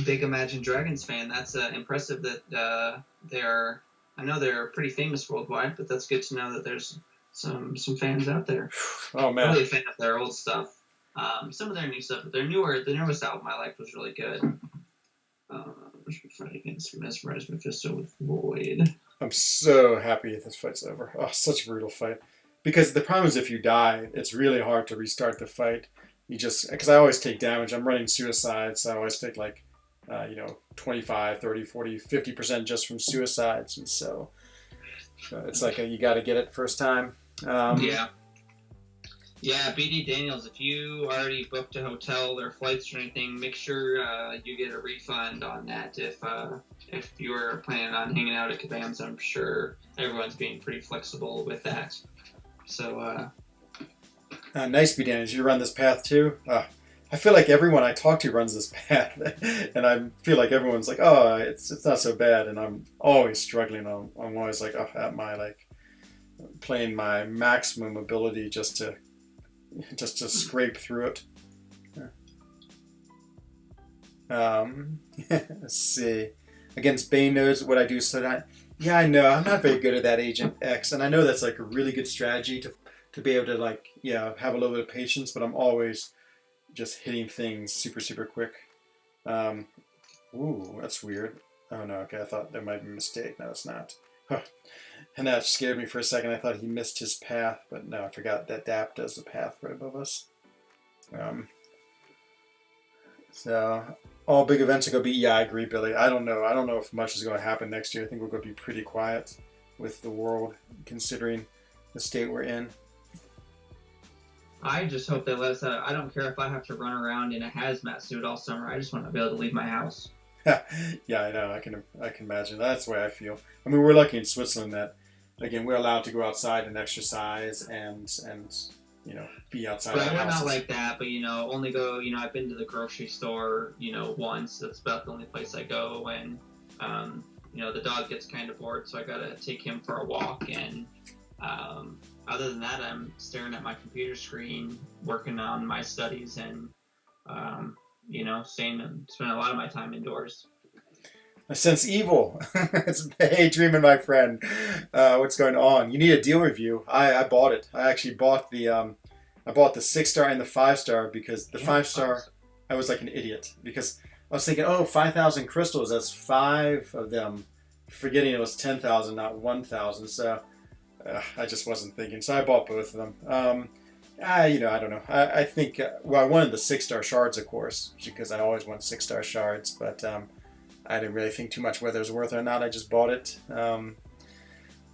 Big Imagine Dragons fan. That's impressive that I know they're pretty famous worldwide, but that's good to know that there's some fans out there. Oh man, I'm really a fan of their old stuff. Some of their new stuff, but the newest album I liked was really good. Fight against Mesmerize Mephisto with Void. I'm so happy this fight's over. Oh, such a brutal fight. Because the problem is if you die, it's really hard to restart the fight. Because I always take damage. I'm running suicides, so I always take 25, 30, 40, 50% just from suicides. And so it's like you got to get it first time. Yeah, BD Daniels, if you already booked a hotel or flights or anything, make sure you get a refund on that if you were planning on hanging out at Kabam's. I'm sure everyone's being pretty flexible with that. So, nice, B. Daniels. You run this path too? I feel like everyone I talk to runs this path, and I feel like everyone's like, oh, it's not so bad, and I'm always struggling. I'm always like, oh, at my playing my maximum ability just to scrape through it. Let's see. Against Bane knows what I do, so that yeah, I know I'm not very good at that Agent X, and I know that's like a really good strategy to be able to like have a little bit of patience, but I'm always just hitting things super quick. Ooh, that's weird. Oh no, okay, I thought there might be a mistake. No, it's not. Huh. And that scared me for a second. I thought he missed his path, but no, I forgot that DAP does the path right above us. So all big events are going to be, yeah, I agree, Billy. I don't know if much is going to happen next year. I think we're going to be pretty quiet with the world, considering the state we're in. I just hope they let us out. I don't care if I have to run around in a hazmat suit all summer. I just want to be able to leave my house. Yeah, I know. I can imagine. That's the way I feel. I mean, we're lucky in Switzerland that, again, we're allowed to go outside and exercise and be outside. Right, we're not like that, but only go. I've been to the grocery store, once. That's about the only place I go when, the dog gets kind of bored, so I gotta take him for a walk. And other than that, I'm staring at my computer screen, working on my studies, and spending a lot of my time indoors. I sense evil. Hey, Dreamin', my friend. What's going on? You need a deal review. I bought it. I actually bought the 6-star and the 5-star because the 5-star, I was like an idiot because I was thinking, 5,000 crystals, that's 5 of them. Forgetting it was 10,000, not 1,000. So I just wasn't thinking. So I bought both of them. I don't know. I think, I wanted the 6-star shards, of course, because I always want 6-star shards, but I didn't really think too much whether it was worth it or not. I just bought it. I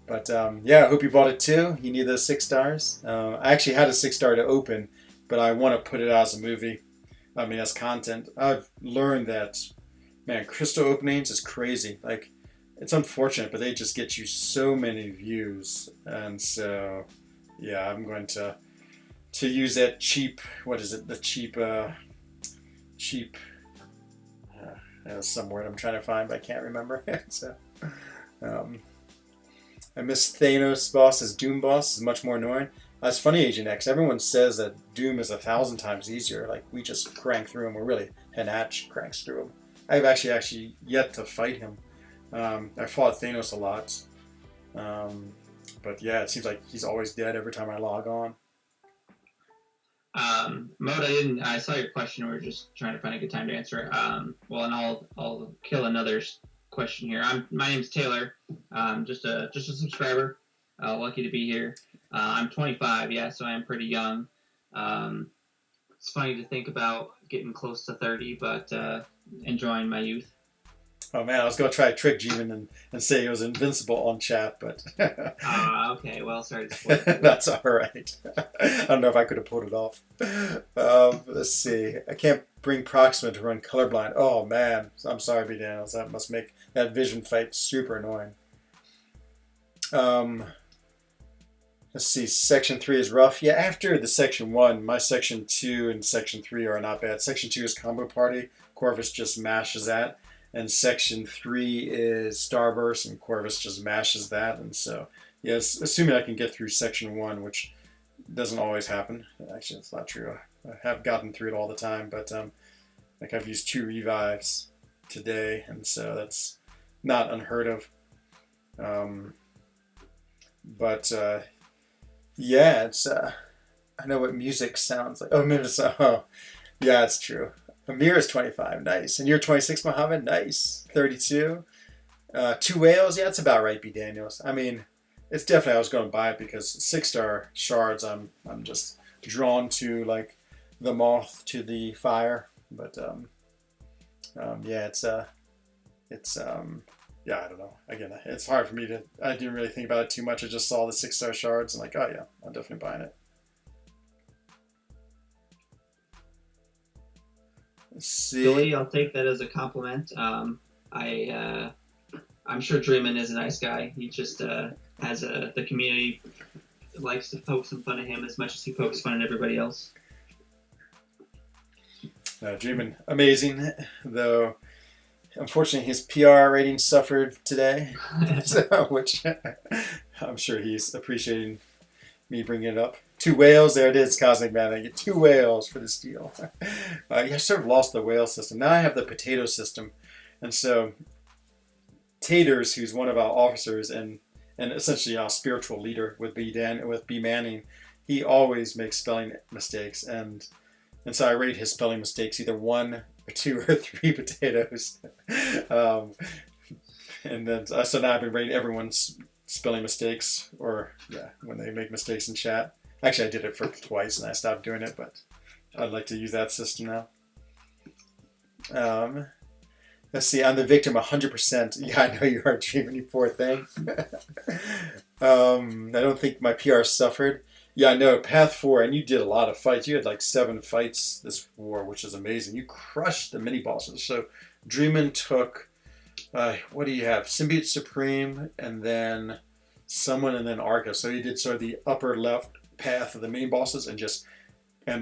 hope you bought it too. You need those 6 stars. I actually had a 6-star to open, but I want to put it out as a movie. I mean, as content. I've learned that, man, crystal openings is crazy. Like, it's unfortunate, but they just get you so many views. And so, yeah, I'm going to use that cheap, what is it? The cheap, there's some word I'm trying to find, but I can't remember. So, I miss Thanos boss as Doom boss. Is much more annoying. That's funny, Agent X. Everyone says that Doom is 1,000 times easier. Like, we just crank through him. We're really Hanach cranks through him. I've actually yet to fight him. I fought Thanos a lot. But yeah, it seems like he's always dead every time I log on. Mode, I saw your question. We were just trying to find a good time to answer it. And I'll kill another question here. My name's Taylor. Just a subscriber. Lucky to be here. I'm 25. Yeah, so I am pretty young. It's funny to think about getting close to 30, but enjoying my youth. Oh man, I was going to try to trick G-Man and say he was invincible on chat, but... okay, well, sorry to spoil it. That's alright. I don't know if I could have pulled it off. Let's see. I can't bring Proxima to run colorblind. Oh man, I'm sorry, B. Daniels. That must make that vision fight super annoying. Let's see, Section 3 is rough. Yeah, after the Section 1, my Section 2 and Section 3 are not bad. Section 2 is Combo Party. Corvus just mashes that. And Section 3 is Starburst, and Corvus just mashes that. And so, yes, assuming I can get through Section 1, which doesn't always happen. Actually, it's not true. I have gotten through it all the time, but I've used 2 revives today, and so that's not unheard of. Yeah, it's I know what music sounds like. Yeah, it's true. Amir is 25, nice. And you're 26, Mohammed, nice. 32. 2 whales, yeah, that's about right, B. Daniels. I mean, it's definitely, I was going to buy it because 6-star shards, I'm just drawn to, like, the moth to the fire. But, yeah, yeah, I don't know. Again, it's hard for me I didn't really think about it too much. I just saw the 6-star shards and like, oh yeah, I'm definitely buying it. Let's see. Billy, I'll take that as a compliment. I'm sure Dreamin' is a nice guy. He just has the community likes to poke some fun at him as much as he pokes fun at everybody else. Dreamin', amazing, though. Unfortunately, his PR rating suffered today, which I'm sure he's appreciating me bringing it up. 2 whales, there it is, Cosmic Man. I get 2 whales for this deal. I sort of lost the whale system. Now I have the potato system. And so Taters, who's one of our officers and essentially our spiritual leader with B Manning, he always makes spelling mistakes, and so I rate his spelling mistakes either 1 or 2 or 3 potatoes. And then so now I've been rating everyone's spelling mistakes, or when they make mistakes in chat. Actually, I did it for twice and I stopped doing it, but I'd like to use that system now. Let's see, I'm the victim 100%. Yeah, I know you are, Dreaming, you poor thing. I don't think my PR suffered. Yeah, I know, Path 4, and you did a lot of fights. You had like 7 fights this war, which is amazing. You crushed the mini-bosses. So Dreamin took, what do you have? Symbiote Supreme, and then Someone, and then Argus. So he did sort of the upper left path of the mini-bosses and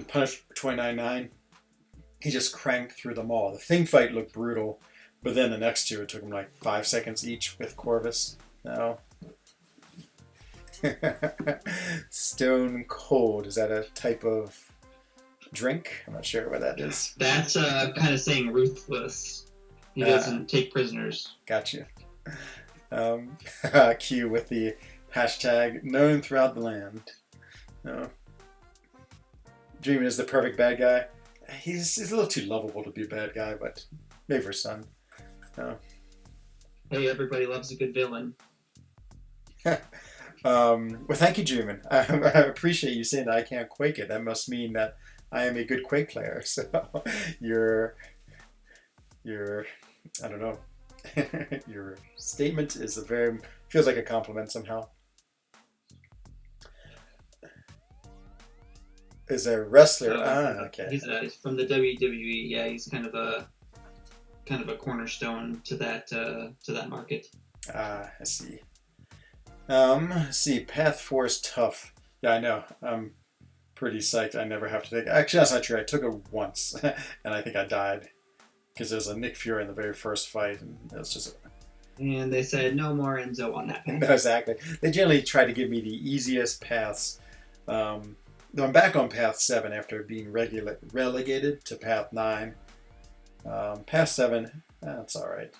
punished 29-9. He just cranked through them all. The Thing fight looked brutal. But then the next 2, it took him like 5 seconds each with Corvus. No. Stone Cold. Is that a type of drink? I'm not sure what that is. That's kind of saying ruthless. He doesn't take prisoners. Gotcha. Q with the hashtag known throughout the land. No. Dreaming is the perfect bad guy. He's a little too lovable to be a bad guy, but maybe for some. Hey, everybody loves a good villain. Well, thank you, Dreamin. I appreciate you saying that I can't Quake it. That must mean that I am a good Quake player. So your I don't know. Your statement is feels like a compliment somehow. Is a wrestler. Okay. He's from the WWE. Yeah, he's kind of a cornerstone to that market. I see. Let's see. Path 4 is tough. Yeah, I know. I'm pretty psyched I never have to take it. Actually, that's not true. I took it once, and I think I died. Because there's a Nick Fury in the very first fight, and it was just... And they said, no more Enzo on that path. No, exactly. They generally try to give me the easiest paths. Though I'm back on Path 7 after being relegated to Path 9. Path 7, that's alright.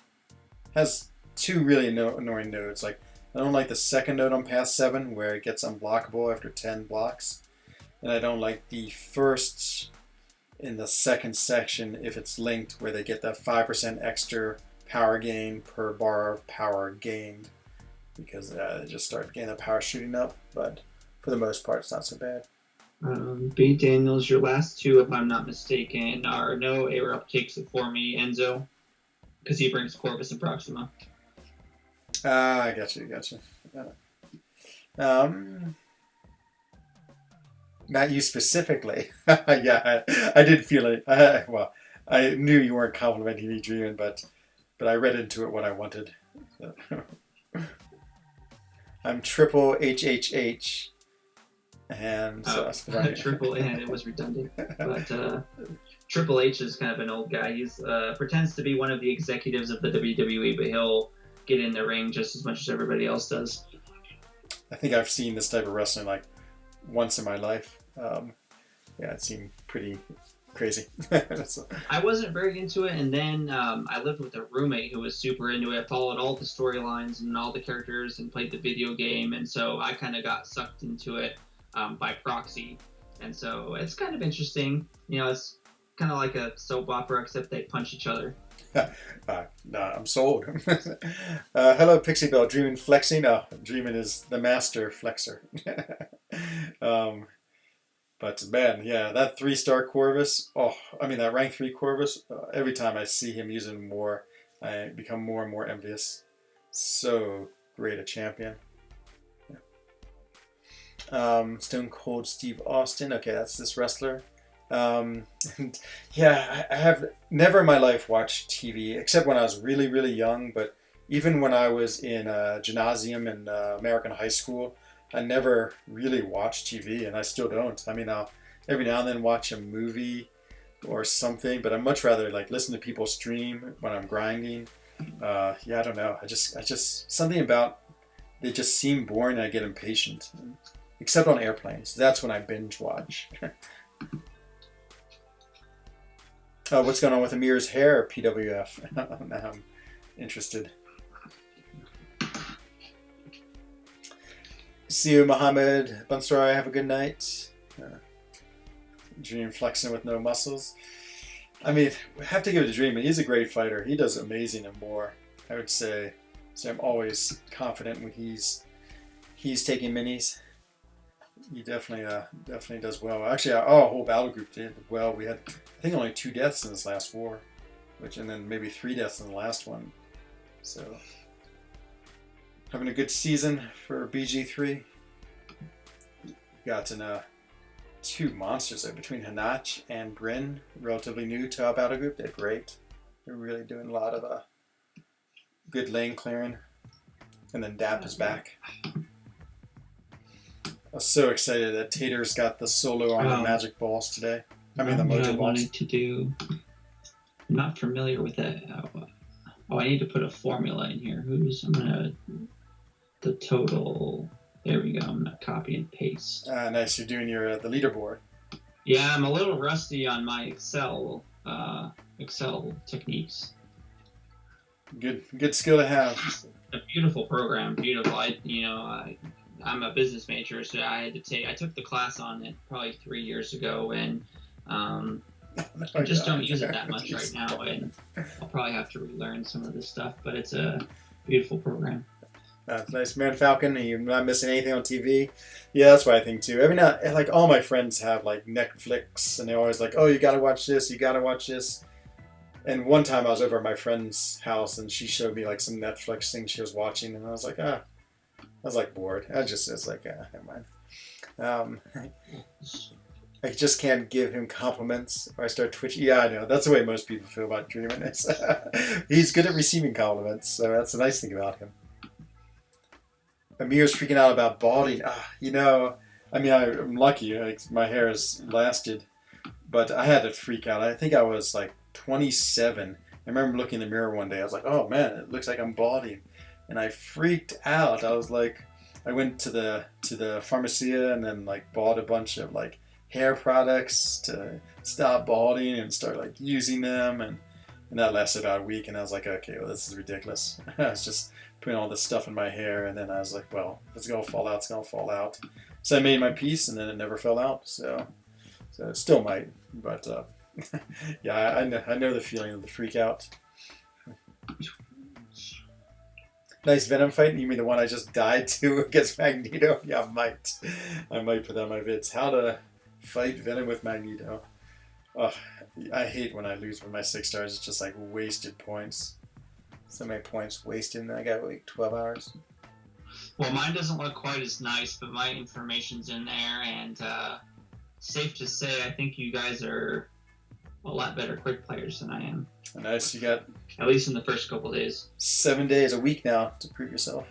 Has 2 really annoying nodes. Like, I don't like the second node on Path 7, where it gets unblockable after 10 blocks. And I don't like the first... in the second section, if it's linked, where they get that 5% extra power gain per bar of power gained, because they just start getting the power shooting up. But for the most part, it's not so bad. B. Daniels, your last 2, if I'm not mistaken, are no air uptakes for me, Enzo, because he brings Corvus and Proxima. I gotcha. Not you specifically. Yeah, I did feel it. Well, I knew you weren't complimenting me, Dreaming, but I read into it what I wanted. So. I'm triple HHH, and so triple, and it was redundant. But Triple H is kind of an old guy. He's pretends to be one of the executives of the WWE, but he'll get in the ring just as much as everybody else does. I think I've seen this type of wrestling like once in my life. Yeah, it seemed pretty crazy. So. I wasn't very into it, and then I lived with a roommate who was super into it, followed all the storylines and all the characters, and played the video game, and so I kind of got sucked into it by proxy. And so it's kind of interesting. You know, it's kind of like a soap opera, except they punch each other. No, I'm sold. Hello, Pixie Bell. Dreamin' flexing? No, Dreamin' is the master flexor. But man, yeah, that 3-star Corvus. That rank 3 Corvus. Every time I see him using more, I become more and more envious. So great a champion. Yeah. Stone Cold Steve Austin. Okay, that's this wrestler. And yeah, I have never in my life watched TV except when I was really, really young. But even when I was in gymnasium and American high school, I never really watched TV, and I still don't. I mean, I'll every now and then watch a movie or something, but I'd much rather like listen to people stream when I'm grinding. Yeah, I don't know. I just something about they just seem boring and I get impatient. Except on airplanes. That's when I binge watch. What's going on with Amir's hair, PWF? Now I'm interested. See you, Mohammed Bansari. Have a good night. Dream flexing with no muscles. I mean, we have to give it to Dream. He's a great fighter. He does amazing and more, I would say. So I'm always confident when he's taking minis. He definitely does well. Actually, our whole battle group did well. We had, I think, only 2 deaths in this last war, and then maybe 3 deaths in the last one. So, having a good season for BG3. Gotten 2 monsters there between Hanach and Bryn, relatively new to our battle group. They're great. They're really doing a lot of good lane clearing. And then Dap is back. I was so excited that Tater's got the solo on the magic balls today. I mean, the mojo balls. I wanted to do. I'm not familiar with it. I need to put a formula in here. The total. There we go. I'm gonna copy and paste. Nice. You're doing the leaderboard. Yeah, I'm a little rusty on my Excel techniques. Good skill to have. A beautiful program. Beautiful. I'm a business major, so I took the class on it probably 3 years ago, and I just don't use it that much right now, and I'll probably have to relearn some of this stuff, but it's a beautiful program. That's nice, man. Falcon, you're not missing anything on TV. Yeah, that's what I think too. Every now, like, all my friends have like Netflix, and they're always like, "Oh, you gotta watch this. You gotta watch this." And one time I was over at my friend's house, and she showed me like some Netflix thing she was watching, and I was like, I was like bored. It's like, never mind. I just can't give him compliments, or I start twitching. Yeah, I know. That's the way most people feel about Dreamin'. He's good at receiving compliments, so that's the nice thing about him. Amir's freaking out about balding. I'm lucky. Like, my hair has lasted, but I had to freak out. I think I was like 27. I remember looking in the mirror one day. I was like, "Oh man, it looks like I'm balding," and I freaked out. I was like, I went to the pharmacia and then like bought a bunch of like hair products to stop balding and start like using them, and that lasted about a week. And I was like, okay, well, this is ridiculous. I was just putting all this stuff in my hair, and then I was like, well, if it's gonna fall out, it's gonna fall out. So I made my piece, and then it never fell out. So it still might, but yeah, I know the feeling of the freak out. Nice Venom fight. You mean the one I just died to against Magneto? Yeah, I might put that on my vids. How to fight Venom with Magneto. Oh, I hate when I lose with my 6 stars. It's just like wasted points. So many points wasted, and I got like 12 hours. Well, mine doesn't look quite as nice, but my information's in there, and safe to say, I think you guys are a lot better Quake players than I am. Nice. You got, at least in the first couple days, 7 days, a week now to prove yourself.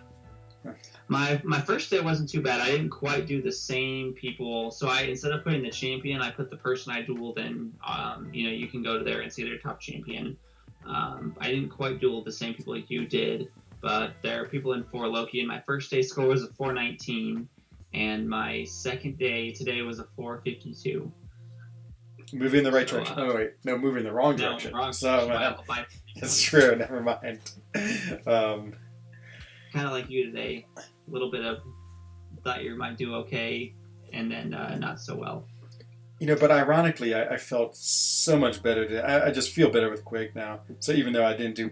My first day wasn't too bad. I didn't quite do the same people. So instead of putting the champion, I put the person I dueled in. You can go to there and see their top champion. I didn't quite duel the same people like you did, but there are people in 4 Loki, and my first day score was a 419, and my second day today was a 452. Moving in the right direction. Oh wait, no, moving in the wrong direction. Wrong so direction. That's true. Never mind. Kind of like you today, a little bit of thought you might do okay, and then not so well. But ironically, I felt so much better today. I just feel better with Quake now. So even though I didn't do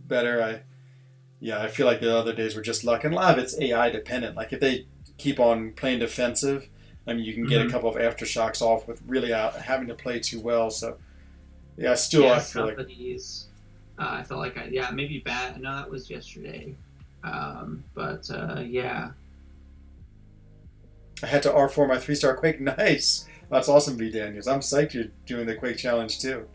better, I feel like the other days were just luck. And a lot of it's AI dependent. Like if they keep on playing defensive, I mean, you can get a couple of aftershocks off with really having to play too well. So I feel like I felt like maybe bad. No, that was yesterday. Yeah. I had to R4 my 3-star Quake. Nice. That's awesome, B. Daniels. I'm psyched you're doing the Quake challenge too.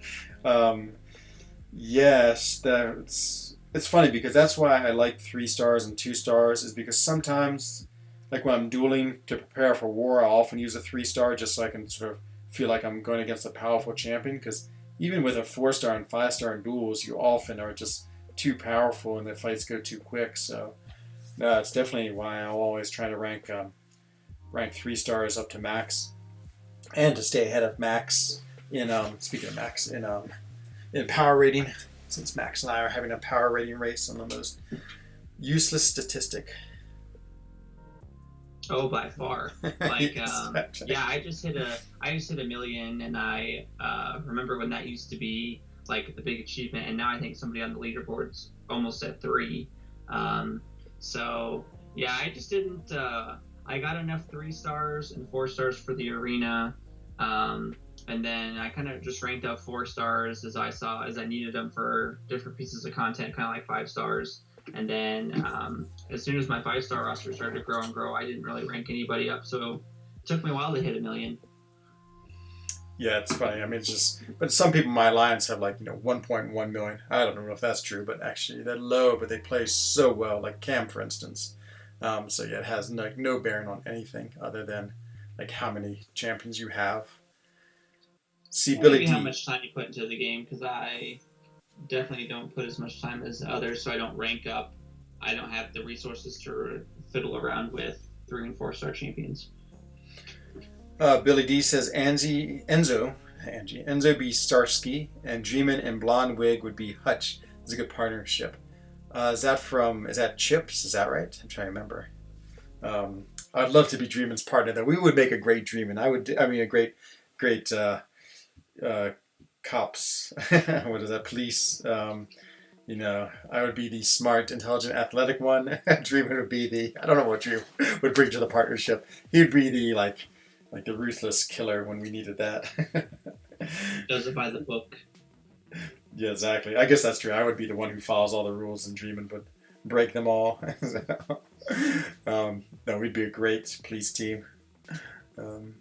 Yes, it's funny because that's why I like 3 stars and 2 stars, is because sometimes, like when I'm dueling to prepare for war, I often use a 3-star just so I can sort of feel like I'm going against a powerful champion, because even with a 4-star and 5-star in duels, you often are just too powerful and the fights go too quick. So No, it's definitely why I'll always try to rank 3 stars up to max, and to stay ahead of max in speaking of max in power rating, since Max and I are having a power rating race on the most useless statistic. Oh, by far. Like, Exactly. yeah, I just hit a million, and I remember when that used to be like the big achievement, and now I think somebody on the leaderboard's almost at three. Um, so yeah, I just didn't. I got enough 3 stars and 4 stars for the arena, and then I kind of just ranked up 4 stars as I needed them for different pieces of content, kind of like 5 stars. And then as soon as my 5 star roster started to grow and grow, I didn't really rank anybody up. So it took me a while to hit a million. Yeah, it's funny. I mean, it's just, but some people in my alliance have 1.1 million. I don't know if that's true, but actually they're low, but they play so well, like Cam, for instance. So yeah, it has no bearing on anything other than like how many champions you have. See, Billy Maybe how D. much time you put into the game, because I definitely don't put as much time as others, so I don't rank up. I don't have the resources to fiddle around with 3 and 4 star champions. Billy D says Enzo be Starsky, and Dreamin' and Blonde Wig would be Hutch. It's a good partnership. Is that Chips? Is that right? I'm trying to remember. I'd love to be Dreamin's partner, though. We would make a great Dreamin'. A great cops. What is that? Police. I would be the smart, intelligent, athletic one. Dreamin would be I don't know what Dream would bring to the partnership. He'd be like the ruthless killer when we needed that. Does it by the book. Yeah, exactly. I guess that's true. I would be the one who follows all the rules, and Dreamin would break them all. No, we'd be a great police team. Um,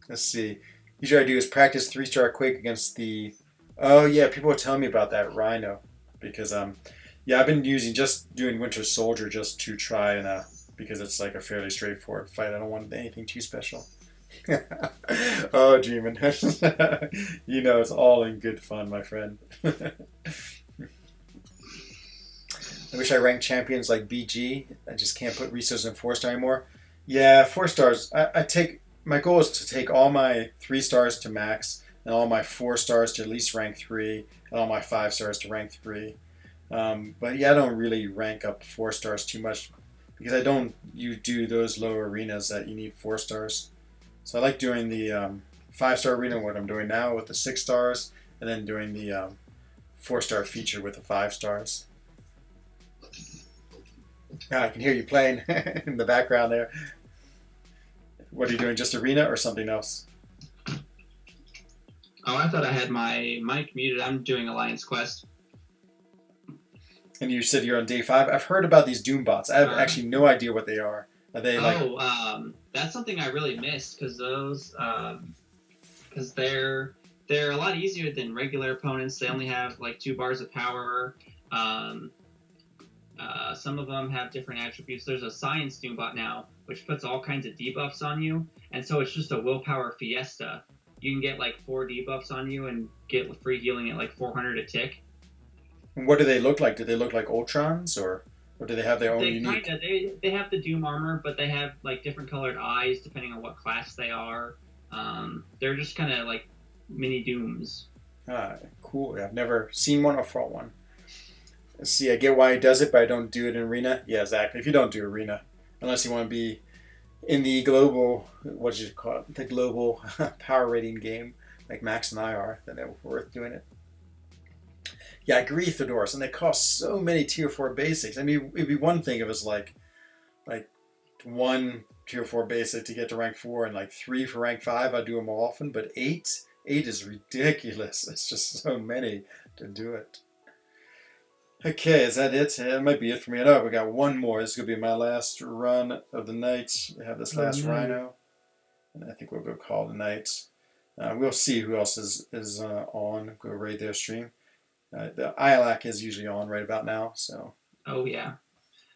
let's see. Usually I do is practice 3 star Quake against the. Oh yeah, people were telling me about that Rhino, because yeah, I've been doing Winter Soldier just to try and because it's like a fairly straightforward fight. I don't want anything too special. Oh, Dreamin. It's all in good fun, my friend. I wish I ranked champions like BG. I just can't put resources in 4 star anymore. Yeah, 4 stars. My goal is to take all my 3 stars to max, and all my 4 stars to at least rank 3, and all my 5 stars to rank 3. But yeah, I don't really rank up 4 stars too much, because you do those low arenas that you need 4 stars. So I like doing the 5 star arena, what I'm doing now with the 6 stars, and then doing the 4 star feature with the 5 stars. I can hear you playing in the background there. What are you doing? Just arena or something else? Oh, I thought I had my mic muted. I'm doing Alliance Quest. And you said you're on day 5. I've heard about these Doom bots. I have actually no idea what they are. Are they that's something I really missed, because they're a lot easier than regular opponents. They only have like 2 bars of power. Some of them have different attributes. There's a Science Doom bot now, which puts all kinds of debuffs on you, and so it's just a willpower fiesta. You can get like 4 debuffs on you and get free healing at like 400 a tick. What do they look like? Do they look like Ultrons, or do they have their own unique? They have the Doom armor, but they have like different colored eyes depending on what class they are. They're just kind of like mini Dooms. Cool. I've never seen one or fought one. Let's see, I get why he does it, but I don't do it in arena. Yeah, exactly. If you don't do arena, unless you want to be in the global, what did you call it? The global power rating game, like Max and I are, then it's worth doing it. Yeah, I agree, Theodorus, and they cost so many tier 4 basics. I mean, it'd be one thing if it was like 1 tier 4 basic to get to rank 4 and like 3 for rank 5. I'd do them more often, but 8 is ridiculous. It's just so many to do it. Okay, is that it? That might be it for me. I know we got one more. This is going to be my last run of the night. We have this last Rhino, and I think we'll go call the night. We'll see who else is on. Go raid their stream. The ILAC is usually on right about now, so. Oh, yeah.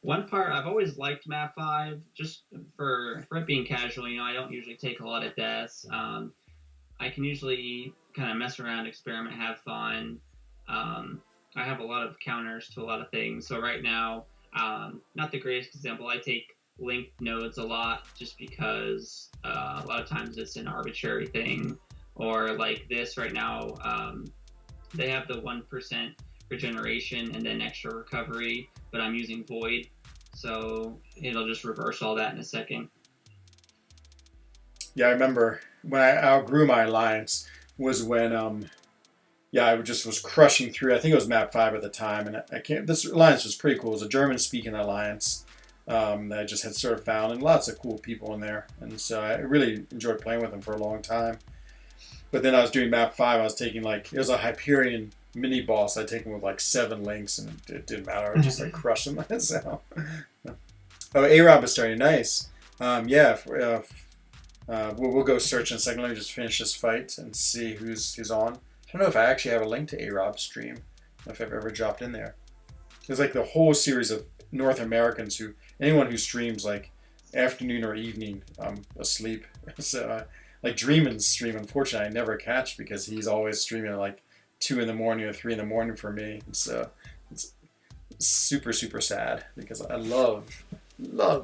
One part, I've always liked Map 5, just for it being casual. I don't usually take a lot of deaths. I can usually kind of mess around, experiment, have fun. I have a lot of counters to a lot of things. So right now, not the greatest example. I take linked nodes a lot just because a lot of times it's an arbitrary thing, or like this right now, they have the 1% regeneration and then extra recovery, but I'm using void, so it'll just reverse all that in a second. Yeah, I remember when I outgrew my alliance was when yeah, I just was crushing through. I think it was map 5 at the time, and I can't. This alliance was pretty cool. It was a German-speaking alliance that I just had sort of found, and lots of cool people in there. And so I really enjoyed playing with them for a long time. But then I was doing map 5. I was taking like it was a Hyperion mini boss. I'd taken with like 7 links, and it didn't matter. I was just like crushing myself. Oh, A-Rob is starting. Nice. Yeah. We'll go search in a second. Let me just finish this fight and see who's on. I don't know if I actually have a link to A-Rob's stream. I don't know if I've ever dropped in there. There's like the whole series of North Americans anyone who streams like afternoon or evening asleep. So like Dreamin's stream, unfortunately, I never catch because he's always streaming at like 2 in the morning or 3 in the morning for me. So it's super, super sad because I love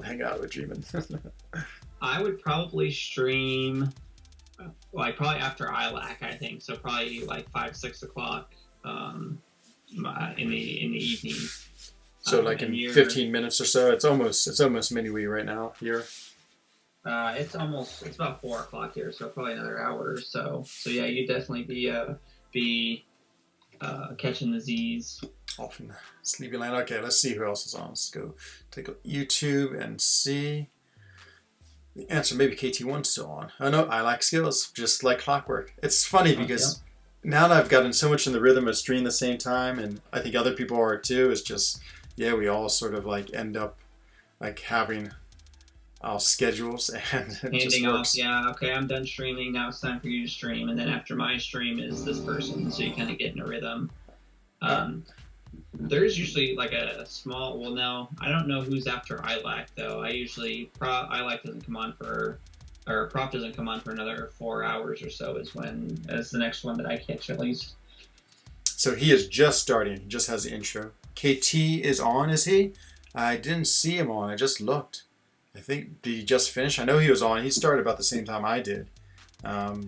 hanging out with Dreamin. I would probably stream like probably after ILAC, I think. So probably like 5-6 o'clock in the evening. So like in 15 minutes or so. It's almost minuit right now here. It's about 4 o'clock here, so probably another hour or so. So yeah, you'd definitely be catching the Z's. Often sleepy line. Okay, let's see who else is on. Let's go take a YouTube and see. The answer, maybe KT1's still on. Oh no, I like skills, just like clockwork. It's funny because now that I've gotten so much in the rhythm of streaming at the same time, and I think other people are too, it's just, yeah, we all sort of like end up like having our schedules and it just handing off, works. yeah, okay, I'm done streaming, now it's time for you to stream, and then after my stream is this person, so you kind of get in a rhythm. There's usually like a small, well, no, I don't know who's after ILAC though. I usually, ILAC doesn't come on for, or Prop doesn't come on for another 4 hours or so is the next one that I catch at least. So he is just starting, he just has the intro. KT is on, is he? I didn't see him on, I just looked. I think, did he just finish? I know he was on, he started about the same time I did. Well,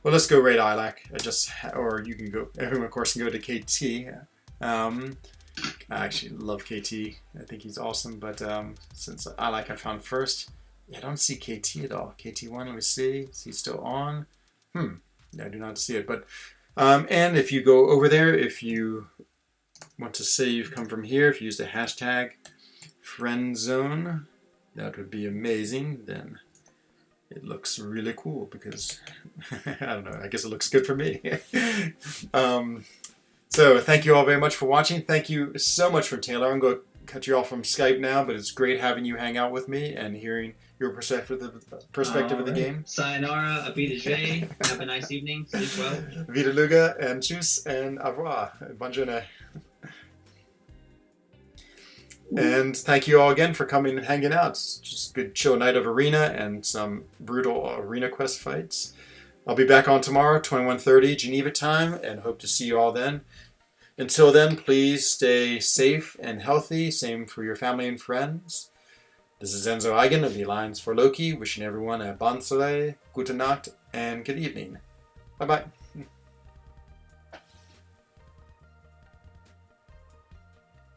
let's go rate ILAC. Or you can go, everyone of course can go to KT. I actually love KT. I think he's awesome, but since I found first, yeah, I don't see KT at all. KT1, let me see. Is he still on? Yeah, I do not see it. But and if you go over there, if you want to say you've come from here, if you use the hashtag frENZOne, that would be amazing. Then it looks really cool because I don't know. I guess it looks good for me. So thank you all very much for watching. Thank you so much for Taylor. I'm going to cut you off from Skype now, but it's great having you hang out with me and hearing your perspective of the game. Sayonara, Abida. Have a nice evening. Sleep well. Vida Luga and tschüss and au revoir. Bonne journée. And thank you all again for coming and hanging out. It's just a good chill night of arena and some brutal arena quest fights. I'll be back on tomorrow, 21:30 Geneva time, and hope to see you all then. Until then, please stay safe and healthy. Same for your family and friends. This is Enzo Eigen of the Alliance for Loki, wishing everyone a bon soleil, gute Nacht, and good evening. Bye-bye.